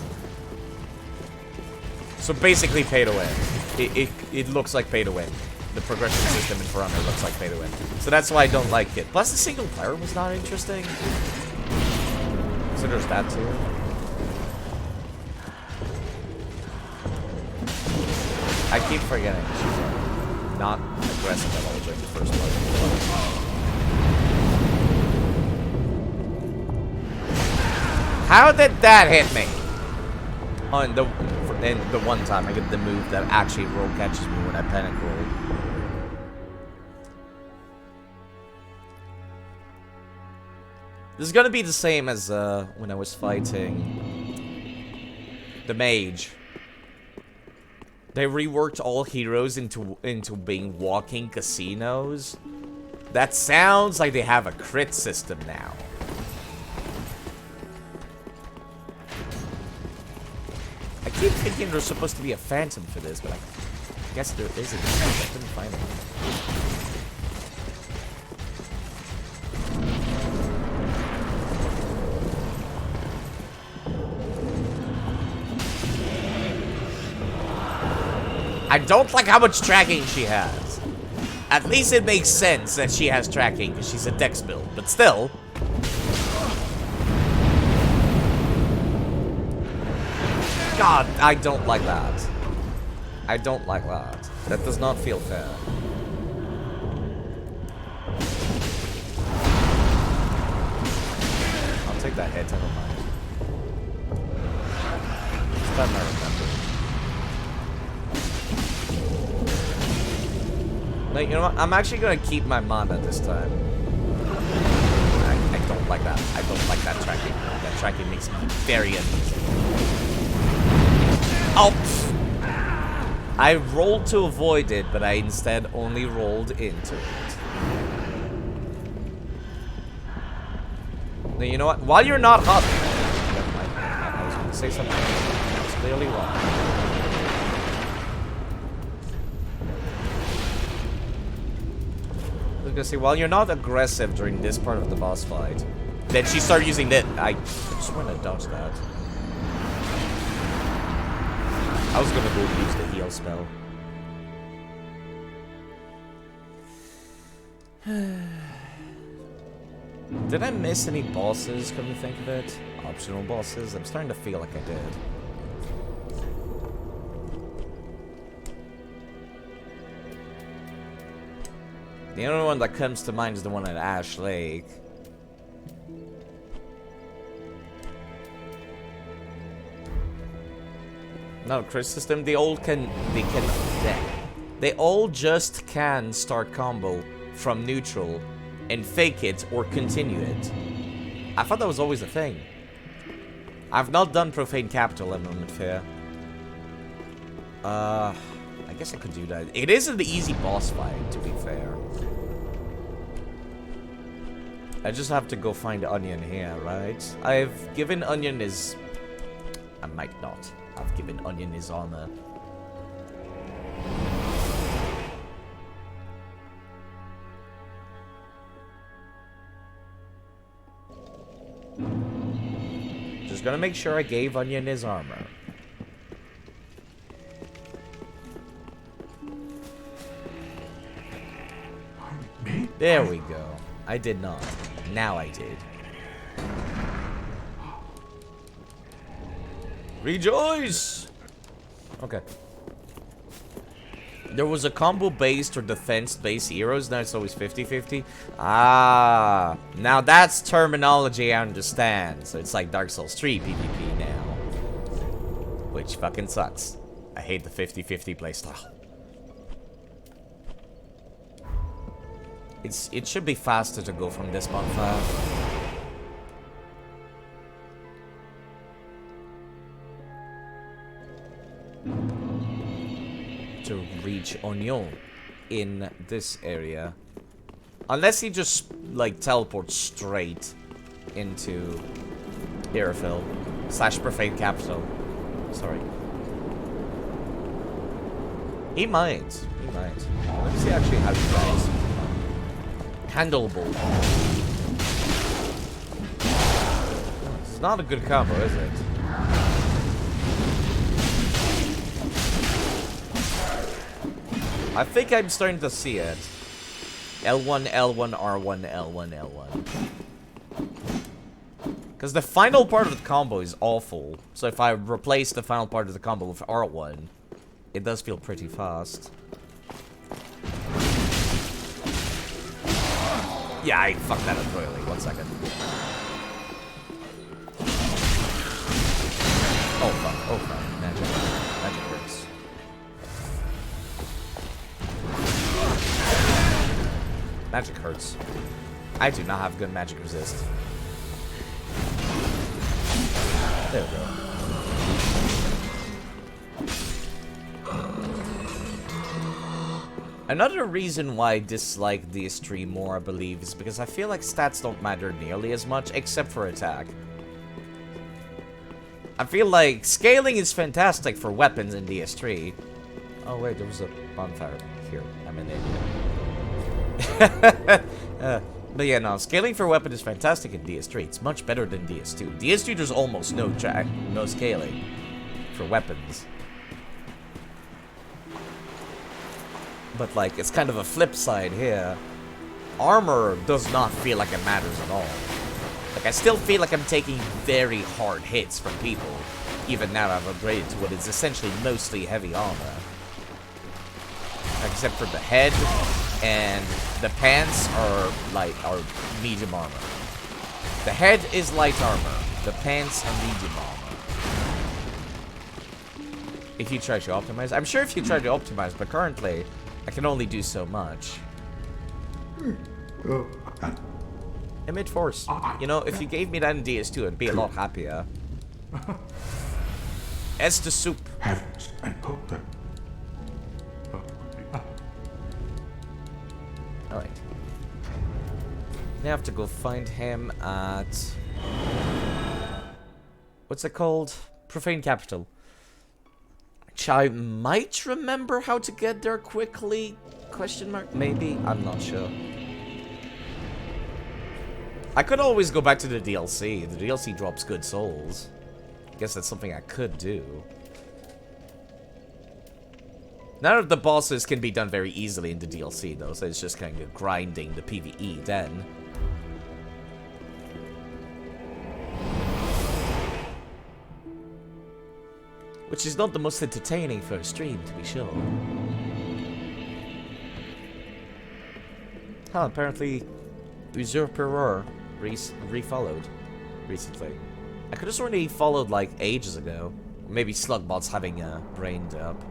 So basically pay to win. It looks like pay to win. The progression system in For Honor looks like pay to win. So that's why I don't like it. Plus the single player was not interesting. So there's that too. I keep forgetting she's not aggressive at all during the first part. How did that hit me? Oh, and the one time I get the move that actually roll catches me when I panic roll. This is gonna be the same as when I was fighting the mage. They reworked all heroes into being walking casinos. That sounds like they have a crit system now. I keep thinking there's supposed to be a phantom for this, but I guess there isn't. I couldn't find it. I don't like how much tracking she has. At least it makes sense that she has tracking because she's a dex build, but still. God, I don't like that. I don't like that. That does not feel fair. I'll take that hit, never mind. This time I remember. No, you know what? I'm actually gonna keep my mana this time. I don't like that. I don't like that tracking. That tracking makes me very uneasy. Oh! I rolled to avoid it, but I instead only rolled into it. Now, you know what? While you're not hot... Never mind. I was going to say something. I was clearly wrong. I was going to say, while you're not aggressive during this part of the boss fight, then she started using that. I just want to dodge that. I was going to go use the heal spell. Did I miss any bosses, come to think of it? Optional bosses? I'm starting to feel like I did. The only one that comes to mind is the one at Ash Lake. No, Chris system, they all just can start combo from neutral and fake it or continue it. I thought that was always a thing. I've not done Profane Capital at Moment Fair. I guess I could do that. It isn't the easy boss fight, to be fair. I just have to go find Onion here, right? I've given Onion his... I might not. I've given Onion his armor. Just gonna make sure I gave Onion his armor. There we go. I did not. Now I did. Rejoice! Okay. There was a combo-based or defense-based heroes, now it's always 50-50. Ah, now that's terminology I understand. So it's like Dark Souls 3 PvP now. Which fucking sucks. I hate the 50-50 playstyle. It should be faster to go from this bonfire. To reach Onion in this area. Unless he just, like, teleports straight into Irophil / Profane Capital. Sorry. He might. He might. Let me see actually how he tries. Handleable. It's not a good combo, is it? I think I'm starting to see it. L1, L1, R1, L1, L1. Because the final part of the combo is awful. So if I replace the final part of the combo with R1, it does feel pretty fast. Yeah, I fucked that up royally. 1 second. Oh fuck, oh fuck. Magic. Magic hurts. Magic hurts. I do not have good magic resist. There we go. Another reason why I dislike DS3 more, I believe, is because I feel like stats don't matter nearly as much, except for attack. I feel like scaling is fantastic for weapons in DS3. Oh wait, there was a bonfire here. I'm an idiot. But yeah, no, scaling for weapon is fantastic in DS3. It's much better than DS2. DS2 there's almost no scaling for weapons. But like, it's kind of a flip side here. Armor does not feel like it matters at all. Like, I still feel like I'm taking very hard hits from people, even now I've upgraded to what is essentially mostly heavy armor. Except for the head and the pants are medium armor. The head is light armor. The pants are medium armor. If you try to optimize, I'm sure if you try to optimize, but currently I can only do so much. Emit Force. You know, if you gave me that in DS2, I'd be a lot happier. As the soup. Heavens and put them. I have to go find him at... What's it called? Profane Capital. Which I might remember how to get there quickly? Question mark? Maybe? I'm not sure. I could always go back to the DLC. The DLC drops good souls. I guess that's something I could do. None of the bosses can be done very easily in the DLC, though, so it's just kind of grinding the PvE then. Which is not the most entertaining for a stream, to be sure. Huh, apparently Usurper refollowed recently. I could have sworn he followed like ages ago. Or maybe Slugbot's having a brain up.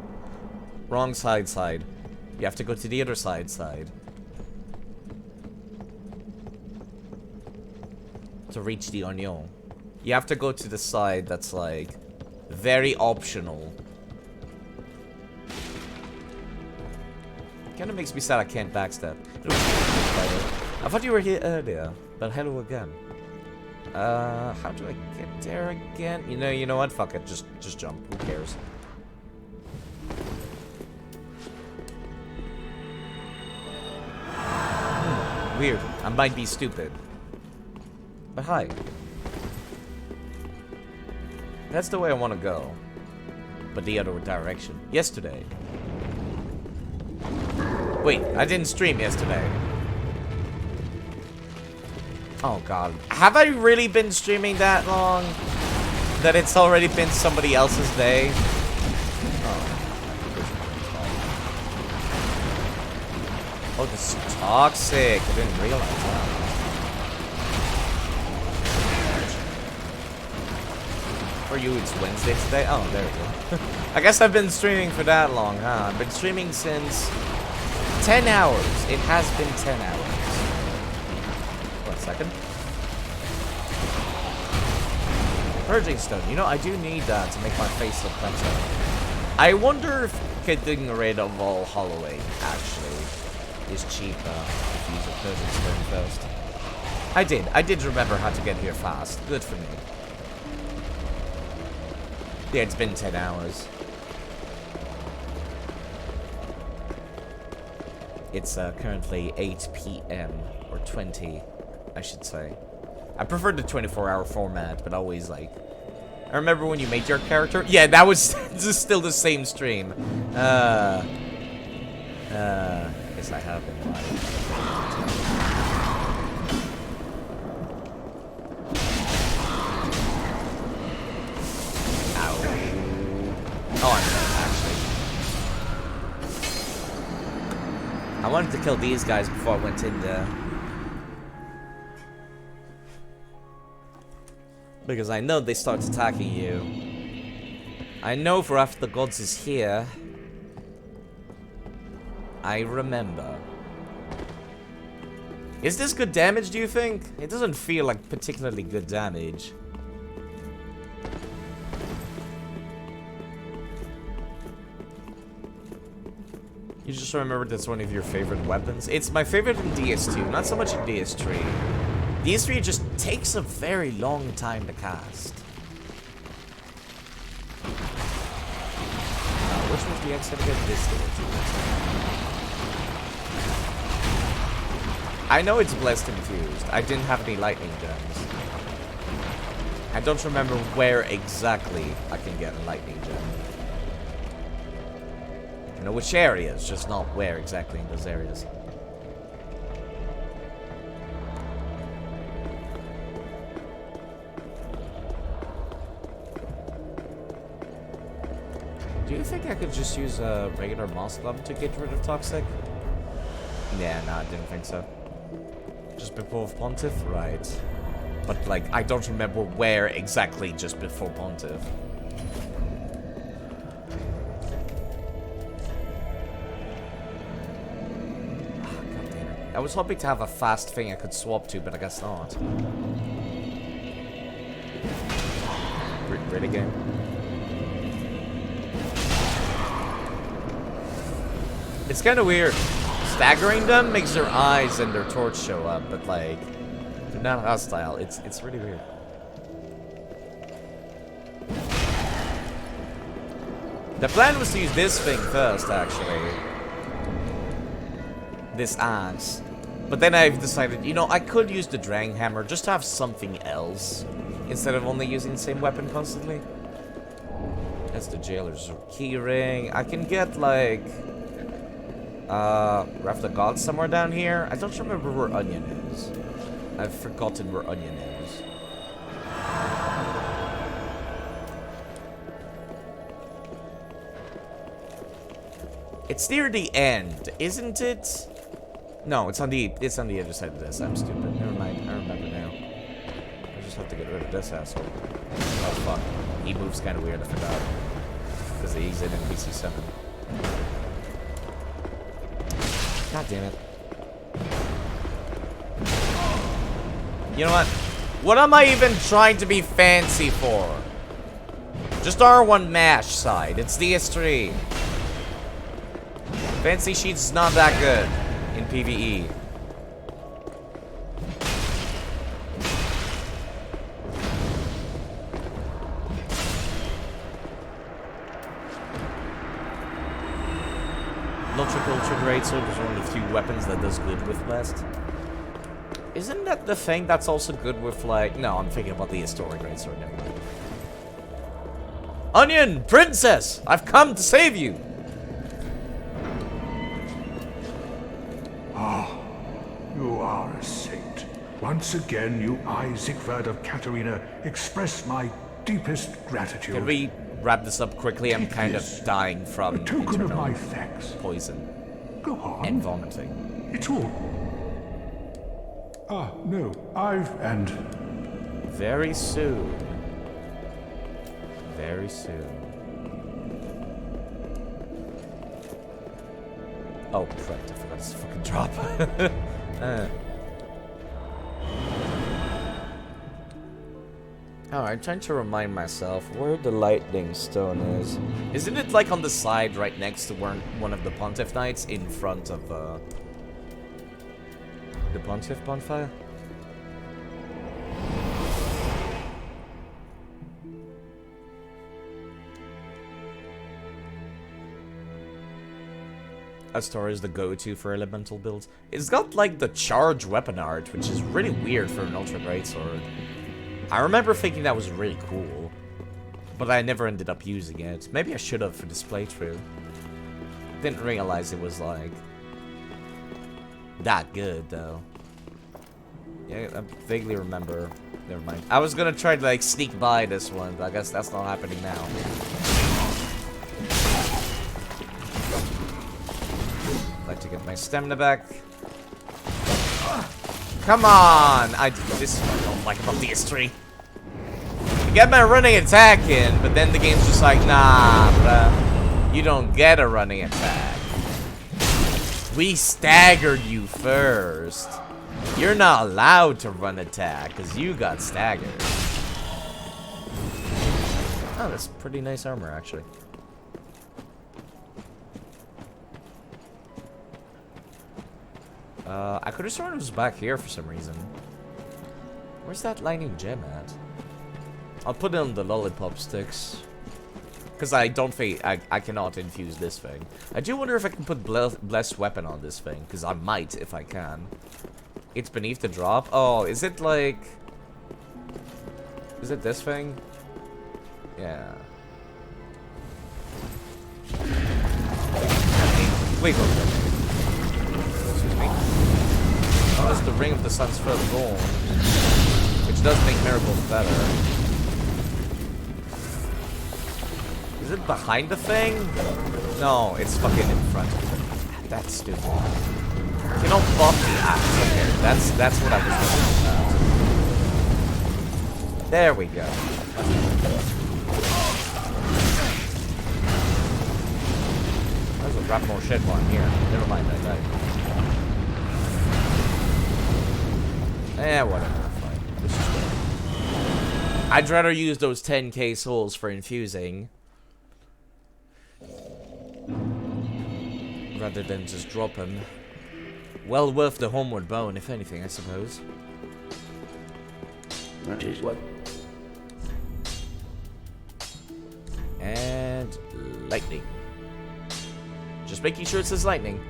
Wrong side. You have to go to the other side. To reach the onion. You have to go to the side that's like very optional. Kinda makes me sad I can't backstab. I thought you were here earlier, but hello again. How do I get there again? You know what? Fuck it. Just jump. Who cares? Weird. I might be stupid. But hi. That's the way I want to go. But the other direction. Yesterday. Wait, I didn't stream yesterday. Oh god. Have I really been streaming that long? That it's already been somebody else's day? Oh, this is toxic. I didn't realize that. For you, it's Wednesday today? Oh, there we go. I guess I've been streaming for that long, huh? I've been streaming since 10 hours. It has been 10 hours. 1 second. Purging Stone. You know, I do need that to make my face look better. I wonder if getting rid of all hollowing, actually, is cheaper if you use a Purging Stone first. I did remember how to get here fast. Good for me. Yeah, it's been 10 hours. It's currently 8 p.m. or 20, I should say. I prefer the 24-hour format, but always like... I remember when you made your character? Yeah, that was just still the same stream. Guess I have been live. Oh, I'm dead, actually. I wanted to kill these guys before I went in there. Because I know they start attacking you. I know for after the gods is here. I remember. Is this good damage, do you think? It doesn't feel like particularly good damage. You just remembered that's one of your favorite weapons? It's my favorite in DS2, not so much in DS3. DS3 just takes a very long time to cast. Which was the exit again? This thing. I know it's Blessed and Fused. I didn't have any lightning gems. I don't remember where exactly I can get a lightning gem. I know which areas, just not where exactly in those areas. Do you think I could just use a regular moss glove to get rid of Toxic? Yeah, no, I didn't think so. Just before Pontiff? Right. But, like, I don't remember where exactly just before Pontiff. I was hoping to have a fast thing I could swap to, but I guess not. Really game? It's kind of weird. Staggering them makes their eyes and their torch show up, but like, They're not hostile. It's really weird. The plan was to use this thing first, actually. This axe. But then I've decided, you know, I could use the Drang Hammer just to have something else. Instead of only using the same weapon constantly. That's the Jailer's keyring. I can get, like... Wrath of God somewhere down here. I don't remember where Onion is. I've forgotten where Onion is. It's near the end, isn't it? No, it's on the other side of this. I'm stupid. Never mind. I remember now. I just have to get rid of this asshole. Oh fuck. He moves kind of weird. I forgot. Because he's in NPC 7. God damn it. You know what? What am I even trying to be fancy for? Just R1 MASH side. It's DS3. Fancy Sheets is not that good in PvE. Ultra Greatsword is one of the few weapons that does good with Blessed. Isn't that the thing that's also good with, like... No, I'm thinking about the Historic Greatsword. Never mind. Onion! Princess! I've come to save you! You are a saint. Once again, you, I, Siegfried of Katarina, express my deepest gratitude. Can we wrap this up quickly? I'm kind of dying from a token of internal my thanks. poison Go on. and vomiting. It's all. No, and Very soon. Very soon. Oh, crap, I forgot to fucking drop. Alright, trying to remind myself where the lightning stone is. Isn't it like on the side right next to where one of the Pontiff Knights in front of the Pontiff bonfire? Astor is the go-to for elemental builds. It's got like the charge weapon art, which is really weird for an ultra greatsword. I remember thinking that was really cool, but I never ended up using it. Maybe I should have for this playthrough. Didn't realize it was like that good though. Yeah, I vaguely remember. Never mind. I was gonna try to like sneak by this one, but I guess that's not happening now. Like to get my stamina back. Come on! This is what I don't like about DS3. I get my running attack in, but then the game's just like, nah, bruh. You don't get a running attack. We staggered you first. You're not allowed to run attack, because you got staggered. Oh, that's pretty nice armor, actually. I could have sworn it was back here for some reason. Where's that lightning gem at? I'll put it on the lollipop sticks. Because I don't think I cannot infuse this thing. I do wonder if I can put blessed weapon on this thing. Because I might if I can. It's beneath the drop. Oh, is it like... Is it this thing? Yeah. Wait, excuse me. Oh, there's the Ring of the Sun's Firstborn, which does make miracles better. Is it behind the thing? No, it's fucking in front of it. That's stupid. You know, buff the axe. Okay, that's what I was looking at. There we go. There's a wrap more shit one here. Never mind, I died. Eh, whatever. Fine. This is good. I'd rather use those 10k souls for infusing rather than just drop them. Well worth the homeward bone, if anything, I suppose. What? And lightning. Just making sure it says lightning.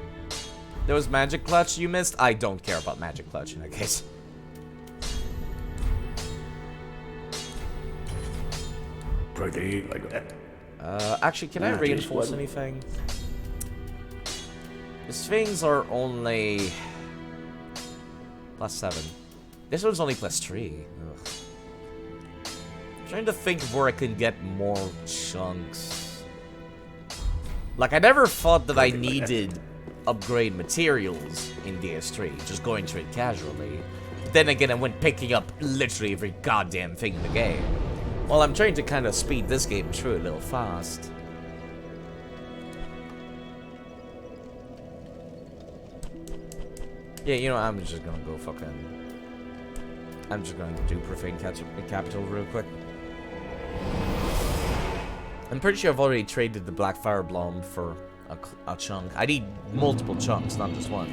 There was magic clutch you missed. I don't care about magic clutch in that case. Pretty like that. Actually, can I reinforce anything? The swings are only +7. This one's only +3. Ugh. I'm trying to think of where I can get more chunks. Like, I never thought that I needed upgrade materials in DS3, just going through it casually. Then again, I went picking up literally every goddamn thing in the game. Well, I'm trying to kind of speed this game through a little fast. Yeah, you know, I'm just gonna go fucking... I'm just gonna do profane capital real quick. I'm pretty sure I've already traded the Black Fire Blom for a chunk. I need multiple chunks, not just one.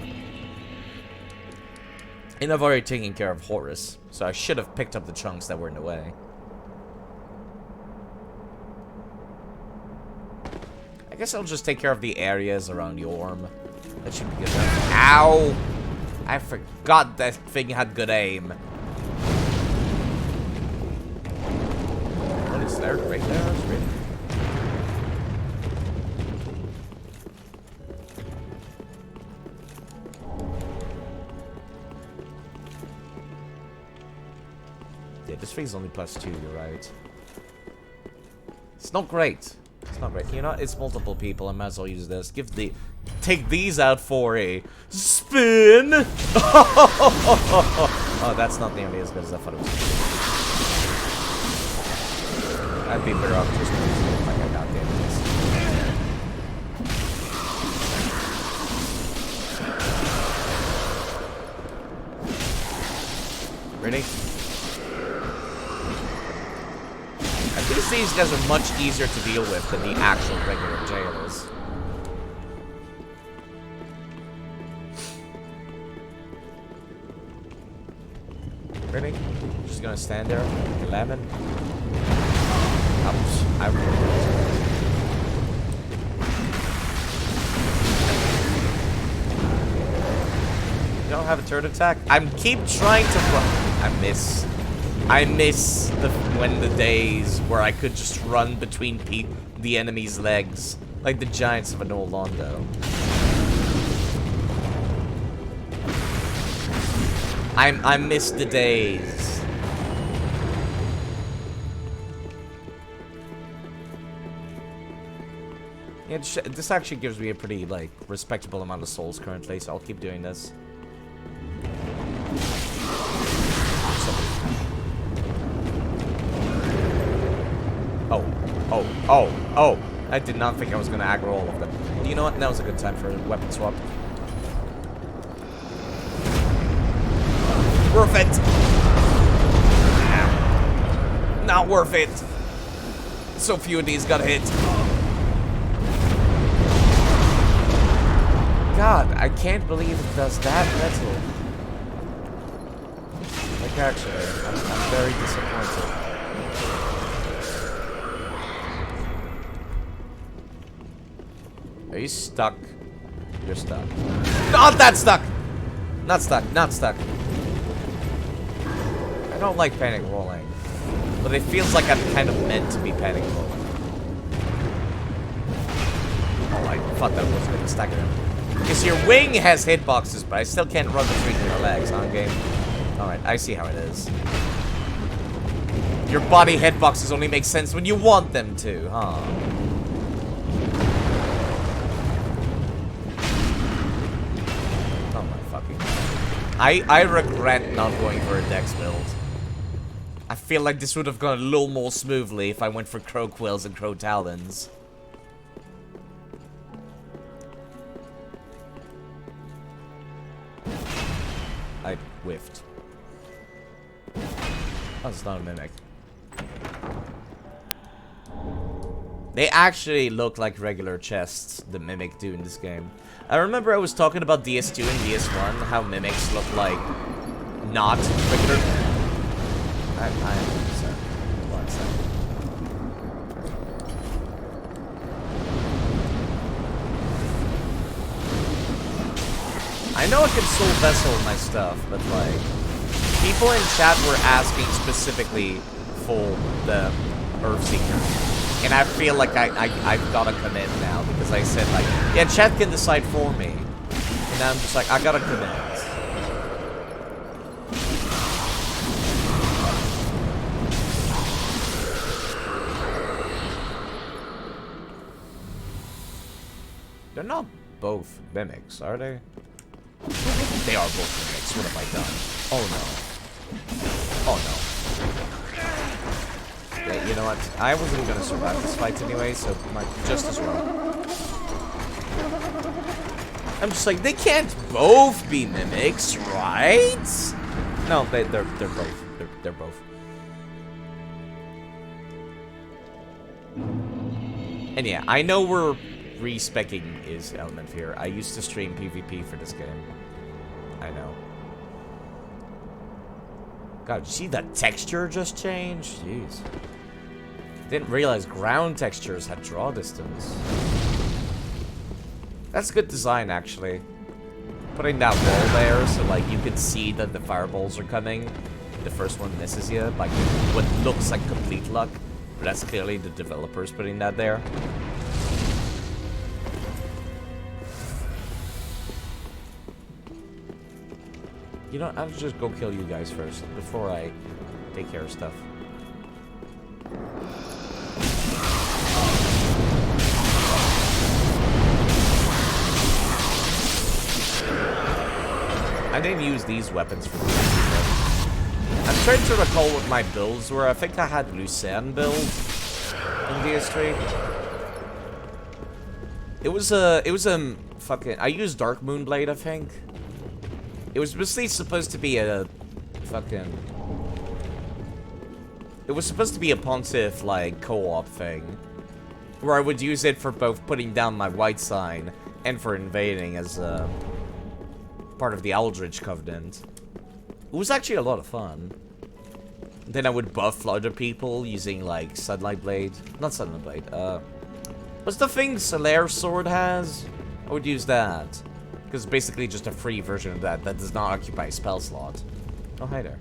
And I've already taken care of Horus, so I should have picked up the chunks that were in the way. I guess I'll just take care of the areas around Yorm. That should be good enough. Ow! I forgot that thing had good aim. What is there? Right there? That's really... Yeah, this thing's only +2, you're right. It's not great. It's not great. You know, it's multiple people. I might as well use this. Take these out for a spin. Oh, that's not nearly as good as I thought it was. I'd be better off just using it like I goddamn this. Ready? At least these guys are much easier to deal with than the actual regular jailers. Really? Just gonna stand there? 11? Ouch. You don't have a turret attack? Keep trying to run. I miss the days where I could just run between the enemy's legs, like the giants of an old Londo. I miss the days. Yeah, this actually gives me a pretty, like, respectable amount of souls currently, so I'll keep doing this. Oh. I did not think I was going to aggro all of them. You know what? That was a good time for a weapon swap. Worth it! Not worth it. So few of these got hit. God, I can't believe it does that little. Like, actually, I'm very disappointed. Are you stuck? You're stuck. Not that stuck! Not stuck, not stuck. I don't like panic rolling. But it feels like I'm kind of meant to be panic rolling. Oh, I thought that was going to stack it. Because your wing has hitboxes, but I still can't run between your legs, huh, game? Alright, I see how it is. Your body hitboxes only make sense when you want them to, huh? I regret not going for a dex build. I feel like this would have gone a little more smoothly if I went for Crow Quills and Crow Talons. I whiffed. That's not a mimic. They actually look like regular chests, the Mimic do in this game. I remember I was talking about DS2 and DS1, how Mimics look like not regular... I am sorry. One second. I know I can soul vessel my stuff, but like, people in chat were asking specifically for the Earthseeker. And I feel like I've gotta commit now, because I said like, yeah, chat can decide for me. And I'm just like, I gotta commit. They're not both mimics, are they? They are both mimics. What have I done? Oh no. Oh no. Yeah, you know what? I wasn't gonna survive this fight anyway, so might just as well. I'm just like, they can't both be mimics, right? No, they're both. They're both. And yeah, I know we're respecking is element here. I used to stream PvP for this game. I know. God, you see that texture just changed? Jeez. Didn't realize ground textures had draw distance. That's good design, actually. Putting that wall there so, like, you can see that the fireballs are coming. The first one misses you, like, what looks like complete luck. But that's clearly the developers putting that there. You know, I'll just go kill you guys first, before I take care of stuff. I didn't use these weapons for this. I'm trying to recall what my builds were. I think I had Lucerne build in DS3. It was a fucking... I used Dark Moonblade, I think. It was mostly supposed to be a fucking... It was supposed to be a Pontiff, like, co-op thing. Where I would use it for both putting down my white sign and for invading as part of the Aldrich Covenant. It was actually a lot of fun. Then I would buff other people using, like, Sunlight Blade. Not Sunlight Blade, what's the thing Solaire Sword has? I would use that. Because it's basically just a free version of that that does not occupy a spell slot. Oh, hi there.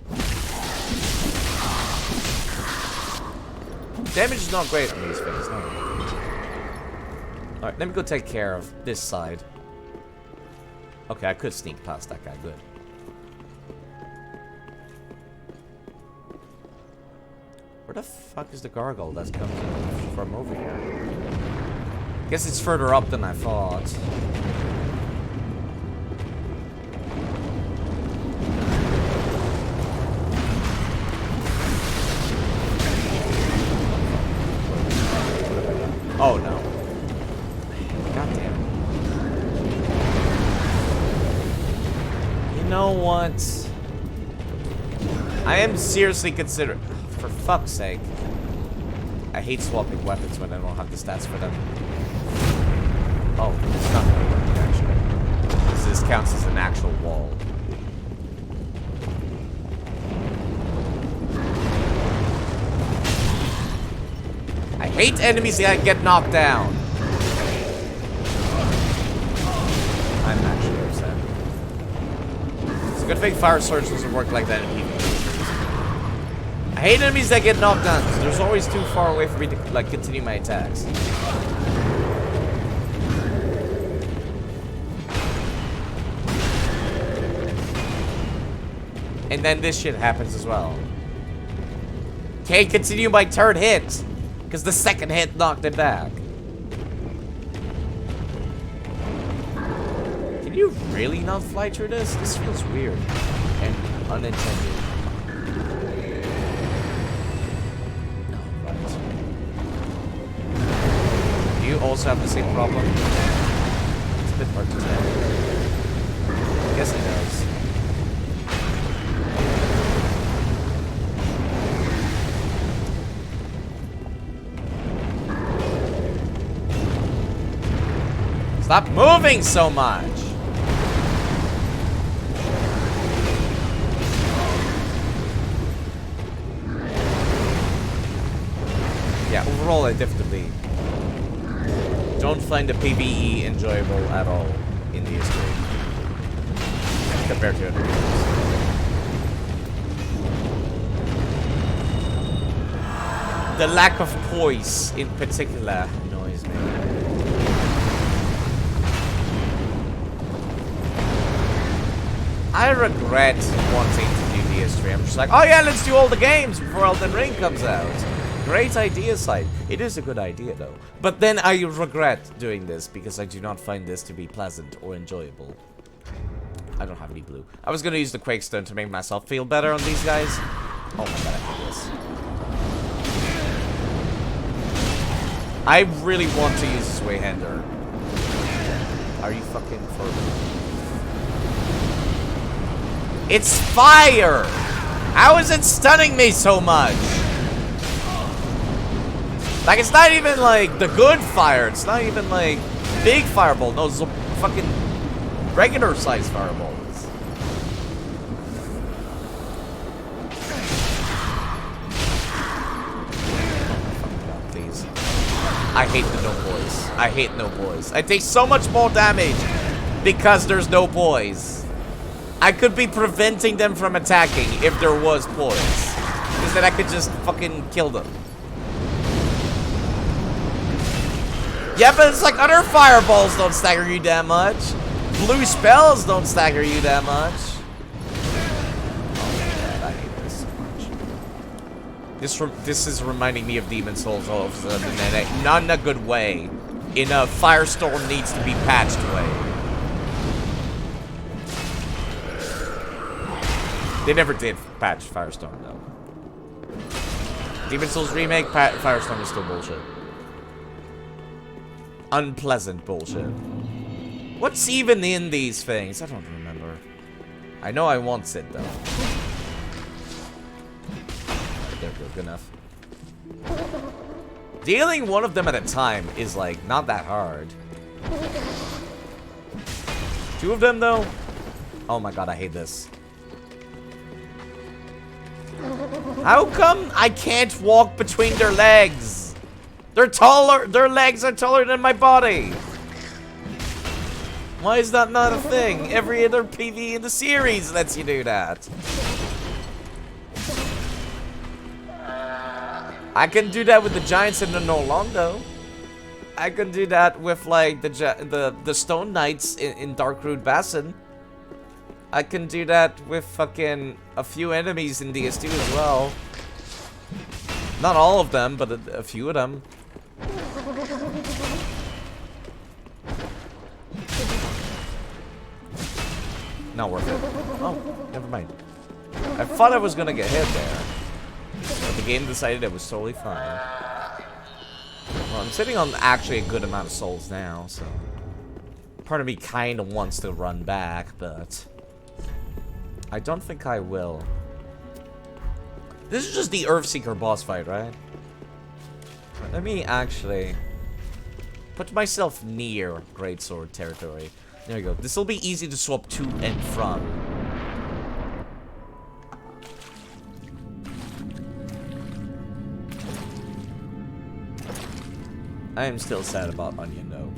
Damage is not great on these things, no. Alright, let me go take care of this side. Okay, I could sneak past that guy, good. Where the fuck is the gargoyle that's coming from over here? Guess it's further up than I thought. Oh no. God damn it. You know what? I am seriously considering... For fuck's sake. I hate swapping weapons when I don't have the stats for them. Oh, it's not gonna work actually. This counts as an actual wall. I hate enemies that get knocked down. I'm actually upset. It's a good thing Fire Surge doesn't work like that in PvP. I hate enemies that get knocked down because there's always too far away for me to like continue my attacks. And then this shit happens as well. Can't continue my third hit because the second hit knocked it back. Can you really not fly through this? This feels weird and unintended. Do you also have the same problem? It's a bit hard to tell. I guess it does. Stop moving so much! I definitely don't find the PvE enjoyable at all in DS3 compared to other games. The lack of poise, in particular, annoys me. I regret wanting to do DS3. I'm just like, oh yeah, let's do all the games before Elden Ring comes out. Great idea, side. It is a good idea, though. But then I regret doing this because I do not find this to be pleasant or enjoyable. I don't have any blue. I was gonna use the Quake Stone to make myself feel better on these guys. Oh my god, I hate this. I really want to use Sway Hander. Are you fucking for me? It's fire! How is it stunning me so much? Like, it's not even like the good fire. It's not even like big fireball. No, it's fucking regular size fireballs. Please. I hate the no boys. I hate no boys. I take so much more damage because there's no boys. I could be preventing them from attacking if there was boys. Because then I could just fucking kill them. Yeah, but it's like other fireballs don't stagger you that much. Blue spells don't stagger you that much. Oh my god, I hate this so much. This is reminding me of Demon Souls all of a sudden, and not in a good way. In a Firestorm needs to be patched way. They never did patch Firestorm though. Demon Souls remake, Firestorm is still bullshit. Unpleasant bullshit. What's even in these things? I don't remember. I know I want it though. There we go, good enough. Dealing one of them at a time is like not that hard. Two of them though? Oh my god, I hate this. How come I can't walk between their legs? They're taller. Their legs are taller than my body. Why is that not a thing? Every other PvE in the series lets you do that. I can do that with the giants in the Norlondo. I can do that with like the Stone Knights in Darkroot Basin. I can do that with fucking a few enemies in DS2 as well. Not all of them, but a few of them. Not worth it. Oh, never mind. I thought I was gonna get hit there. But the game decided it was totally fine. Well, I'm sitting on actually a good amount of souls now, so... Part of me kinda wants to run back, but... I don't think I will. This is just the Earthseeker boss fight, right? Let me actually put myself near Greatsword territory. There we go. This will be easy to swap to and from. I am still sad about Onion, though.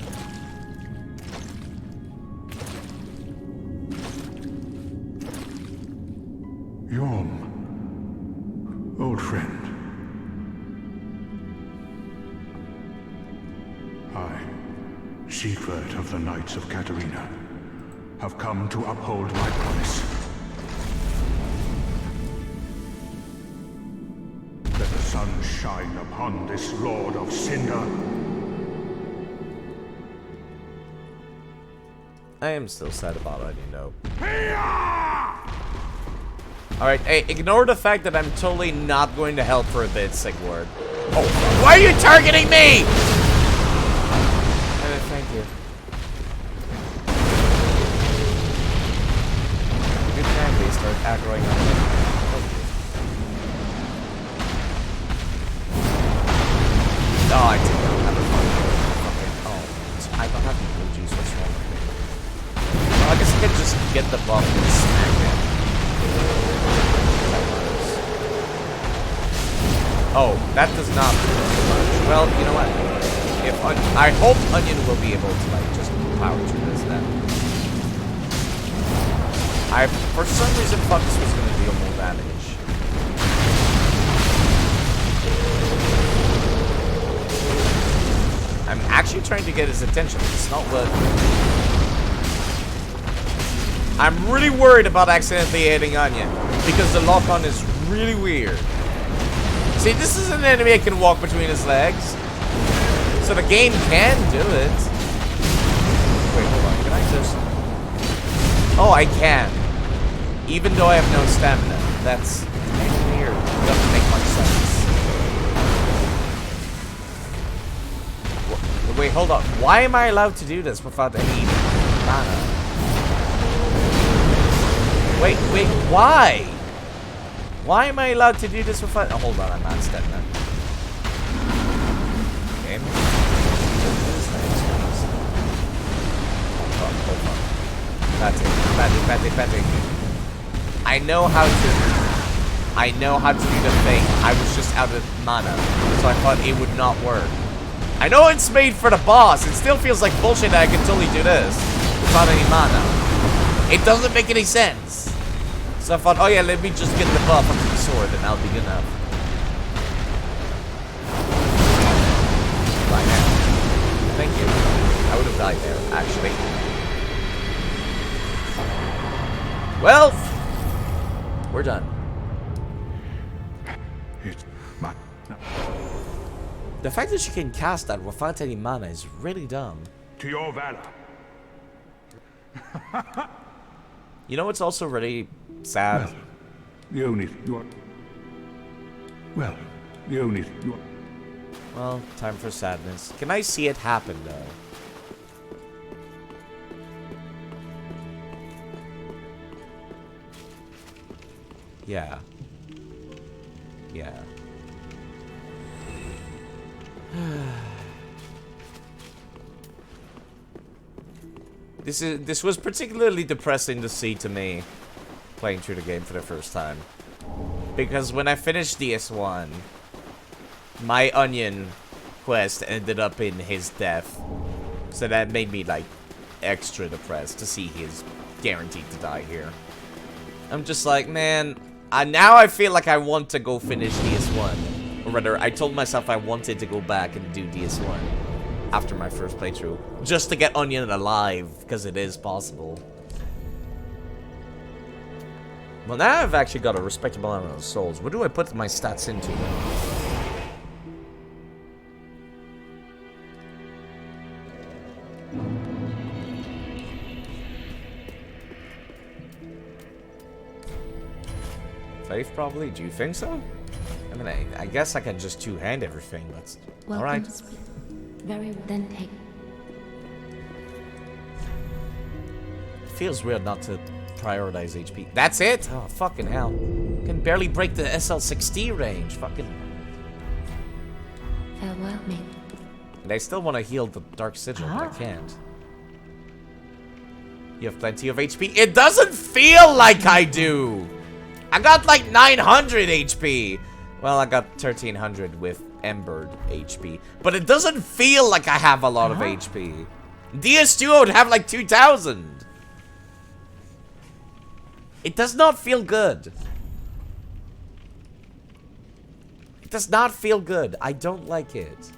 Yom, old friend. I, Siegward of the Knights of Katarina, have come to uphold my promise. Let the sun shine upon this Lord of Cinder. I am still sad about it, you know. Alright, hey, ignore the fact that I'm totally not going to help for a bit, Sigward. Oh, why are you targeting me? Thank you. Good time they start aggroing on me. Oh, I did not have a fucking... Oh, I don't have any blue juice. What's wrong with me? Well, I guess I could just get the buff and smack him. Oh, that does not do much. Well, you know what? I hope Onion will be able to, like, just power through this then. I, for some reason, thought this was going to deal more damage. I'm actually trying to get his attention. It's not working. I'm really worried about accidentally hitting Onion because the lock-on is really weird. See, this is an enemy that can walk between his legs. So the game can do it. Wait, hold on. Can I just... Oh, I can. Even though I have no stamina. That's weird. It doesn't make much sense. Wait, hold on. Why am I allowed to do this without any mana? Wait, why? Why am I allowed to do this without... Oh, hold on, I'm not stepping in. Okay. Hold on. Batting. I know how to do the thing. I was just out of mana, so I thought it would not work. I know it's made for the boss. It still feels like bullshit that I can totally do this without any mana. It doesn't make any sense. So I thought, oh yeah, let me just get the buff onto the sword and that'll be good enough. Right now. Thank you. I would have died there, actually. Well, we're done. It's my... The fact that she can cast that without any mana is really dumb. To your valor. You know what's also really sad? Well, the only... Well, the only... Well, time for sadness. Can I see it happen, though? Yeah. Yeah. This was particularly depressing to see to me playing through the game for the first time. Because when I finished DS1, my Onion quest ended up in his death. So that made me, like, extra depressed to see he's guaranteed to die here. I'm just like, man, now I feel like I want to go finish DS1. Or rather, I told myself I wanted to go back and do DS1 after my first playthrough. Just to get Onion alive, because it is possible. Well, now I've actually got a respectable amount of souls. What do I put my stats into? Faith, probably? Do you think so? I mean, I guess I can just two-hand everything, but... Alright. Very well, then take. Feels weird not to prioritize HP. That's it? Oh, fucking hell. Can barely break the SL60 range. Fucking... Farewell, mate. And I still want to heal the Dark Sigil, but I can't. You have plenty of HP. It doesn't feel like I do! I got like 900 HP! Well, I got 1300 with Embered HP. But it doesn't feel like I have a lot of HP. DS2 would have like 2000. It does not feel good. It does not feel good. I don't like it.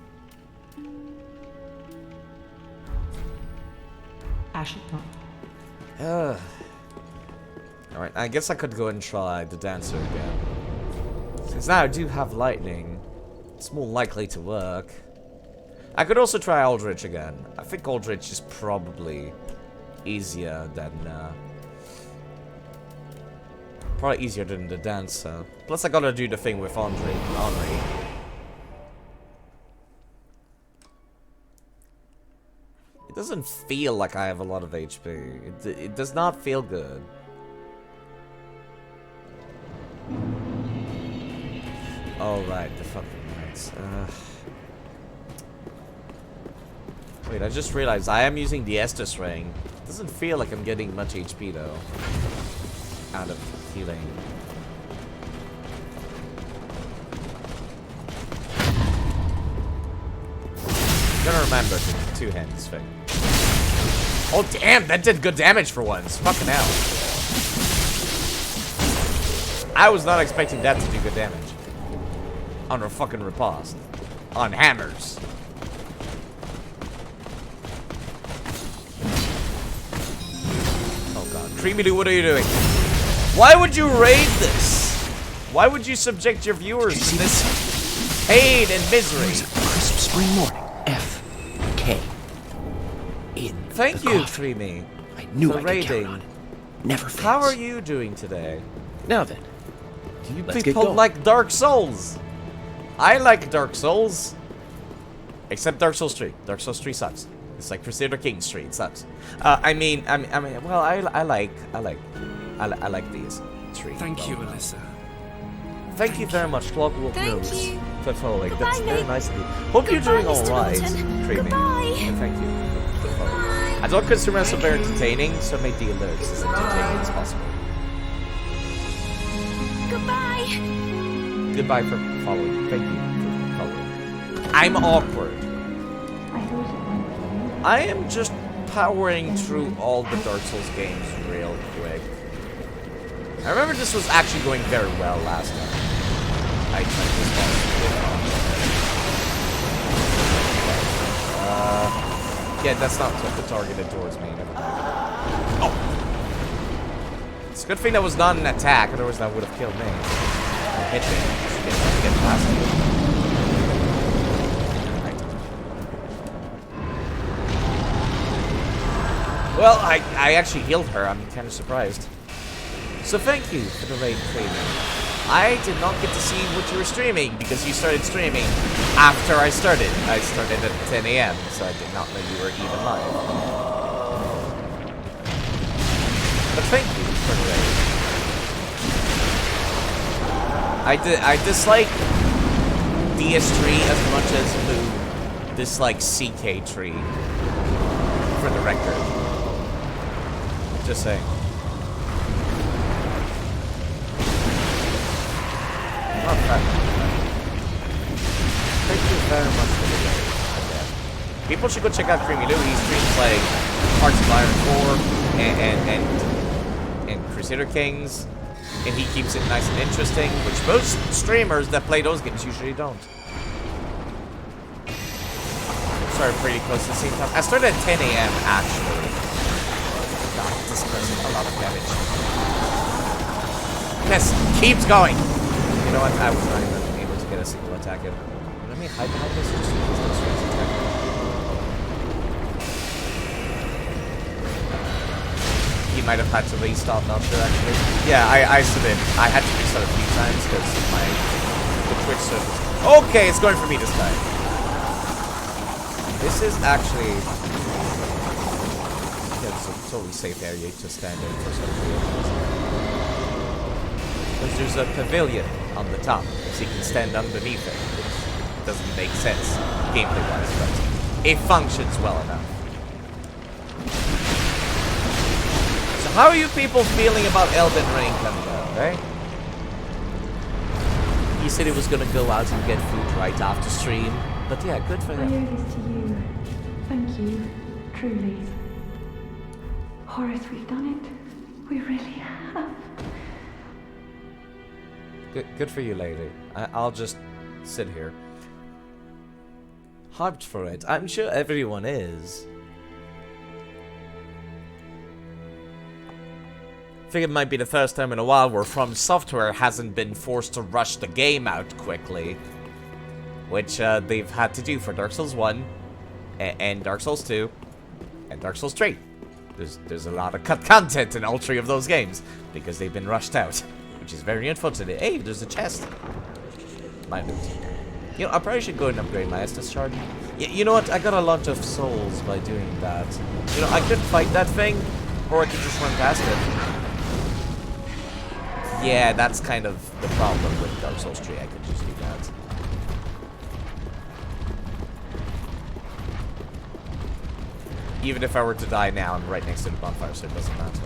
Ashley. Alright, I guess I could go and try the dancer again. Since now I do have lightning, it's more likely to work. I could also try Aldrich again. I think Aldrich is probably easier than, probably easier than the dancer. Plus I gotta do the thing with Henri. It doesn't feel like I have a lot of HP. It does not feel good. Oh, right, the fucking lights. Wait, I just realized I am using the Estus ring. It doesn't feel like I'm getting much HP, though. Out of healing. Gonna remember the two hands thing. Oh damn, that did good damage for once. Fucking hell. I was not expecting that to do good damage. On a fucking riposte. On hammers. Oh god. Creamy Lou, what are you doing? Why would you raid this? Why would you subject your viewers to this pain and misery? It's a crisp spring morning. F. K. In Thank the you, coffee. Creamy. I knew for I could raiding. count on it. Never fails. How are you doing today? Now then, Do you Let's get people going. like Dark Souls? I like Dark Souls. Except Dark Souls 3. Dark Souls 3 sucks. It's like Crusader Kings 3. It sucks. I mean, well, I like these 3. Thank you, Alyssa. Thank you very much, Clockwork Thank Rose, you. for following. Goodbye, That's very mate. nice of you. Hope you're Goodbye, doing all Mr. right, Dalton. Creamy. Goodbye. And thank you for following. I don't consider myself very entertaining, so make the alerts as entertaining as possible. Goodbye. Goodbye for following. Thank you for following. I'm awkward. I thought it might be. I am just powering through all the Dark Souls games real quick. I remember this was actually going very well last time. I tried this boss. Yeah, that's not targeted towards me. Never mind. Oh! It's a good thing that was not an attack, otherwise that would have killed me. Hit me. Get past me. Right. Well, I actually healed her. I'm kind of surprised. So thank you for the raid streaming. I did not get to see what you were streaming because you started streaming after I started. I started at 10 a.m., so I did not know you were even live. But thank you for the raid. I dislike DS3 as much as Lou dislike CK3. For the record. Just saying. Not bad. Thank you very much for the raid. People should go check out Creamy Lou. He streams like Hearts of Iron 4 and Crusader Kings. And he keeps it nice and interesting, which most streamers that play those games usually don't. Started pretty close to the same time. I started at 10 a.m. actually. God, this does a lot of damage. This keeps going. You know what? I was not even able to get a single attack in. Let me hide behind this. Just use this strange attack. He might have had to restart, not sure actually. Yeah, I stood in. I had to restart a few times because the Twitch server. Okay, it's going for me this time. This is actually it's a totally safe area to stand in for some reason. Because there's a pavilion on the top, so you can stand underneath it, which doesn't make sense gameplay-wise, but it functions well enough. So how are you people feeling about Elden Ring coming out, eh? He said he was gonna go out and get food right after stream, but yeah, good for I him. owe this to you. Thank you, truly. Horace, we've done it. We really have. Good for you, lady. I'll just sit here. Hyped for it. I'm sure everyone is. I think it might be the first time in a while where From Software hasn't been forced to rush the game out quickly. Which they've had to do for Dark Souls 1, and Dark Souls 2, and Dark Souls 3. There's a lot of cut content in all 3 of those games, because they've been rushed out. Which is very unfortunate. Hey, there's a chest. My loot. You know, I probably should go and upgrade my Estus shard. You know what? I got a lot of souls by doing that. You know, I could fight that thing, or I could just run past it. Yeah, that's kind of the problem with Dark Souls 3. I could just do that. Even if I were to die now, I'm right next to the bonfire, so it doesn't matter.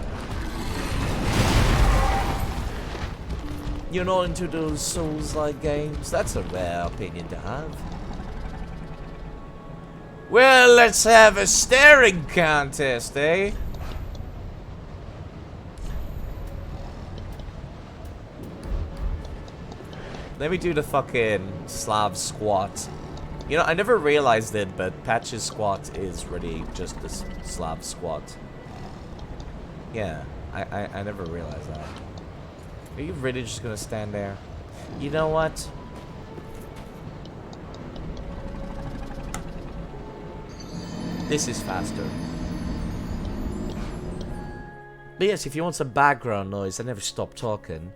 You're not into those Souls-like games? That's a rare opinion to have. Well, let's have a staring contest, eh? Let me do the fucking Slav squat. You know, I never realized it, but Patch's squat is really just the Slav squat. Yeah, I never realized that. Are you really just gonna stand there? You know what? This is faster. But yes, if you want some background noise, I never stop talking.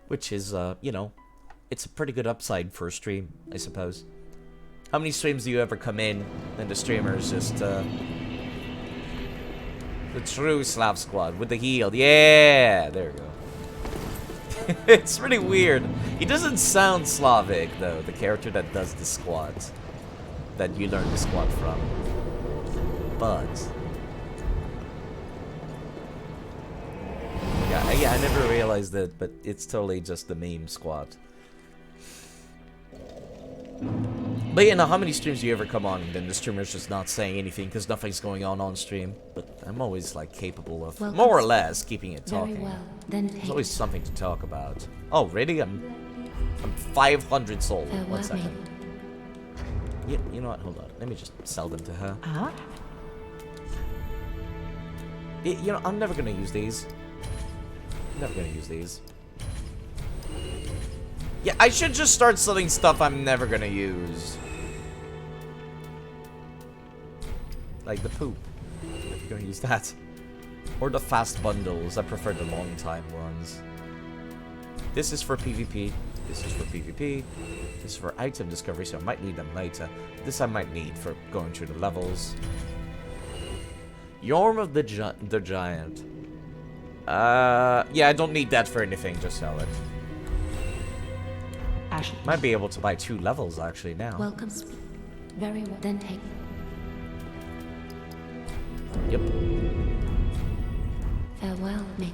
Which is, you know, it's a pretty good upside for a stream, I suppose. How many streams do you ever come in and the streamer is just, the true Slav squad with the heel? Yeah, there we go. It's really weird. He doesn't sound Slavic, though, the character that does the squat. That you learn the squat from. But... Yeah, I never realized it, but it's totally just the meme squat. But you know, how many streams do you ever come on and then the streamer's just not saying anything because nothing's going on stream? But I'm always like capable of, more or less, keeping it talking. Very well. Then There's always something to talk about. Oh, really? I'm 500 soul. Farewell, 1 second. You know what? Hold on. Let me just sell them to her. Ah, You know, I'm never gonna use these. Never gonna use these. Yeah, I should just start selling stuff I'm never gonna use. Like the poop. Never gonna use that. Or the fast bundles. I prefer the long time ones. This is for PvP. This is for PvP. This is for item discovery, so I might need them later. This I might need for going through the levels. Yorm of the Giant. Yeah, I don't need that for anything, just sell it. Ashley. Might be able to buy 2 levels actually now. welcome. Very well. Then take. Yep. Farewell, Nick.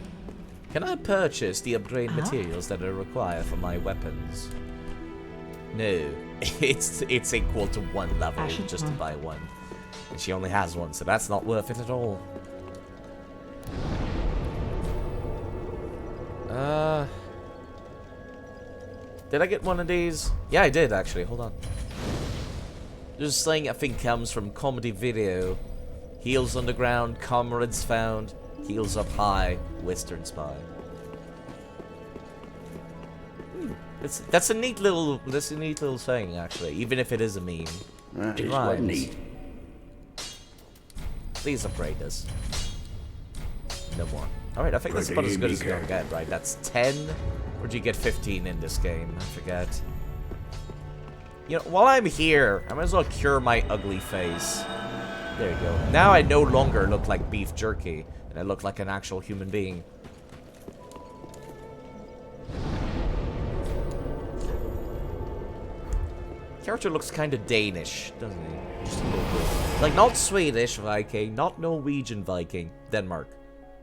Can I purchase the upgrade materials that are required for my weapons? No. It's equal to 1 level just to buy 1. And she only has 1, so that's not worth it at all. Did I get one of these? Yeah, I did actually. Hold on. This thing I think comes from comedy video. Heels on the ground, comrades found. Heels up high, Western spy. That's a neat little saying actually, even if it is a meme. That It is what rhymes. neat. Please upgrade this. No more. Alright, I think that's about as good as you're gonna get, right? That's 10? Or do you get 15 in this game? I forget. You know, while I'm here, I might as well cure my ugly face. There you go. Now I no longer look like beef jerky, and I look like an actual human being. Character looks kind of Danish, doesn't he? Just a little bit. Like, not Swedish Viking, not Norwegian Viking, Denmark.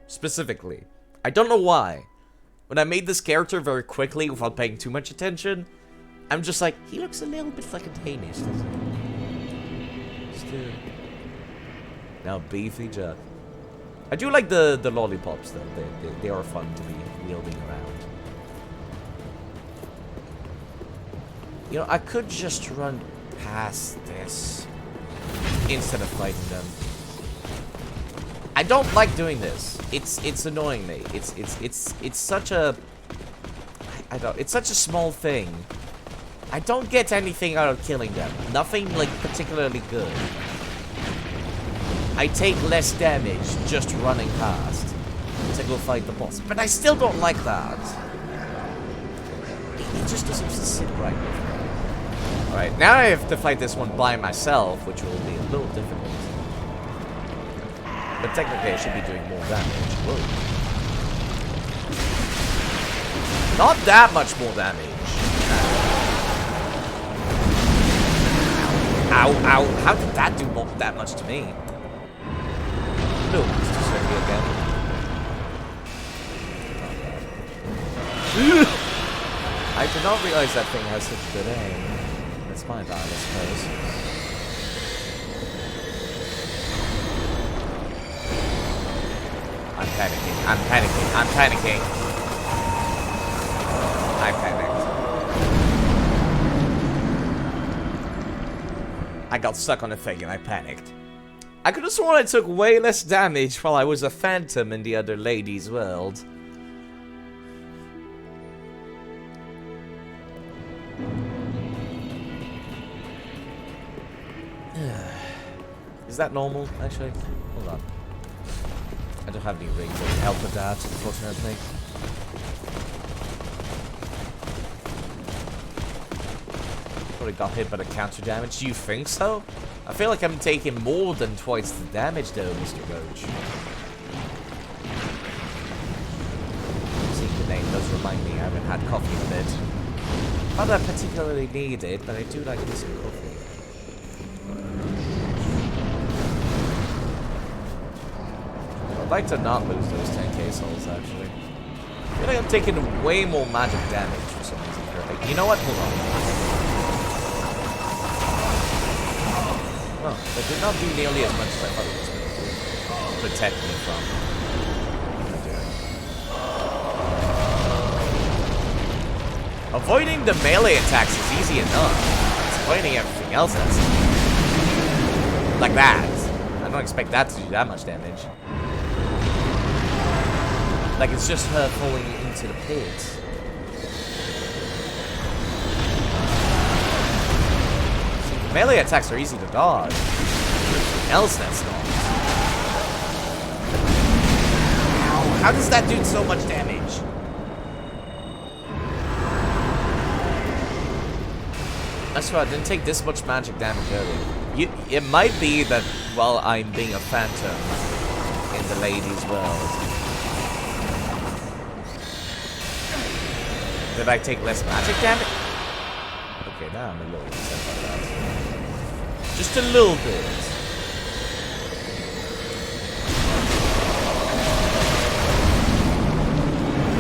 Specifically. I don't know why. When I made this character very quickly without paying too much attention, I'm just like, he looks a little bit like a Danish, doesn't he? Still. Now, beefy Jack. I do like the lollipops, though. They are fun to be wielding around. You know, I could just run past this instead of fighting them. I don't like doing this. It's annoying me. It's such a I don't. It's such a small thing. I don't get anything out of killing them. Nothing like particularly good. I take less damage just running past to go fight the boss, but I still don't like that. It just doesn't sit right with me. Alright, now I have to fight this one by myself, which will be a little difficult. But technically I should be doing more damage. Whoa. Not that much more damage. Ow, ow. How did that do that much to me? No, it's just hurt me again. I did not realize that thing has such good aim. That's my bad, I suppose. panicking. I'm panicking. I'm panicking. I panicked. I got stuck on a thing and I panicked. I could have sworn I took way less damage while I was a phantom in the other lady's world. Is that normal, actually? Hold on. I don't have any rings that can help with that, unfortunately. Probably got hit by the counter damage. Do you think so? I feel like I'm taking more than twice the damage though, Mr. Roach. Seeing the name does remind me I haven't had coffee in a bit. Not that I particularly need it, but I do like this coffee. I'd like to not lose those 10k souls, actually. I feel like I'm taking way more magic damage for some reason here. Like, you know what? Hold on. Well, that did not do nearly as much as I thought it was going to do. Protect me from. Avoiding the melee attacks is easy enough. It's avoiding everything else that's like that. I don't expect that to do that much damage. Like it's just her falling into the pit. Melee attacks are easy to dodge. Everything else that's not. How does that do so much damage? That's right, I didn't take this much magic damage earlier. It might be that while I'm being a phantom in the lady's world, did I take less magic damage? Okay, now I'm a little upset about that. Just a little bit.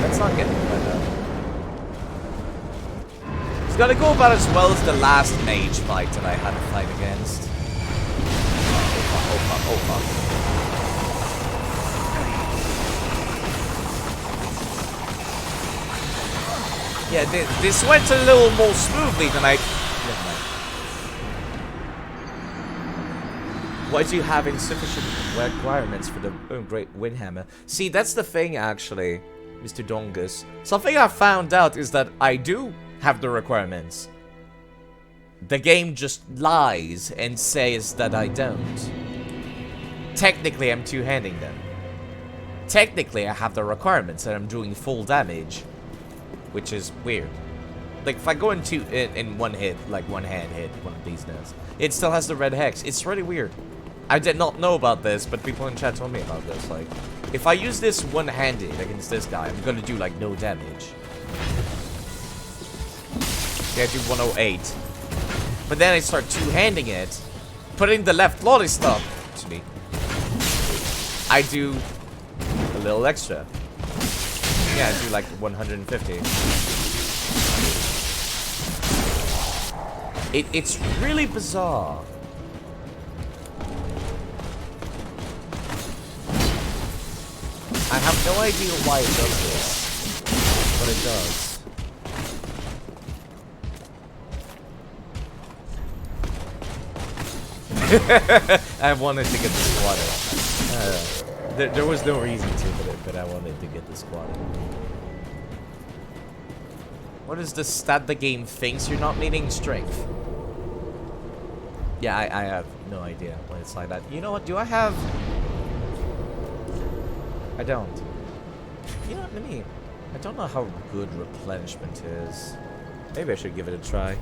That's not getting better. It's gotta go about as well as the last mage fight that I had to fight against. Oh fuck, oh fuck, oh fuck. Yeah, this went a little more smoothly than I... Never mind. Why do you have insufficient requirements for the Great Windhammer? See, that's the thing, actually, Mr. Dongus. Something I found out is that I do have the requirements. The game just lies and says that I don't. Technically, I'm two-handing them. Technically, I have the requirements and I'm doing full damage. Which is weird. Like, if I go into it in one hit, like one hand hit one of these nodes, it still has the red hex. It's really weird. I did not know about this, but people in chat told me about this. Like, if I use this one-handed against this guy, I'm gonna do, like, no damage. Yeah, I do 108. But then I start two-handing it, putting the left lolly stop to me. I do a little extra. Yeah, I do like 150. It's really bizarre. I have no idea why it does this, but it does. I wanted to get the squatter. There was no reason to, but I wanted to get the squatter. What is the stat the game thinks you're not needing? Strength. Yeah, I have no idea why it's like that. You know what? Do I have... I don't. You know what? I don't know how good replenishment is. Maybe I should give it a try.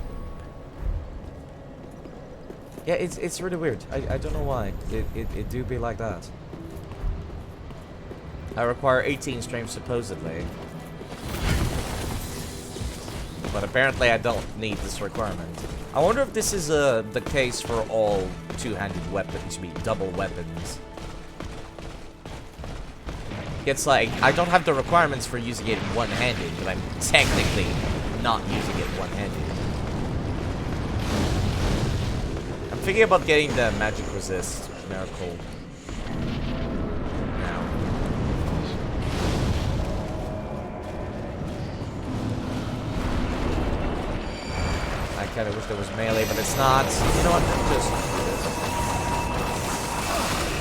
Yeah, it's really weird. I don't know why. It do be like that. I require 18 strength supposedly. But apparently I don't need this requirement. I wonder if this is the case for all two-handed weapons, double weapons. It's like, I don't have the requirements for using it one-handed, but I'm technically not using it one-handed. I'm thinking about getting the magic resist miracle now. kind of wish there was melee, but it's not. You know what? Just do this.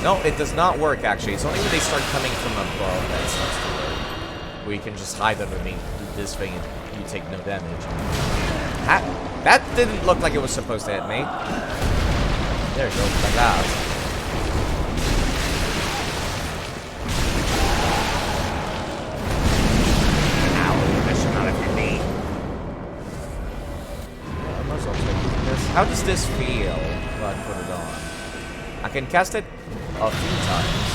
No, it does not work, actually. It's only when they start coming from above that it starts to work. Where you can just hide underneath this thing and you take no damage. That didn't look like it was supposed to hit me. There you go, like that. Ow, that should not have hit me. I might as well take this. How does this feel if I put it on? I can cast it a few times.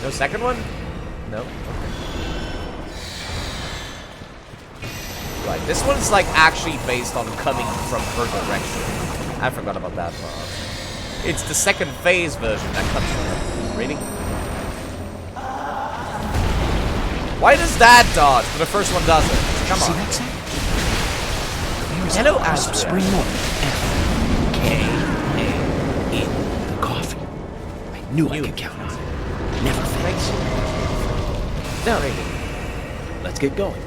No second one? No? Okay. Right, this one's like actually based on coming from her direction. I forgot about that part. It's the second phase version that comes from her. Really? Why does that dodge, but the first one doesn't? Come on. See that? Hello, crisp Astra. spring morning. F-K-A in the coffee. I knew I could count on it. Never fails. No, really. Let's get going.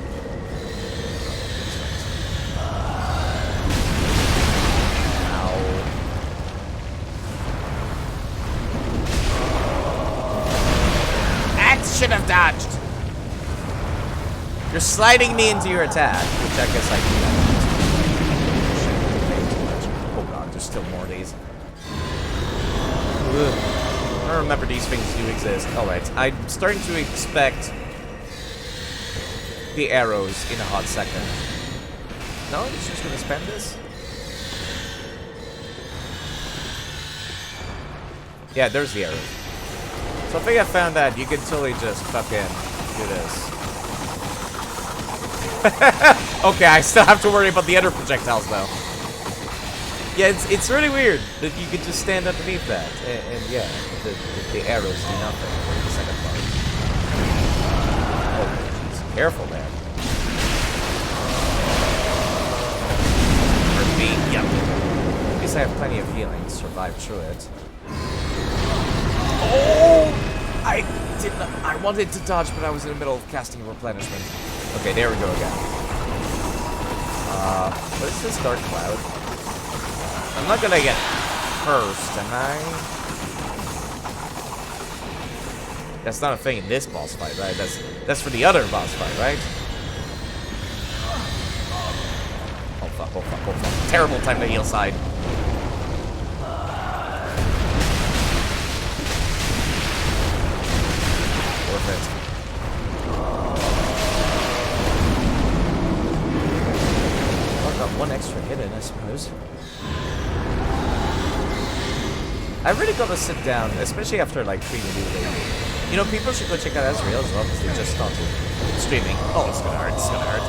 Should have dodged. You're sliding me into your attack, which I guess I do. Oh god, there's still more of these. Ugh. I remember these things do exist. Alright, I'm starting to expect the arrows in a hot second. No, he's just gonna spend this? Yeah, there's the arrows. So I think I found that you can totally just fucking do this. Okay, I still have to worry about the other projectiles though. Yeah, it's really weird that you could just stand underneath that, and yeah, the arrows do nothing for the second part. Oh, jeez, careful there. Repeat, yep. At least I have plenty of healing to survive through it. Oh! I wanted to dodge, but I was in the middle of casting replenishment. Okay, there we go again. What is this dark cloud? I'm not gonna get cursed, am I? That's not a thing in this boss fight, right? That's for the other boss fight, right? Oh fuck, oh fuck, oh fuck. Terrible time to heal side. Worth it. I've got one extra hit in, I suppose. I really gotta sit down, especially after like pre-review. You know, people should go check out Ezreal as well, because they just started streaming. Oh, it's gonna hurt, it's gonna hurt.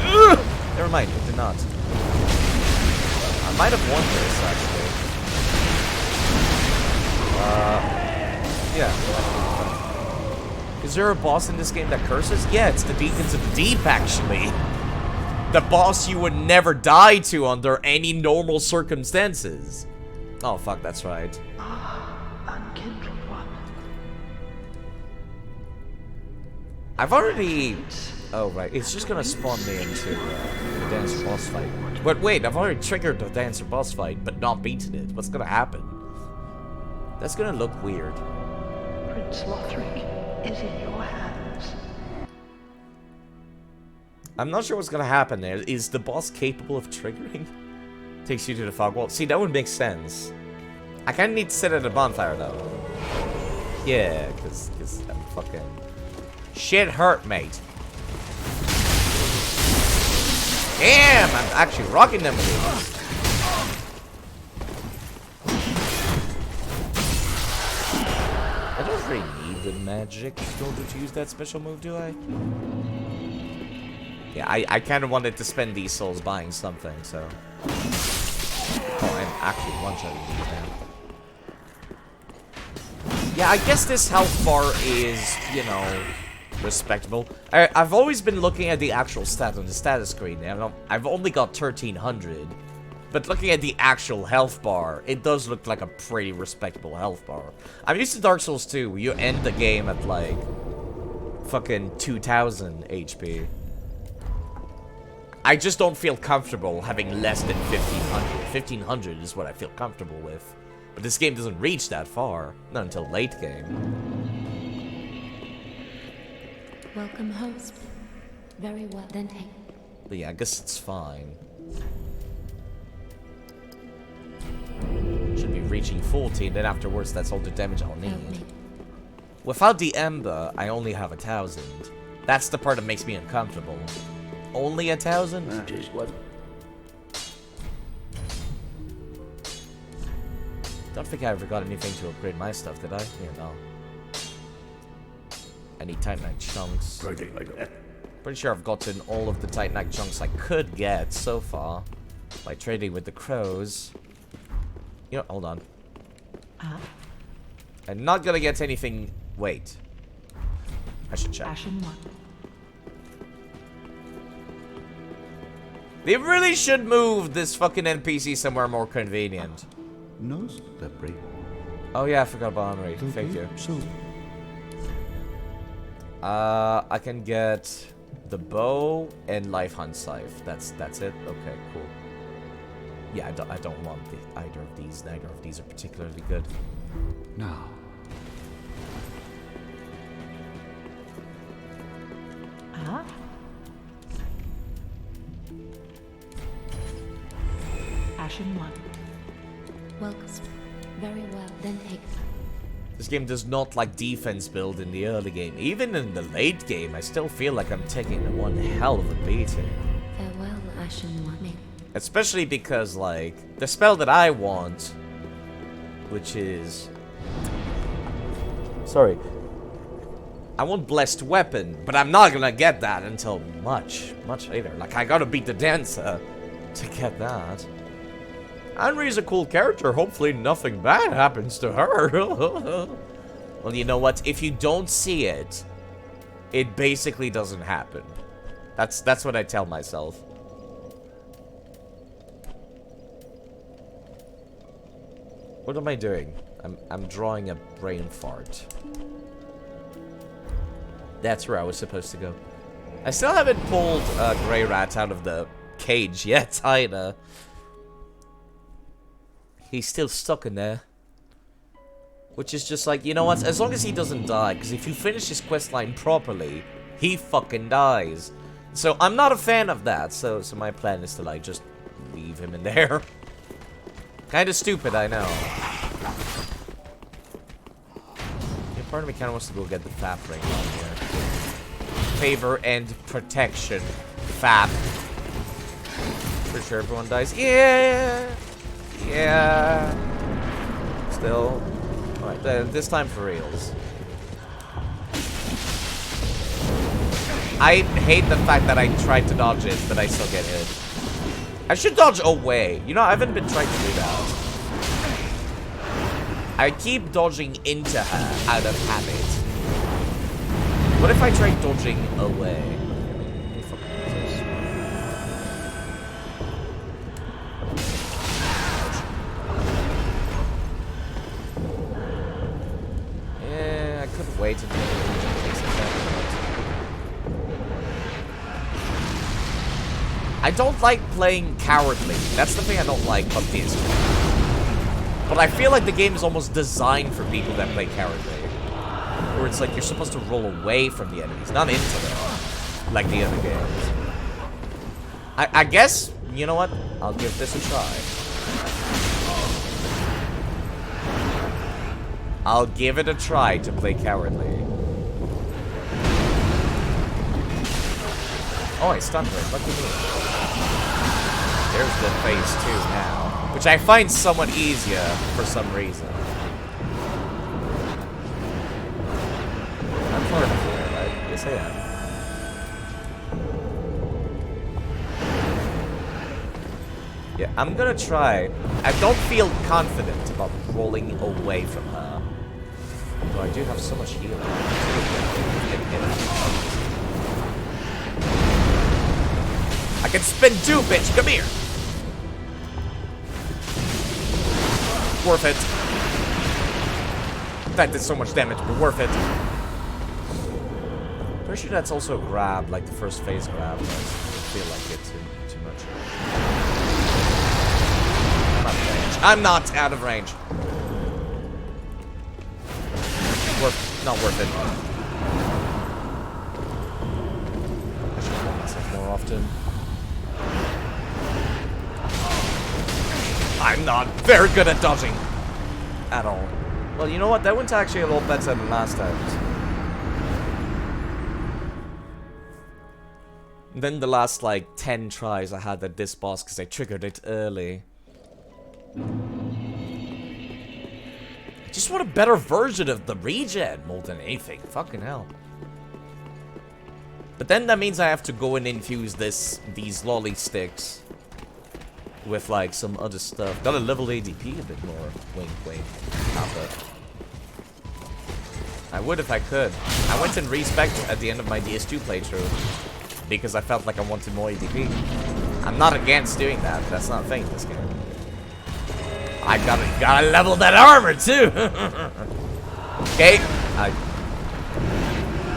Ugh! Never mind, it did not. I might have won this, actually. Yeah. Is there a boss in this game that curses? Yeah, it's the Deacons of the Deep, actually. The boss you would never die to under any normal circumstances. Oh, fuck, that's right. Unkindled one. I've already... Oh, right. It's just gonna spawn me into the Dancer boss fight. But wait, I've already triggered the Dancer boss fight, but not beaten it. What's gonna happen? That's gonna look weird. Prince Lothric is in your hands. I'm not sure what's gonna happen there. Is the boss capable of triggering? Takes you to the fog wall. See, that would make sense. I kinda need to sit at a bonfire, though. Yeah, because I'm fucking... Shit hurt, mate. Damn, I'm actually rocking them with these. I don't really need the magic in order to use that special move, do I? Yeah, I kind of wanted to spend these souls buying something, so... Oh, I'm actually one-shotting these now. Yeah, I guess this health bar is, you know, respectable. I've always been looking at the actual stat on the status screen, and I've only got 1300. But looking at the actual health bar, it does look like a pretty respectable health bar. I'm used to Dark Souls 2, where you end the game at, like, fucking 2000 HP. I just don't feel comfortable having less than 1500. 1500 is what I feel comfortable with. But this game doesn't reach that far. Not until late game. Welcome, host. Very well, then take. But yeah, I guess it's fine. Should be reaching 40, and then afterwards that's all the damage I'll need. Help me. Without the Ember, I only have 1000. That's the part that makes me uncomfortable. Only 1000? Just what? Don't think I ever got anything to upgrade my stuff, did I? Yeah, no. Any Titanite chunks. Pretty sure I've gotten all of the Titanite chunks I could get so far by trading with the crows. You know, hold on. I'm not gonna get anything. Wait. I should check. Ashen 1. They really should move this fucking NPC somewhere more convenient. Knows that brave. Oh yeah, I forgot about Henry. Thank you. So, I can get the bow and life hunt scythe. That's it. Okay, cool. Yeah, I don't want either of these. Neither of these are particularly good. now. Ah. Ashen 1. Welcome. Very well, then take. This game does not like defense build in the early game. Even in the late game, I still feel like I'm taking one hell of a beating. Farewell, Ashen One. Especially because, like, the spell that I want, which is... Sorry. I want Blessed Weapon, but I'm not gonna get that until much, much later. Like, I gotta beat the Dancer to get that. Henry's a cool character. Hopefully nothing bad happens to her. Well, you know what? If you don't see it, it basically doesn't happen. That's what I tell myself. What am I doing? I'm drawing a brain fart. That's where I was supposed to go. I still haven't pulled Grey Rat out of the cage yet, either. He's still stuck in there. Which is just like, you know what? As long as he doesn't die, because if you finish his questline properly, he fucking dies. So I'm not a fan of that. So my plan is to, like, just leave him in there. Kind of stupid, I know. Yeah, part of me kind of wants to go get the FAP ring on here. Favor and protection. FAP. Pretty sure everyone dies. Yeah! Yeah. Still. Alright, this time for reals. I hate the fact that I tried to dodge it, but I still get hit. I should dodge away. You know, I haven't been trying to do that. I keep dodging into her out of habit. What if I try dodging away? Yeah, I could wait until it takes effect. I don't like playing cowardly. That's the thing I don't like about this. But I feel like the game is almost designed for people that play cowardly. Where it's like you're supposed to roll away from the enemies, not into them. Like the other games. I guess, you know what? I'll give this a try. I'll give it a try to play cowardly. Oh, I stunned her. Look at me. There's the phase 2 now. Which I find somewhat easier for some reason. I'm far enough away, right? Yes, I am. Yeah, I'm gonna try. I don't feel confident about rolling away from her. Though I do have so much healing. I can spin too, bitch! Come here! Worth it. That did so much damage, but worth it. Pretty sure that's also a grab, like the first phase grab. I feel like it too. I'm not out of range. Not worth it. I should kill myself more often. I'm not very good at dodging. At all. Well, you know what? That went actually a little better than last time. Then the last, like, 10 tries I had at this boss because I triggered it early. I just want a better version of the regen more than anything. Fucking hell. But then that means I have to go and infuse these lolly sticks with like some other stuff. Gotta level ADP a bit more. Wink, wink. Papa. I would if I could. I went in respec at the end of my DS2 playthrough because I felt like I wanted more ADP. I'm not against doing that. That's not a thing in this game. I gotta level that armor too. Okay.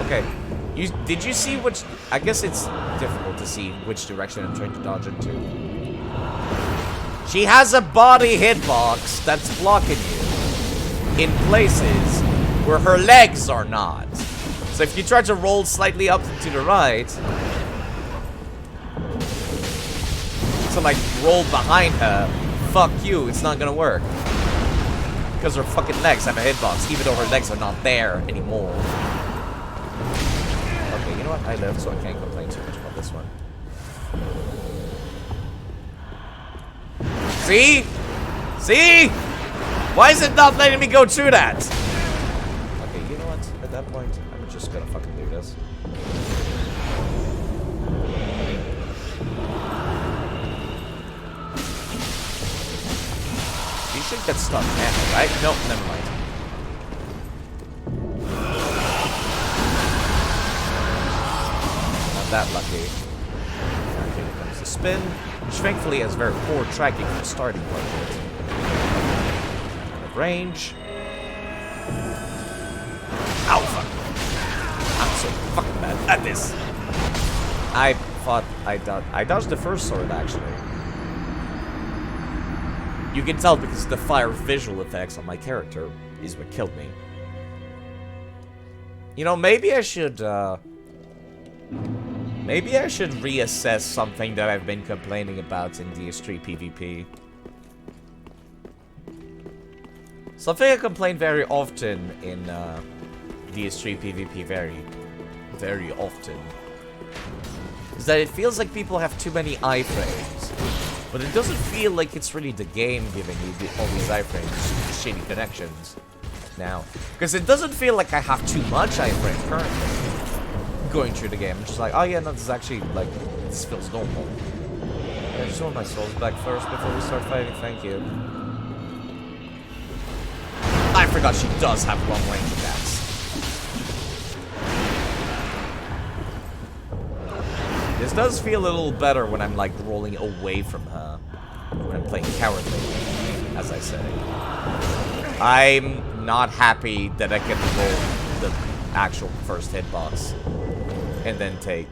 Okay. Did you see which? I guess it's difficult to see which direction I'm trying to dodge into. She has a body hitbox that's blocking you in places where her legs are not. So if you try to roll slightly up to the right, to like roll behind her, fuck you, it's not gonna work. Because her fucking legs have a hitbox, even though her legs are not there anymore. Okay, you know what? I lived, so I can't complain too much about this one. See? See? Why is it not letting me go through that? Okay, you know what? At that point, I'm just gonna fucking do this. You should get stuck, man, right? Nope, never mind. Not that lucky. Okay, here comes the spin, which thankfully has very poor tracking for the starting part of it. Out of range. Ow, fuck. I'm so fucking bad at this. I thought I dodged the first sword, actually. You can tell because the fire visual effects on my character is what killed me. You know, maybe I should reassess something that I've been complaining about in DS3 PvP. Something I complain very often in DS3 PvP very often is that it feels like people have too many iframes. But it doesn't feel like it's really the game giving you all these iframes, just shitty connections now. Because it doesn't feel like I have too much iframe currently going through the game. I'm just like, oh yeah, no, this is actually, like, this feels normal. I just want my souls back first before we start fighting, thank you. I forgot she does have long range attacks. This does feel a little better when I'm like rolling away from her. When I'm playing cowardly, as I say. I'm not happy that I can roll the actual first hitbox and then take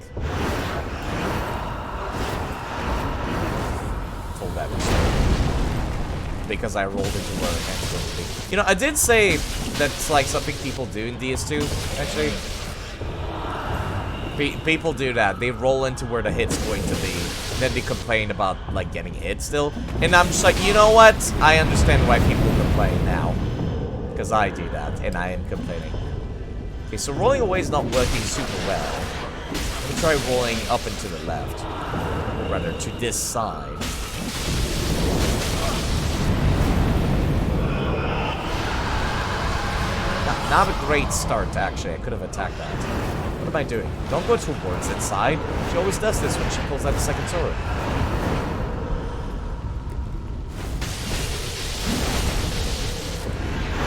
full damage. Because I rolled into her accidentally. You know, I did say that's like something people do in DS2, actually. People do that. They roll into where the hit's going to be. Then they complain about, like, getting hit still. And I'm just like, you know what? I understand why people complain now. Because I do that, and I am complaining. Okay, so rolling away is not working super well. Let me try rolling up and to the left. Or rather, to this side. Not a great start, actually. I could have attacked that. What am I doing? Don't go towards its side. She always does this when she pulls out the second sword.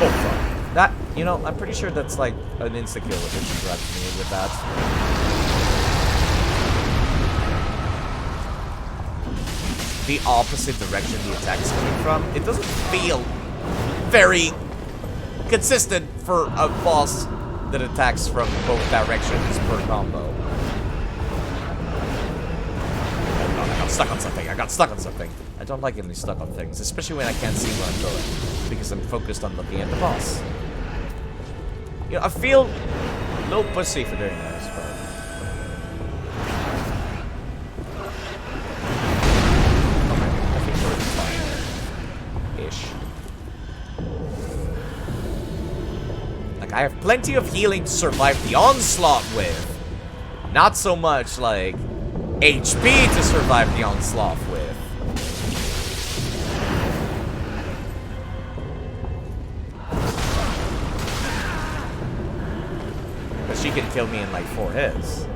Oh, fuck. That, you know, I'm pretty sure that's like an insta-kill if she grabs me with that. The opposite direction the attack is coming from, it doesn't feel very consistent for a boss that attacks from both directions per combo. I got stuck on something. I got stuck on something. I don't like getting stuck on things, especially when I can't see where I'm going, because I'm focused on looking at the boss. You know, I feel no pussy for doing that, I suppose. Okay, I think we're fine. Ish. Like, I have plenty of healing to survive the onslaught with. Not so much, like, HP to survive the onslaught with. But she can kill me in, like, 4 hits. You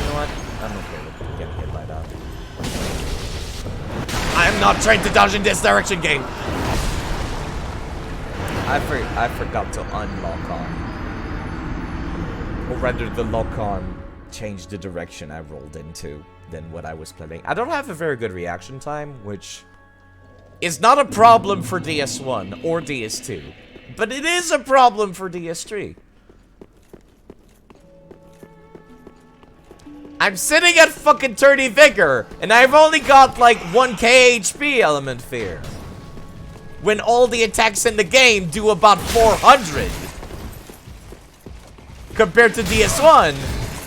know what? I'm okay with getting hit by that. I am not trained to dodge in this direction, game! I forgot to unlock on. Or rather, the lock-on changed the direction I rolled into than what I was planning. I don't have a very good reaction time, which is not a problem for DS1 or DS2, but it is a problem for DS3. I'm sitting at fucking 30 vigor, and I've only got like 1k HP element fear. When all the attacks in the game do about 400. Compared to DS1,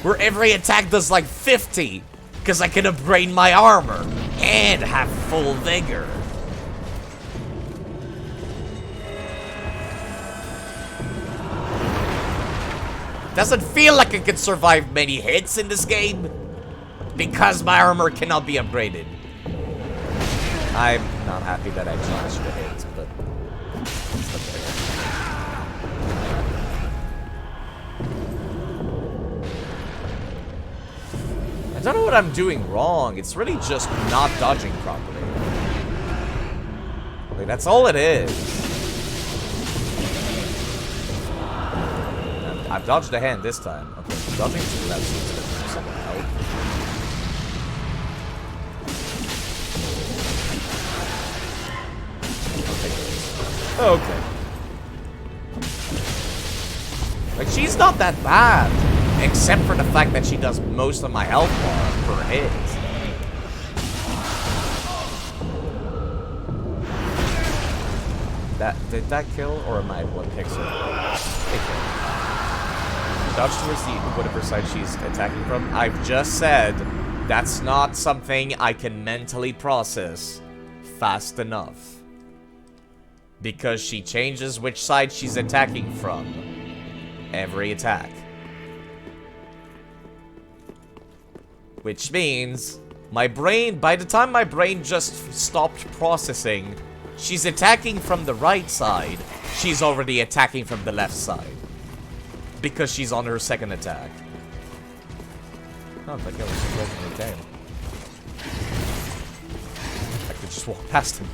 where every attack does like 50, because I can upgrade my armor and have full vigor. Doesn't feel like I can survive many hits in this game, because my armor cannot be upgraded. I'm not happy that I changed the hits, but it's okay. I don't know what I'm doing wrong. It's really just not dodging properly. Like, that's all it is. I've dodged a hand this time. Okay, dodging to the left seems to somewhat help. Okay. Like, she's not that bad. Except for the fact that she does most of my health bar per hit. Did that kill, or am I one pixel? It killed. Dodge towards the whatever side she's attacking from. I've just said that's not something I can mentally process fast enough. Because she changes which side she's attacking from every attack. Which means, my brain, by the time my brain just stopped processing, she's attacking from the right side, she's already attacking from the left side. Because she's on her second attack. Oh, that guy was surprisingly tame. I could just walk past him.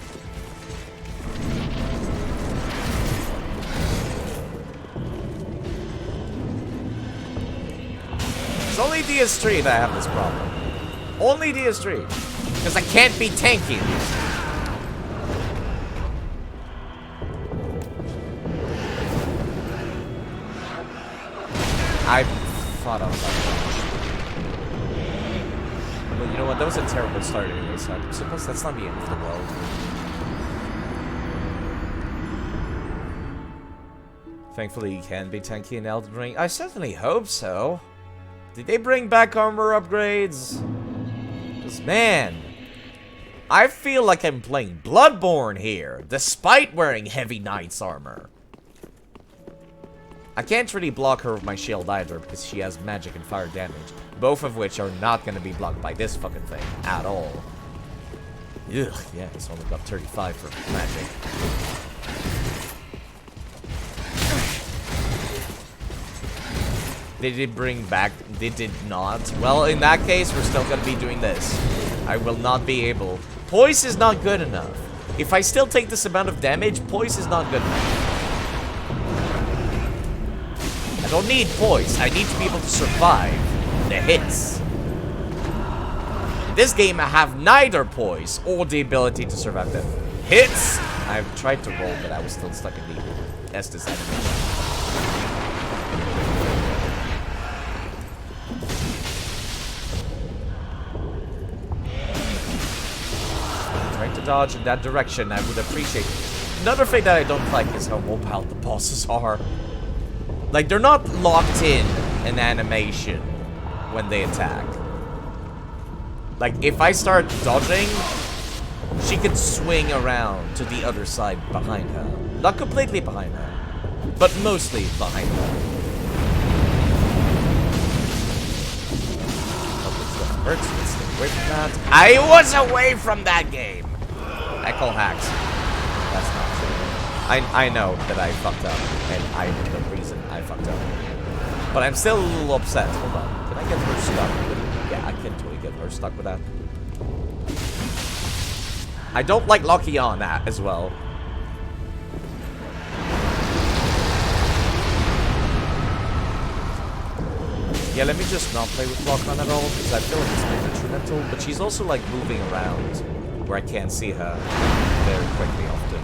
It's only DS3 that I have this problem. Only DS3. Because I can't be tanky. I thought I was like that. Well, you know what? That was a terrible start anyway, so I suppose that's not the end of the world. Thankfully, you can be tanky in Elden Ring. I certainly hope so. Did they bring back armor upgrades? Because, man, I feel like I'm playing Bloodborne here, despite wearing Heavy Knight's armor. I can't really block her with my shield either, because she has magic and fire damage, both of which are not going to be blocked by this fucking thing at all. Ugh, yeah, it's only got 35 for magic. They did bring back... They did not. Well, in that case, we're still gonna be doing this. I will not be able... Poise is not good enough. If I still take this amount of damage, poise is not good enough. I don't need poise. I need to be able to survive the hits. In this game, I have neither poise or the ability to survive the hits. I've tried to roll, but I was still stuck in the Estes animation. dodge in that direction, I would appreciate it. Another thing that I don't like is how mobile the bosses are. Like, they're not locked in animation when they attack. Like, if I start dodging, she could swing around to the other side behind her. Not completely behind her, but mostly behind her. Hurts, let's stay away from that. I was away from that game! I call hacks. That's not true. I know that I fucked up, and I'm the reason I fucked up. But I'm still a little upset. Hold on. Can I get her stuck? Yeah, I can totally get her stuck with that. I don't like locking on that as well. Yeah, let me just not play with lock on at all, because I feel like it's very detrimental. But she's also like moving around where I can't see her very quickly often.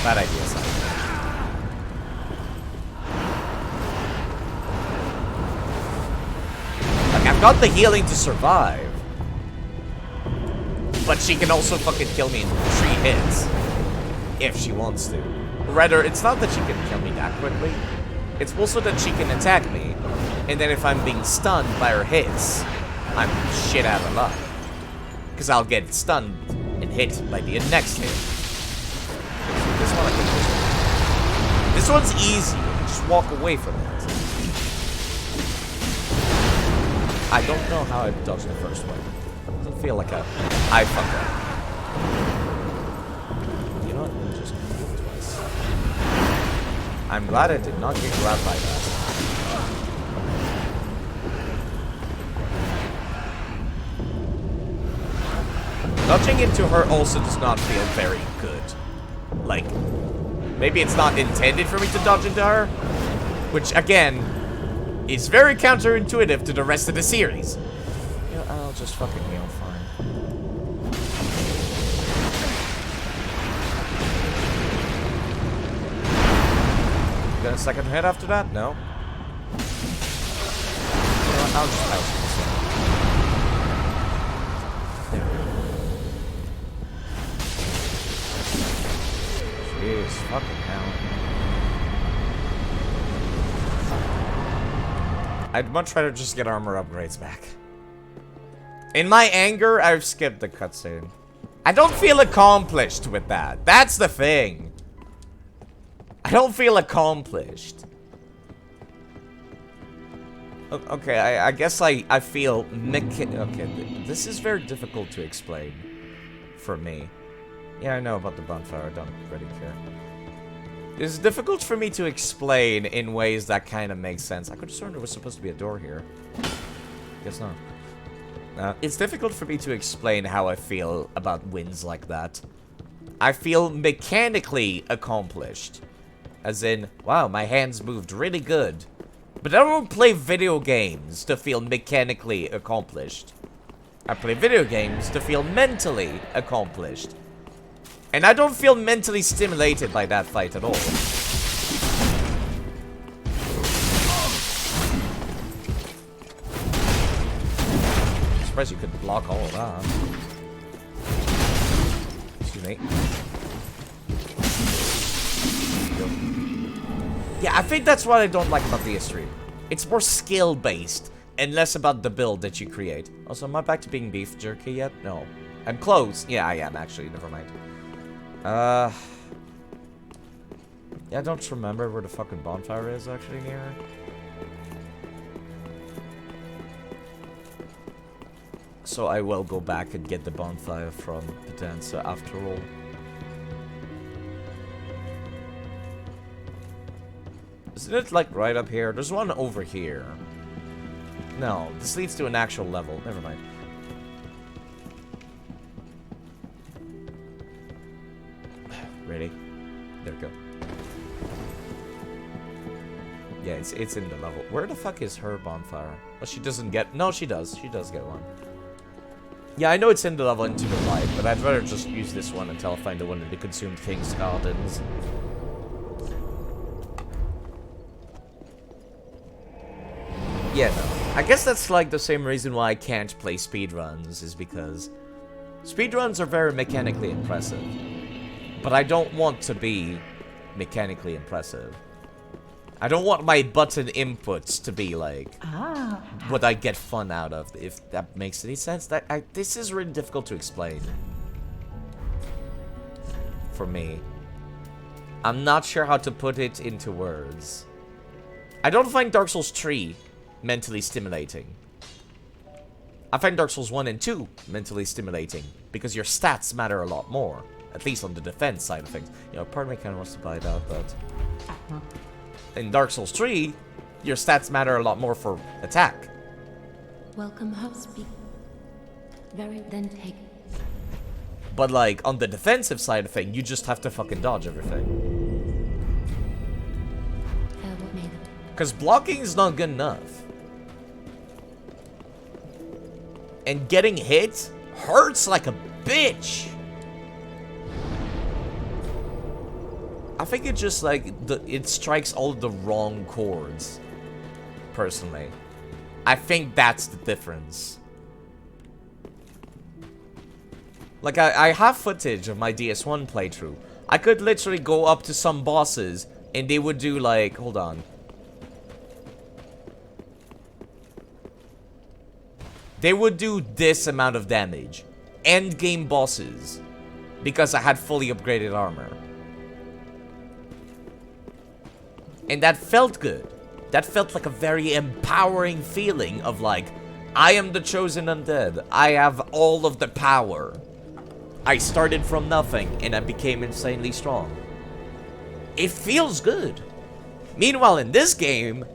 Bad idea, Simon. Like, I've got the healing to survive. But she can also fucking kill me in 3 hits. If she wants to. Rather, it's not that she can kill me that quickly. It's also that she can attack me. And then if I'm being stunned by her hits, I'm shit out of luck. Because I'll get stunned and hit by the next hit. This one I can push. This one's easy. Just walk away from it. I don't know how I dodged the first one. It doesn't feel like I fucked up. You know what? Let me just do it twice. I'm glad I did not get grabbed by that. Dodging into her also does not feel very good. Like, maybe it's not intended for me to dodge into her, which, again, is very counterintuitive to the rest of the series. You know, I'll just fucking heal, fine. Got a second hit after that? No. You know what, I'll just pounce this one. Jeez, fucking hell. I'd much rather just get armor upgrades back. In my anger, I've skipped the cutscene. I don't feel accomplished with that. That's the thing. I don't feel accomplished. Okay, I guess I feel okay, this is very difficult to explain for me. Yeah, I know about the bonfire. I don't really care. It's difficult for me to explain in ways that kind of make sense. I could have sworn there was supposed to be a door here. Guess not. It's difficult for me to explain how I feel about wins like that. I feel mechanically accomplished. As in, wow, my hands moved really good. But I don't play video games to feel mechanically accomplished. I play video games to feel mentally accomplished. And I don't feel mentally stimulated by that fight at all. I'm surprised you could block all of that. Excuse me. Yeah, I think that's what I don't like about DS3. It's more skill-based and less about the build that you create. Also, am I back to being beef jerky yet? No. I'm close. Yeah, I am actually. Never mind. Yeah, I don't remember where the fucking bonfire is actually here. So I will go back and get the bonfire from Potenza after all. Isn't it like right up here? There's one over here. No, this leads to an actual level. Never mind. Ready? There we go. Yeah, it's in the level. Where the fuck is her bonfire? Oh, she doesn't get... No, she does. She does get one. Yeah, I know it's in the level into the light, but I'd rather just use this one until I find the one in the Consumed King's Gardens. Yeah, no. I guess that's like the same reason why I can't play speedruns, is because speedruns are very mechanically impressive. But I don't want to be mechanically impressive. I don't want my button inputs to be like what I get fun out of, if that makes any sense. This is really difficult to explain. For me. I'm not sure how to put it into words. I don't find Dark Souls 3 mentally stimulating. I find Dark Souls 1 and 2 mentally stimulating, because your stats matter a lot more. At least on the defense side of things. You know, part of me kind of wants to buy that, but... in Dark Souls 3, your stats matter a lot more for attack. Welcome, host. Very then take. But like, on the defensive side of things, you just have to fucking dodge everything. What made them? Because blocking is not good enough. And getting hit hurts like a bitch. I think it just like it strikes all the wrong chords. Personally, I think that's the difference. Like I have footage of my DS1 playthrough. I could literally go up to some bosses and they would do like, hold on. They would do this amount of damage. End game bosses, because I had fully upgraded armor. And that felt good. That felt like a very empowering feeling of like, I am the chosen undead. I have all of the power. I started from nothing and I became insanely strong. It feels good. Meanwhile, in this game,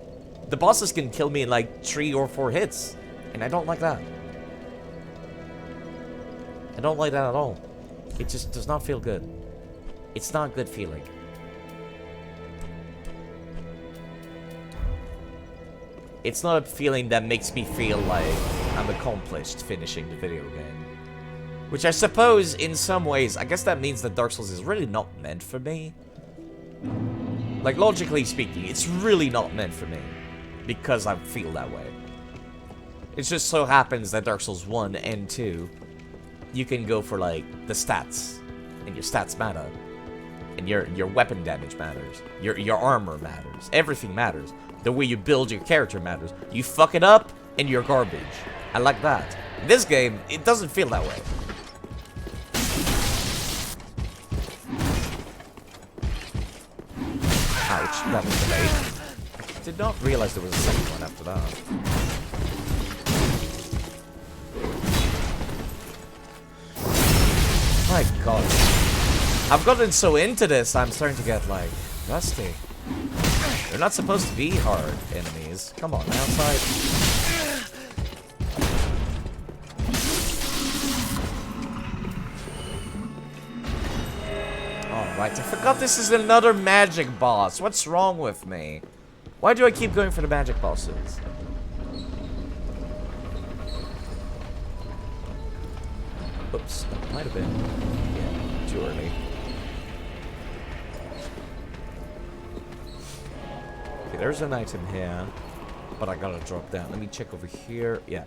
the bosses can kill me in like 3 or 4 hits. And I don't like that. I don't like that at all. It just does not feel good. It's not a good feeling. It's not a feeling that makes me feel like I'm accomplished finishing the video game. Which I suppose, in some ways, I guess that means that Dark Souls is really not meant for me. Like, logically speaking, it's really not meant for me. Because I feel that way. It just so happens that Dark Souls 1 and 2, you can go for, like, the stats. And your stats matter. And your weapon damage matters. Your armor matters. Everything matters. The way you build your character matters. You fuck it up, and you're garbage. I like that. In this game, it doesn't feel that way. Ouch, that was delayed. I did not realize there was a second one after that. My god. I've gotten so into this, I'm starting to get, like, rusty. They're not supposed to be hard enemies. Come on, outside. Alright, I forgot this is another magic boss. What's wrong with me? Why do I keep going for the magic bosses? Oops, that might have been, yeah, too early. Okay, there's an item here, but I gotta drop down. Let me check over here. Yeah.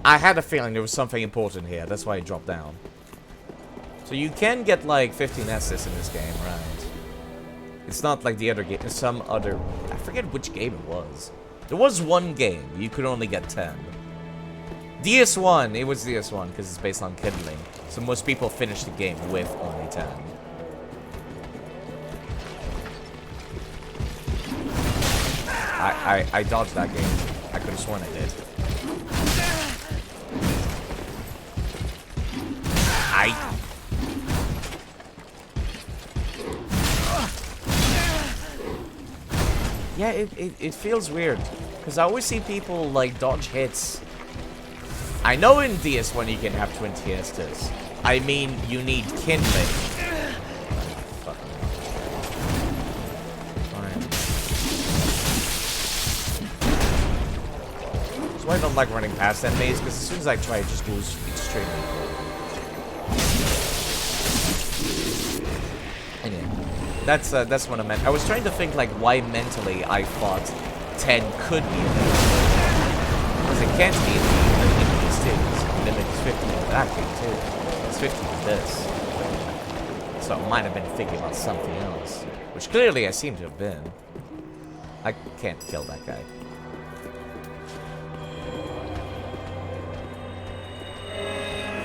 I had a feeling there was something important here. That's why I dropped down. So you can get like 15 S's in this game, right? It's not like the other game. Some other... I forget which game it was. There was one game you could only get 10. DS1, it was DS1 because it's based on kindling. So most people finish the game with only 10. I dodged that game. I could have sworn I did. Yeah, it feels weird. Because I always see people, like, dodge hits. I know in DS1 you can have 20 Estus. I mean, you need kindling. That's why I don't like running past that maze, because as soon as I try, it just goes extremely slow. Anyway, that's what I meant. I was trying to think, like, why mentally I thought 10 could be because it can't be in these things. Limit is 50 in that game too. It's 50 with this. So it might have been thinking about something else. Which clearly I seem to have been. I can't kill that guy.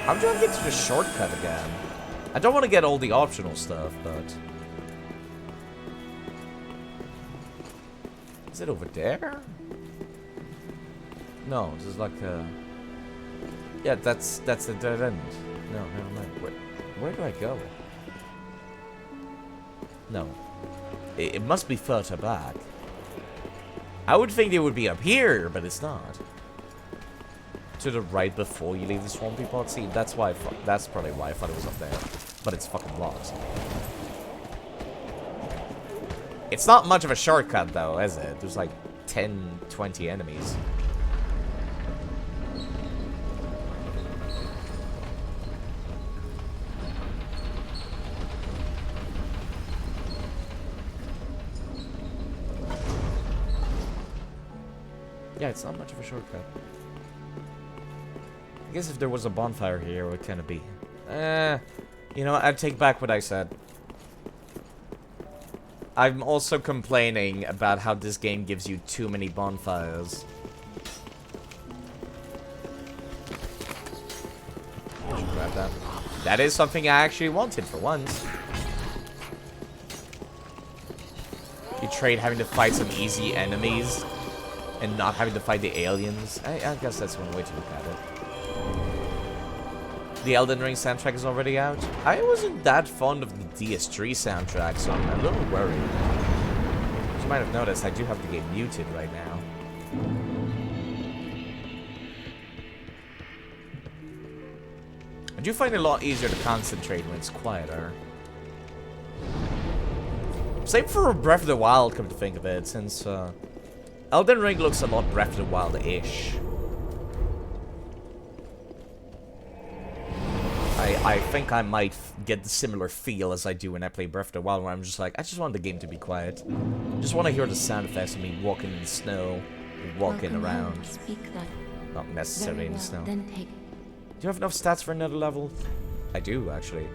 I'm trying to get to the shortcut again. I don't want to get all the optional stuff, but... Is it over there? No, this is like a... Yeah, that's the dead end. No, never mind. Where do I go? No. It must be further back. I would think it would be up here, but it's not. To the right before you leave the swampy pot. See, that's why. That's probably why I thought it was up there. But it's fucking blocked. It's not much of a shortcut, though, is it? There's like 10, 20 enemies. Yeah, it's not much of a shortcut. I guess if there was a bonfire here, it would kind of be... you know what? I'd take back what I said. I'm also complaining about how this game gives you too many bonfires. I should grab that. That is something I actually wanted for once. You trade having to fight some easy enemies and not having to fight the aliens. I guess that's one way to look at it. The Elden Ring soundtrack is already out. I wasn't that fond of the DS3 soundtrack, so I'm a little worried. As you might have noticed, I do have the game muted right now. I do find it a lot easier to concentrate when it's quieter. Same for Breath of the Wild, come to think of it, since Elden Ring looks a lot Breath of the Wild-ish. I think I might get the similar feel as I do when I play Breath of the Wild, where I'm just like, I just want the game to be quiet. I just want to hear the sound effects of me walking in the snow, walking around. Not necessarily in the snow. Do you have enough stats for another level? I do, actually.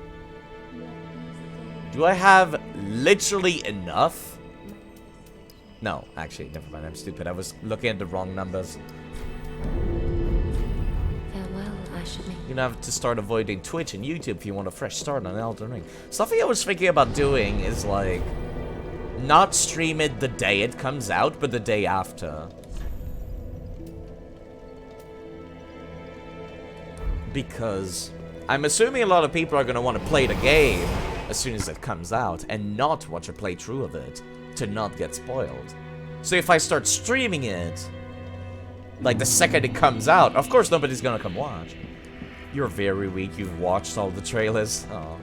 Do I have literally enough? No, actually, never mind. I'm stupid. I was looking at the wrong numbers. You know, have to start avoiding Twitch and YouTube if you want a fresh start on Elden Ring. Something I was thinking about doing is, like, not stream it the day it comes out, but the day after. Because I'm assuming a lot of people are going to want to play the game as soon as it comes out and not watch a playthrough of it to not get spoiled. So if I start streaming it, like, the second it comes out, of course nobody's going to come watch. You're very weak. You've watched all the trailers. Oh.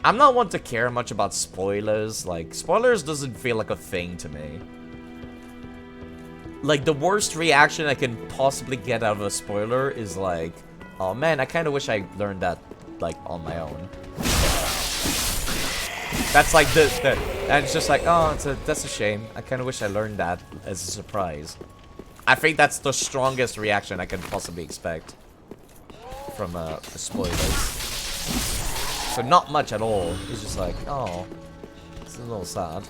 I'm not one to care much about spoilers. Like, spoilers doesn't feel like a thing to me. Like, the worst reaction I can possibly get out of a spoiler is like, oh man, I kind of wish I learned that, like, on my own. That's like and it's just like, oh, that's a shame. I kind of wish I learned that as a surprise. I think that's the strongest reaction I can possibly expect from spoilers. So not much at all. It's just like, oh, it's a little sad.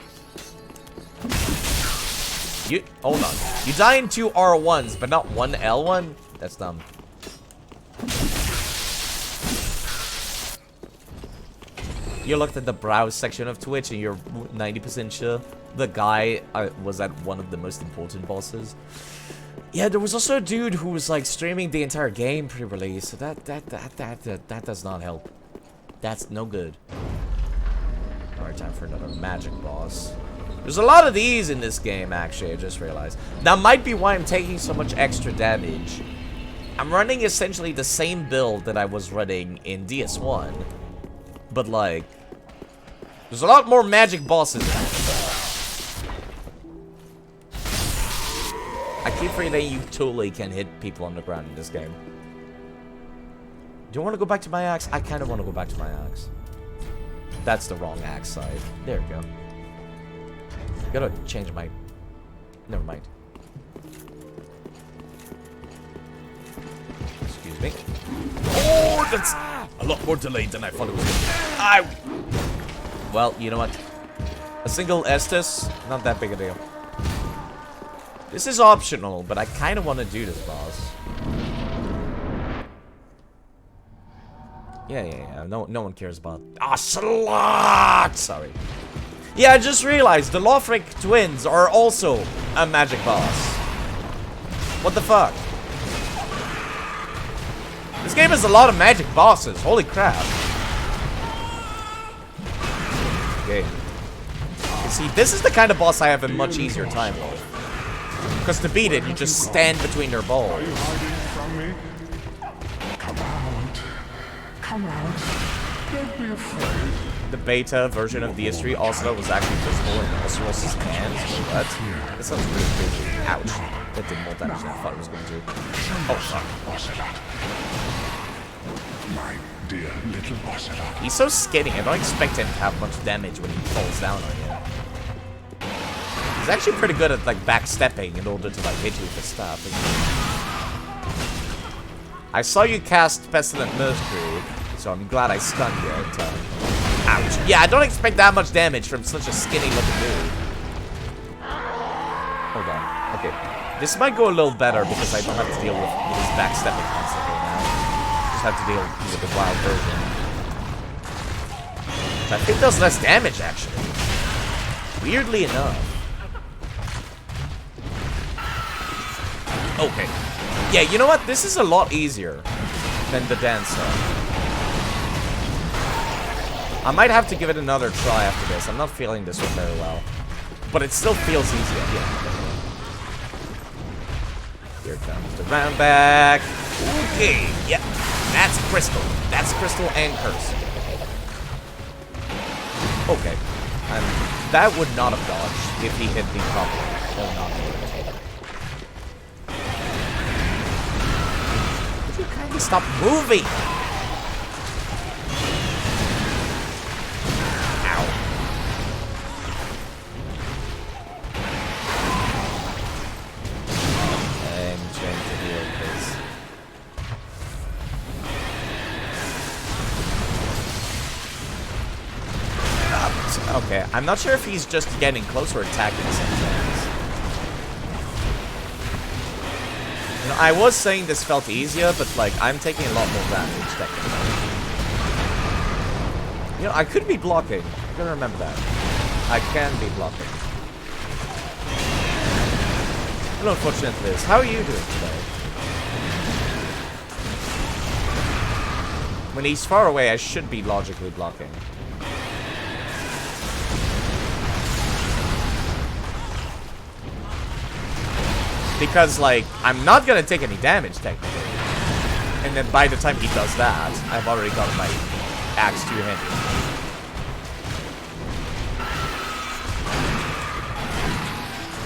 Hold on. You die in 2 R1s, but not 1 L1? That's dumb. You looked at the browse section of Twitch and you're 90% sure the guy was at one of the most important bosses. Yeah, there was also a dude who was like streaming the entire game pre-release, so that does not help. That's no good. Alright, time for another magic boss. There's a lot of these in this game, actually, I just realized. That might be why I'm taking so much extra damage. I'm running essentially the same build that I was running in DS1. But, like, there's a lot more magic bosses in it. I keep forgetting you totally can hit people on the ground in this game. Do you want to go back to my axe? I kind of want to go back to my axe. That's the wrong axe side. There we go. Gotta change my Never mind. Excuse me. Oh, that's a lot more delayed than I thought it was going to be. Ow! Well, you know what? A single Estus, not that big a deal. This is optional, but I kind of want to do this, boss. Yeah. No one cares about... Ah, slot! Sorry. Yeah, I just realized the Lothric twins are also a magic boss. What the fuck? This game has a lot of magic bosses. Holy crap. Okay. You see, this is the kind of boss I have a much easier time with. Because to beat it, you just stand between their balls. Come out. Don't be afraid. The beta version of DS3 also was actually visible in Osiros's hands. What? That sounds really crazy. Ouch. That did more damage than I thought it was going to. Oh, fuck. Ocelot. My dear little Ocelot. He's so skinny, I don't expect him to have much damage when he falls down on you. He's actually pretty good at, like, backstepping in order to, like, hit you with the stuff. I saw you cast Pestilent Mercury, so I'm glad I stunned you in time. Ouch. Yeah, I don't expect that much damage from such a skinny-looking dude. Hold on. Okay. This might go a little better because I don't have to deal with his backstepping constantly now. Just have to deal with the wild version. I think does less damage, actually. Weirdly enough. Okay. Yeah, you know what? This is a lot easier than the dancer. I might have to give it another try after this. I'm not feeling this one very well. But it still feels easier. Yeah. Here comes the round back. Okay. Yep. That's Crystal. That's Crystal and Curse. Okay. That would not have dodged if he hit me properly. That would not have worked. Would you kindly stop moving? Okay, I'm not sure if he's just getting close or attacking sometimes. You know, I was saying this felt easier, but like I'm taking a lot more damage technically. You know, I could be blocking. I'm gonna remember that. I can be blocking. Hello, unfortunate Liz. How are you doing today? When he's far away, I should be logically blocking. Because, like, I'm not gonna take any damage, technically. And then by the time he does that, I've already got my axe two-handed.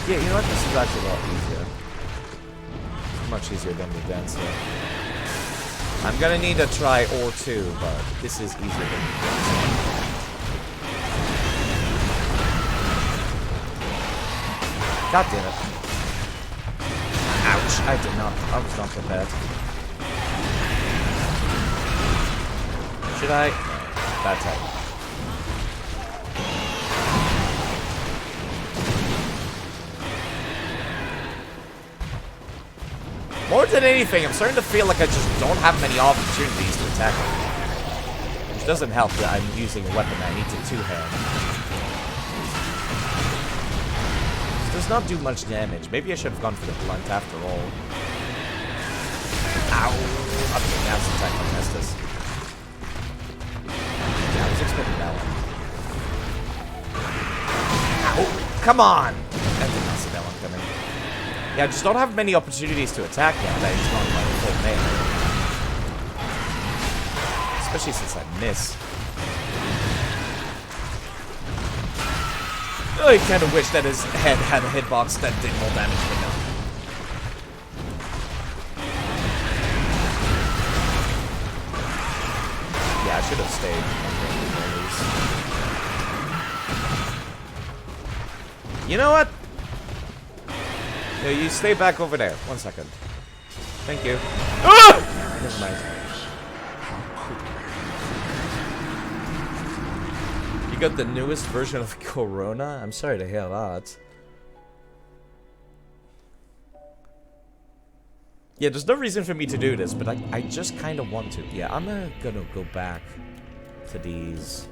Yeah, you know what? This is actually a lot easier. Much easier than the dancer. I'm gonna need a try or two, but this is easier than the dancer. God damn it. Ouch, I did not. I was not prepared. Should I? Bad time. More than anything, I'm starting to feel like I just don't have many opportunities to attack him. Which doesn't help that I'm using a weapon I need to two-hand. Does not do much damage. Maybe I should have gone for the blunt after all. Ow! Okay, now it's attack on Estus. Yeah, I was expecting that one. Ow! Come on! I did not see that one coming. Yeah, I just don't have many opportunities to attack him. That he's not like full melee. Especially since I miss. I kind of wish that his head had a hitbox that did more damage than him. Yeah, I should have stayed. You know what? No, you stay back over there. 1 second. Thank you. Ah! Never mind. You got the newest version of Corona? I'm sorry to hear that. Yeah, there's no reason for me to do this, but I just kind of want to. Yeah, I'm gonna go back to these.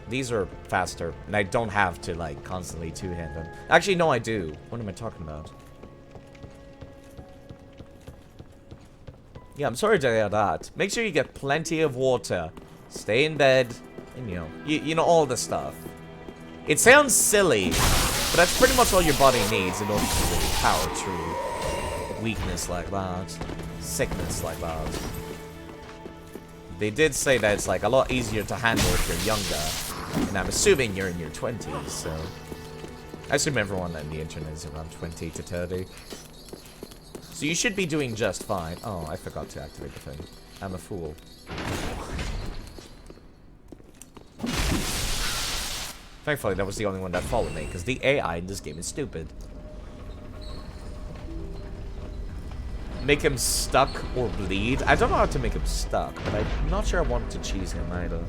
These are faster, and I don't have to, like, constantly two-hand them. Actually, no, I do. What am I talking about? Yeah, I'm sorry to hear that. Make sure you get plenty of water. Stay in bed. And, you know, all the stuff. It sounds silly, but that's pretty much all your body needs in order to really power through weakness like that. Sickness like that. They did say that it's, like, a lot easier to handle if you're younger. And I'm assuming you're in your 20s, so... I assume everyone on the internet is around 20 to 30. So you should be doing just fine. Oh, I forgot to activate the thing. I'm a fool. Thankfully, that was the only one that followed me, because the AI in this game is stupid. Make him stuck or bleed? I don't know how to make him stuck, but I'm not sure I want to cheese him either.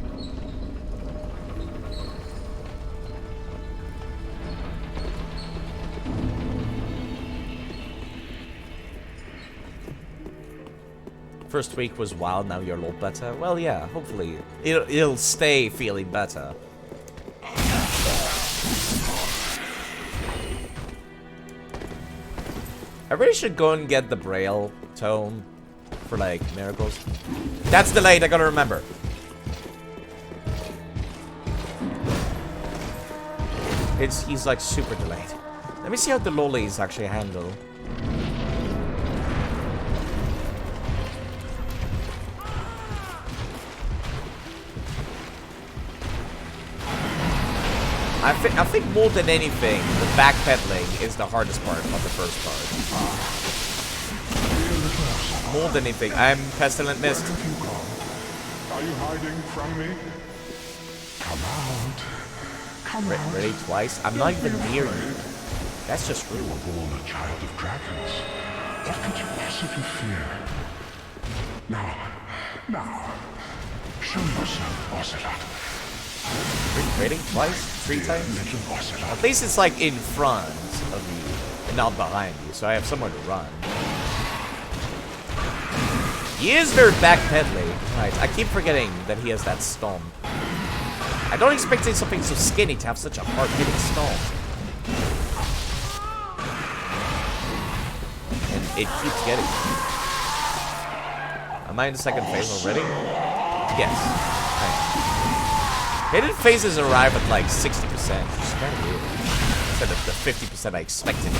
First week was wild, now you're a lot better. Well, yeah, hopefully it'll stay feeling better. I really should go and get the Braille tome for, like, miracles. That's delayed, I gotta remember. He's like super delayed. Let me see how the lollies actually handle. I think more than anything, the backpedaling is the hardest part of the first part. More than anything, I'm Pestilent Mist. Are you hiding from me? Come out. Come out. Ready twice? I'm not even near you. That's just rude. You were born a child of dragons. What could you possibly fear? Now, show yourself, Ocelot. Ready? Twice? 3 times? At least it's like in front of you and not behind you, so I have somewhere to run. He is very backpedaling. Right, I keep forgetting that he has that stomp. I don't expect something so skinny to have such a hard-hitting stomp. And it keeps getting me. Am I in the second phase already? Yes. Hidden phases arrive at like 60%, which is kind of weird. Instead of the 50% I expected to be.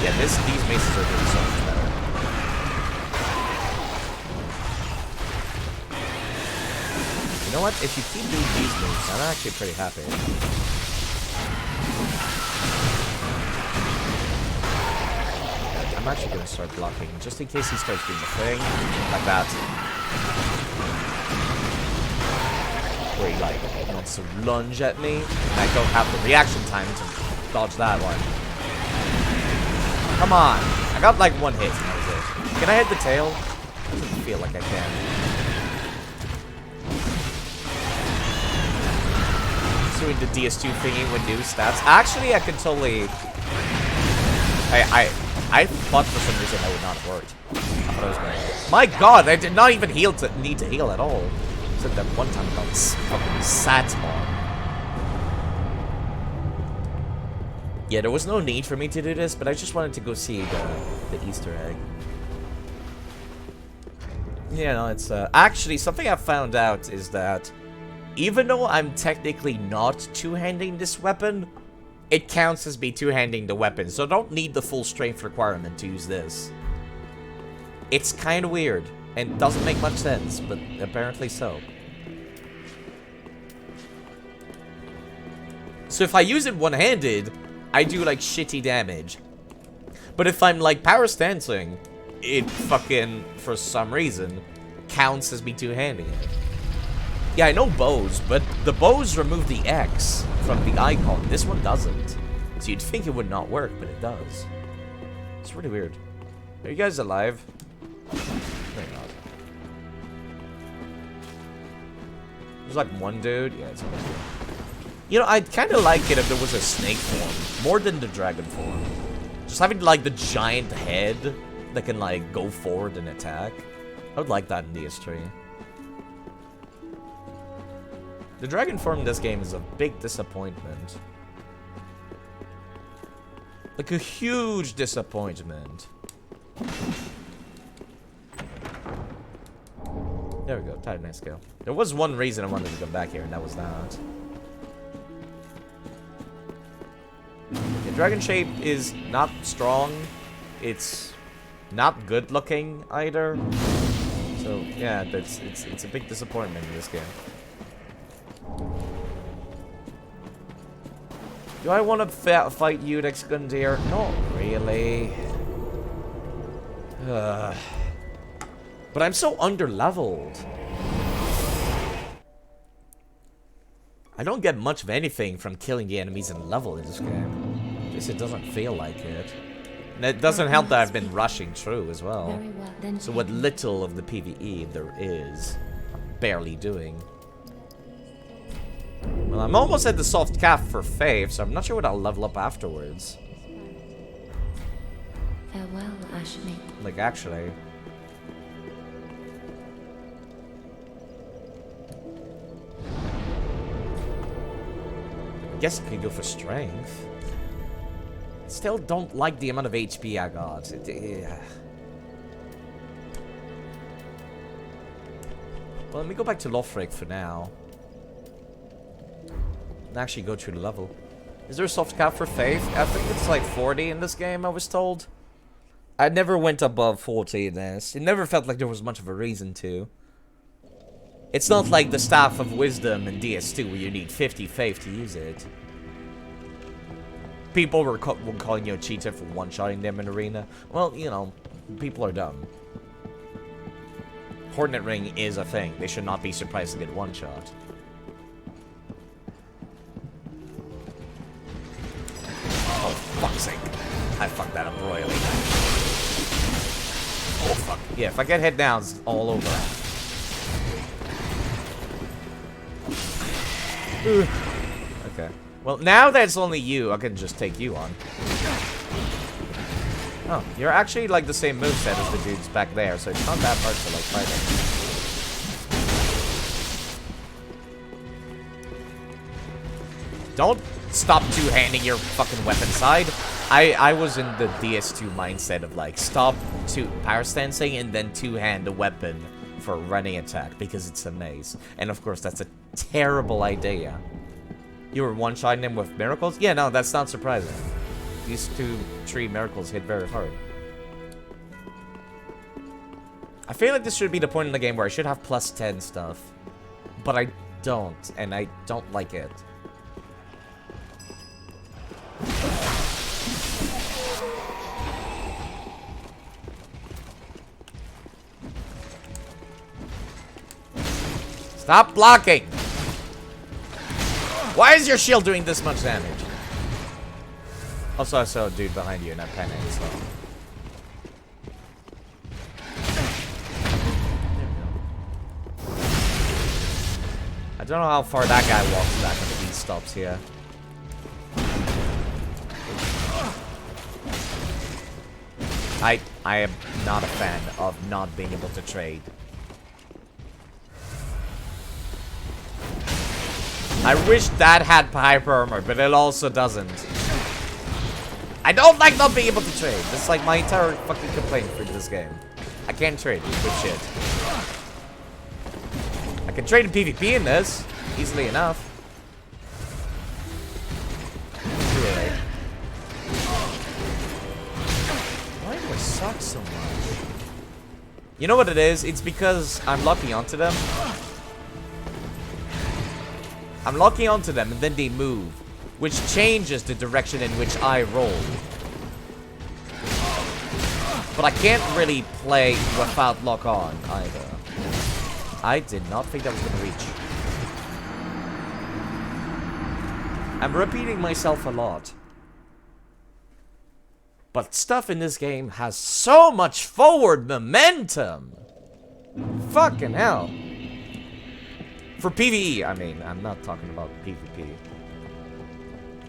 Yeah, these maces are doing so much better. You know what? If you keep doing these moves, I'm actually pretty happy. I'm actually gonna start blocking, just in case he starts doing the thing, like that. Where he, like, wants to lunge at me, and I don't have the reaction time to dodge that one. Come on! I got, like, 1 hit, and that was it. Can I hit the tail? Doesn't feel like I can. Doing the DS2 thingy with new stats. Actually, I could totally... I thought for some reason that would not have worked. I thought I was going to... My god, I did not even need to heal at all. Except that one time I got fucking sat spawn. Yeah, there was no need for me to do this, but I just wanted to go see the Easter egg. Yeah, no, it's actually something I found out is that even though I'm technically not two-handing this weapon, it counts as me two-handing the weapon, so I don't need the full strength requirement to use this. It's kind of weird, and doesn't make much sense, but apparently so. So if I use it one-handed, I do, like, shitty damage. But if I'm, like, power stancing, it fucking, for some reason, counts as me two-handing it. Yeah, I know bows, but the bows remove the X from the icon. This one doesn't. So you'd think it would not work, but it does. It's really weird. Are you guys alive? They're not. There's like one dude. Yeah, it's okay. You know, I'd kind of like it if there was a snake form. More than the dragon form. Just having like the giant head that can like go forward and attack. I would like that in DS3. The dragon form in this game is a big disappointment. Like a huge disappointment. There we go, tight nice kill. There was one reason I wanted to come back here, and that was that. The dragon shape is not strong. It's not good looking either. So yeah, it's a big disappointment in this game. Do I want to fight you, Gundyr? Not really. But I'm so underleveled. I don't get much of anything from killing the enemies in level in this game. Just it doesn't feel like it. And it doesn't help that I've been rushing through as well. So what little of the PvE there is, I'm barely doing. Well, I'm almost at the soft cap for Faith, so I'm not sure what I'll level up afterwards. Farewell, Ashmate. Like, actually. I guess I could go for strength. Still don't like the amount of HP I got. Well, let me go back to Lothric for now. And actually go through the level. Is there a soft cap for Faith? I think it's like 40 in this game, I was told. I never went above 40 in this. It never felt like there was much of a reason to. It's not like the Staff of Wisdom in DS2 where you need 50 Faith to use it. People were calling you a cheater for one-shotting them in Arena. Well, you know, people are dumb. Hornet Ring is a thing. They should not be surprised to get one-shot. Oh, fuck's sake. I fucked that up royally. Oh, fuck. Yeah, if I get head downs all over. Okay. Well, now that it's only you, I can just take you on. Oh, you're actually like the same moveset as the dudes back there, so it's not that hard to like fight them. Don't stop two-handing your fucking weapon side. I was in the DS2 mindset of like, stop power stancing and then two-hand the weapon for a running attack, because it's a maze. And of course, that's a terrible idea. You were one-shotting him with miracles? Yeah, no, that's not surprising. These 2-3 miracles hit very hard. I feel like this should be the point in the game where I should have plus 10 stuff. But I don't, and I don't like it. Stop blocking! Why is your shield doing this much damage? Also, I saw a dude behind you and I panicked, so. I don't know how far that guy walks back when he stops here. I am not a fan of not being able to trade. I wish that had pipe armor, but it also doesn't. I don't like not being able to trade. That's like my entire fucking complaint for this game. I can't trade good shit. I can trade in PvP in this, easily enough. Really. Why do I suck so much? You know what it is? It's because I'm locking onto them. I'm locking onto them and then they move, which changes the direction in which I roll. But I can't really play without lock on either. I did not think that was going to reach. I'm repeating myself a lot. But stuff in this game has so much forward momentum. Fucking hell. For PvE, I mean. I'm not talking about PvP.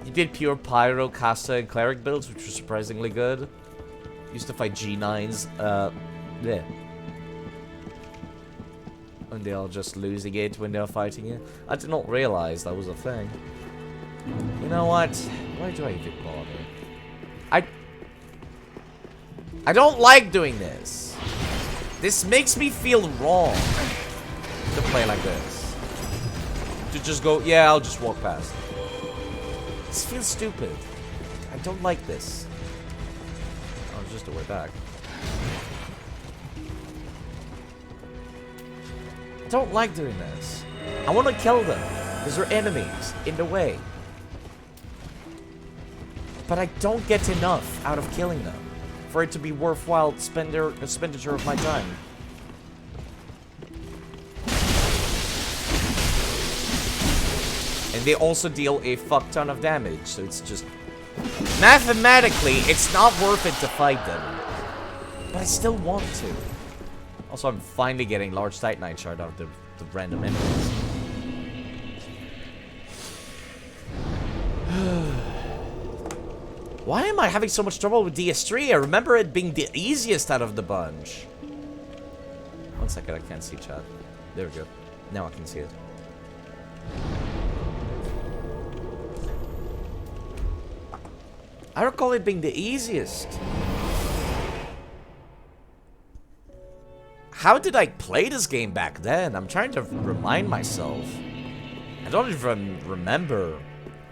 You did pure Pyro, Casta, and Cleric builds, which were surprisingly good. Used to fight G9s, yeah. And they all just losing it when they're fighting it. I did not realize that was a thing. You know what? Why do I even bother? I don't like doing this. This makes me feel wrong to play like this. To just go, yeah, I'll just walk past. This feels stupid. I don't like this. Oh, it's just a way back. I don't like doing this. I want to kill them because they're enemies in the way. But I don't get enough out of killing them for it to be worthwhile expenditure of my time. And they also deal a fuck ton of damage, so it's just... mathematically, it's not worth it to fight them. But I still want to. Also, I'm finally getting large Titanite shard out of the random enemies. Why am I having so much trouble with DS3? I remember it being the easiest out of the bunch. 1 second, I can't see chat. There we go. Now I can see it. I recall it being the easiest. How did I play this game back then? I'm trying to remind myself. I don't even remember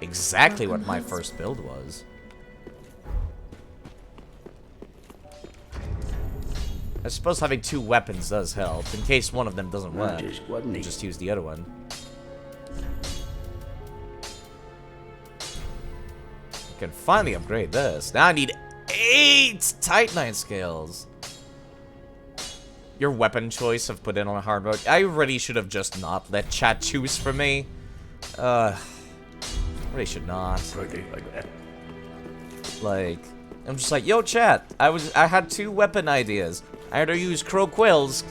exactly what my first build was. I suppose having 2 weapons does help, in case one of them doesn't work. Just use the other one. I can finally upgrade this. Now I need 8 Titanite scales. Your weapon choice I've put in on hard mode. I really should have just not let chat choose for me. Really should not. Like, I'm just like, yo chat, I had 2 weapon ideas. I either use Crow Quills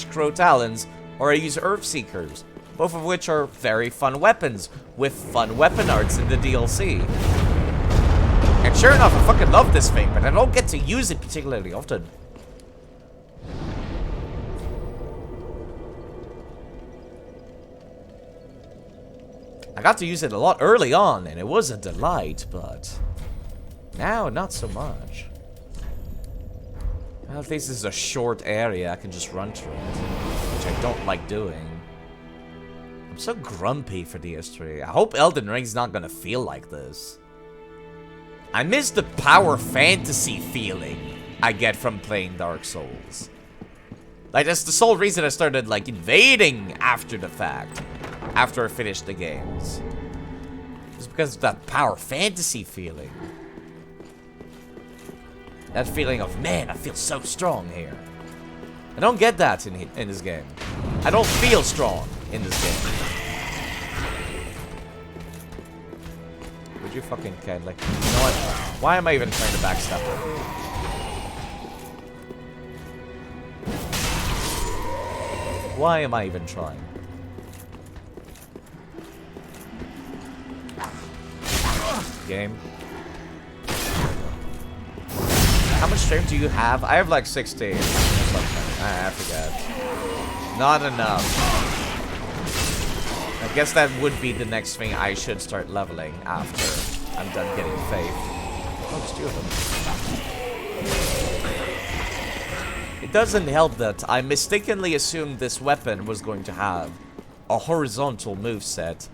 / Crow Talons, or I use Earthseekers, both of which are very fun weapons, with fun weapon arts in the DLC. And sure enough, I fucking love this thing, but I don't get to use it particularly often. I got to use it a lot early on, and it was a delight, but now not so much. Well, at least this is a short area, I can just run through it, which I don't like doing. I'm so grumpy for DS3. I hope Elden Ring's not gonna feel like this. I miss the power fantasy feeling I get from playing Dark Souls. Like, that's the sole reason I started, like, invading after the fact. After I finished the games. It's because of that power fantasy feeling. That feeling of, man, I feel so strong here. I don't get that in this game. I don't feel strong in this game. Would you fucking kid? Like, you know what? Why am I even trying to backstab her? Why am I even trying? Game. How much strength do you have? I have like 16. I forget. Not enough. I guess that would be the next thing I should start leveling after I'm done getting faith. Oh, there's 2 of them. It doesn't help that I mistakenly assumed this weapon was going to have a horizontal moveset,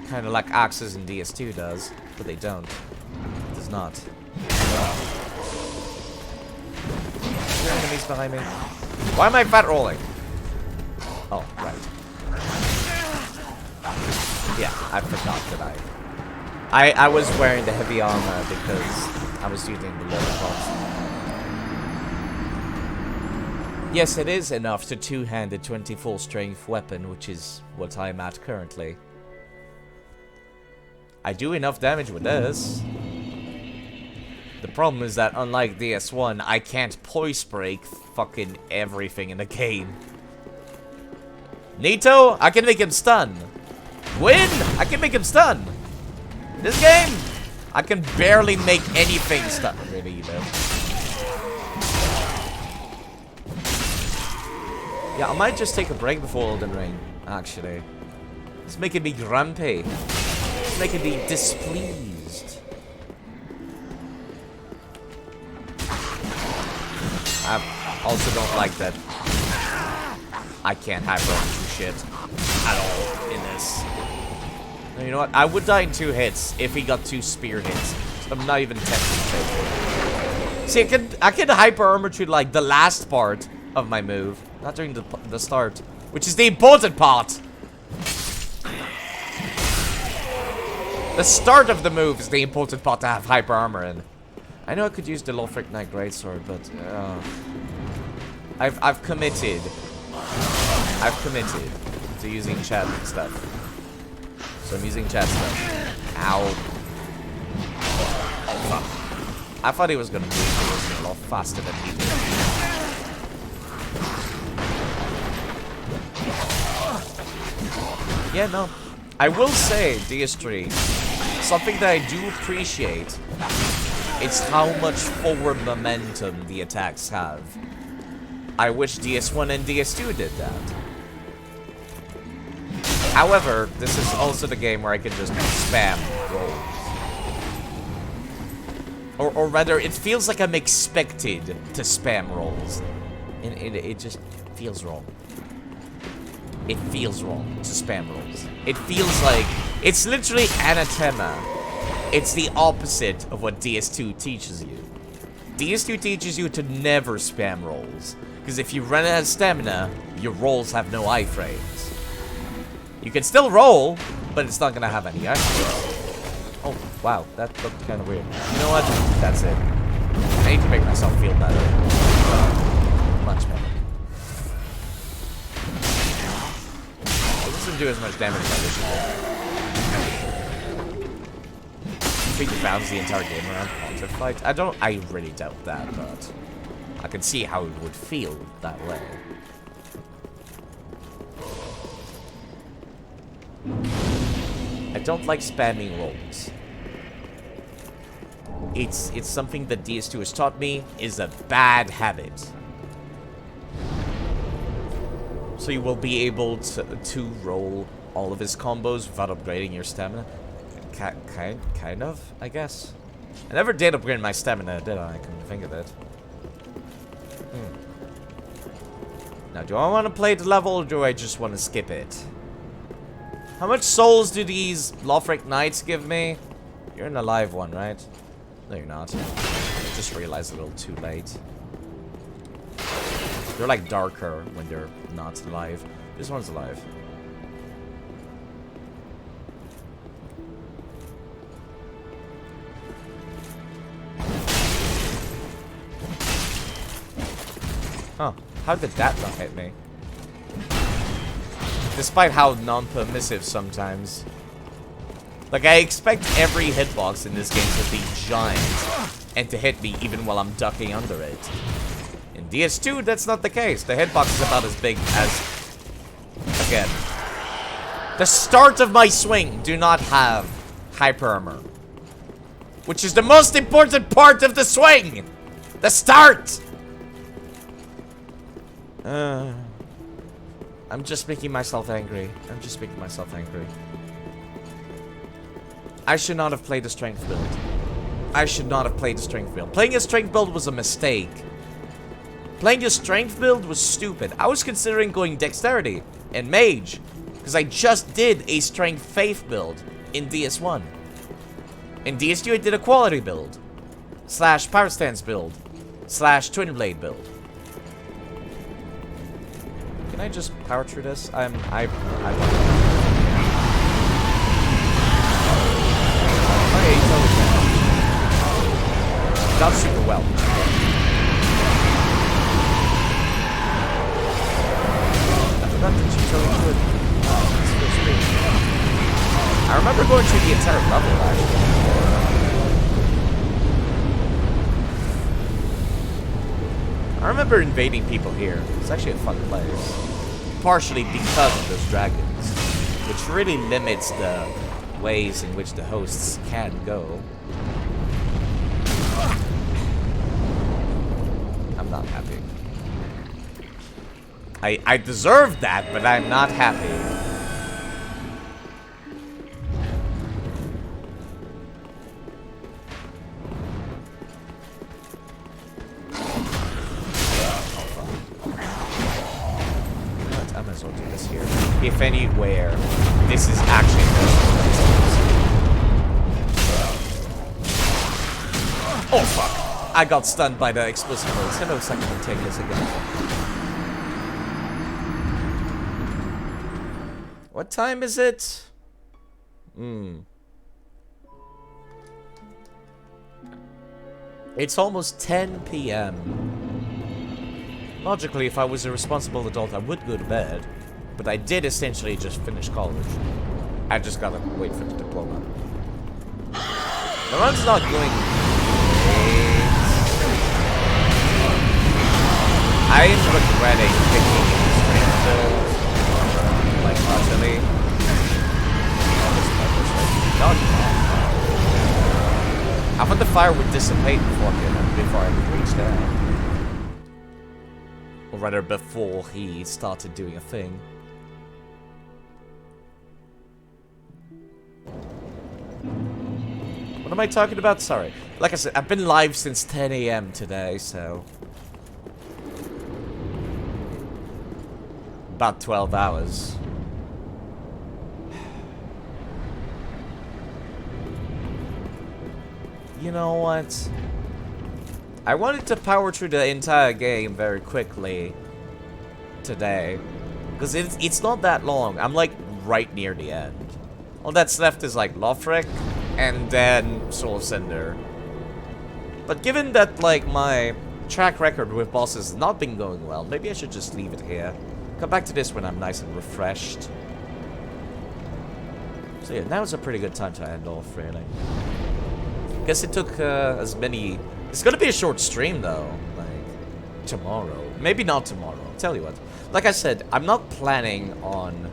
kind of like Axes in DS2 does, but they don't. It does not. Are there enemies behind me? Why am I fat rolling? Oh, right. Yeah, I forgot that I was wearing the heavy armor because I was using the lower. Yes, it is enough to two-hand a 20 full strength weapon, which is what I'm at currently. I do enough damage with this. The problem is that unlike DS1, I can't poise break fucking everything in the game. Nito, I can make him stun. Gwyn, I can make him stun. This game, I can barely make anything stun. Really, you know. Yeah, I might just take a break before Elden Ring, actually. It's making me grumpy. It's making me displeased. I also don't like that I can't hyper do shit at all in this. No, you know what? I would die in 2 hits if he got 2 spear hits. So I'm not even tempted to. See, I can hyper armor to like the last part of my move, not during the start, which is the important part. The start of the move is the important part to have hyper armor in. I know I could use the Lothric Knight Greatsword, but I've committed. I've committed to using chat and stuff. So I'm using chat stuff. Ow. Oh fuck. I thought he was gonna move towards me a lot faster than he did. Yeah, no. I will say, DS3, something that I do appreciate is how much forward momentum the attacks have. I wish DS1 and DS2 did that. However, this is also the game where I can just spam rolls. Or rather, it feels like I'm expected to spam rolls. And it just feels wrong. It feels wrong to spam rolls. It feels like it's literally anathema. It's the opposite of what DS2 teaches you. DS2 teaches you to never spam rolls. Because if you run out of stamina, your rolls have no iframes. You can still roll, but it's not gonna have any iframes. Oh, wow, that looked kind of weird. You know what? That's it. I need to make myself feel better. Much better. It doesn't do as much damage as I wish it did. I think it bounds the entire game around Pontiff fight. I really doubt that, but I can see how it would feel that way. I don't like spamming rolls. It's something that DS2 has taught me is a bad habit. So you will be able to roll all of his combos without upgrading your stamina. Kind of, I guess. I never did upgrade my stamina, did I? I couldn't think of it. Now, do I want to play the level or do I just want to skip it? How much souls do these Lothric Knights give me? You're an alive one, right? No, you're not. I just realized a little too late. They're like darker when they're not alive. This one's alive. Huh. How did that not hit me? Despite how non-permissive sometimes. Like, I expect every hitbox in this game to be giant and to hit me even while I'm ducking under it. In DS2, that's not the case. The hitbox is about as big as... Again. The start of my swing do not have hyper armor. Which is the most important part of the swing! The start! I'm just making myself angry. I'm just making myself angry. I should not have played a strength build. I should not have played a strength build. Playing a strength build was a mistake. Playing a strength build was stupid. I was considering going dexterity and mage. Because I just did a strength faith build in DS1. In DS2 I did a quality build. / power stance build. / twin blade build. Can I just power through this? I okay, totally can. Not super well. I forgot that you totally could. I remember going through the entire level, actually. I remember invading people here. It's actually a fun place. Partially because of those dragons, which really limits the ways in which the hosts can go. I'm not happy. I deserve that, but I'm not happy. If anywhere, this is actually oh fuck! I got stunned by the explosive bullets. Hello, second and take this again. What time is it? It's almost 10 p.m. Logically, if I was a responsible adult, I would go to bed. But I did essentially just finish college. I just gotta wait for the diploma. The run's not going great. I am regretting picking stream build. Like, utterly. I thought the fire would dissipate before I would reach there. Or rather, before he started doing a thing. What am I talking about? Sorry. Like I said, I've been live since 10 a.m. today, so... about 12 hours. You know what? I wanted to power through the entire game very quickly today. Because it's not that long. I'm like right near the end. All that's left is like Lothric and then Soul of Cinder. But given that like my track record with bosses has not been going well, maybe I should just leave it here. Come back to this when I'm nice and refreshed. So yeah, now is a pretty good time to end off, really. Guess it took as many... It's gonna be a short stream though, like tomorrow. Maybe not tomorrow. I'll tell you what. Like I said, I'm not planning on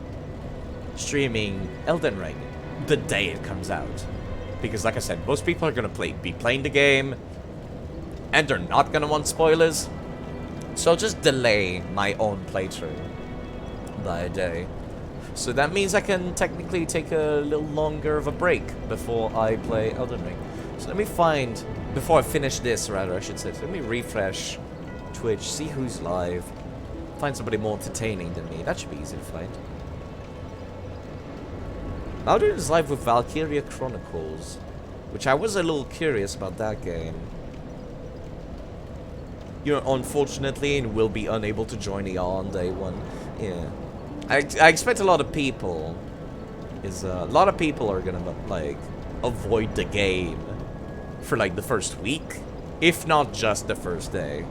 streaming Elden Ring the day it comes out. Because like I said, most people are gonna be playing the game and they're not gonna want spoilers. So I'll just delay my own playthrough by a day. So that means I can technically take a little longer of a break before I play Elden Ring. So let me find, before I finish this rather I should say, let me refresh Twitch, see who's live, find somebody more entertaining than me. That should be easy to find. Alden is live with Valkyria Chronicles, which I was a little curious about that game. You're unfortunately and will be unable to join the on day one. Yeah. I expect a lot of people a lot of people are gonna like avoid the game for like the first week, if not just the first day.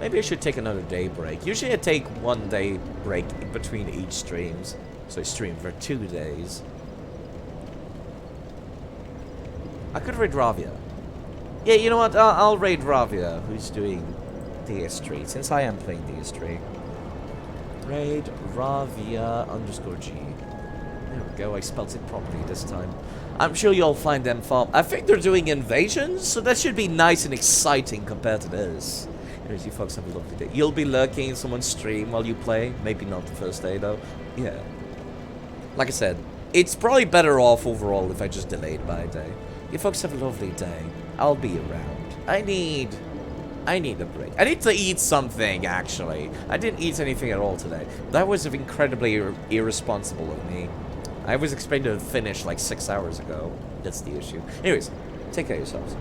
Maybe I should take another day break. Usually I take 1 day break in between each streams. So I stream for 2 days. I could raid Ravia. Yeah, you know what? I'll raid Ravia, who's doing DS3, since I am playing DS3. Raid Ravia _G. There we go, I spelled it properly this time. I'm sure you'll find them fun. I think they're doing invasions, so that should be nice and exciting compared to this. Anyways, you folks have a lovely day. You'll be lurking in someone's stream while you play. Maybe not the first day, though. Yeah. Like I said, it's probably better off overall if I just delayed by a day. You folks have a lovely day. I'll be around. I need a break. I need to eat something, actually. I didn't eat anything at all today. That was incredibly irresponsible of me. I was expecting to finish like 6 hours ago. That's the issue. Anyways, take care of yourselves.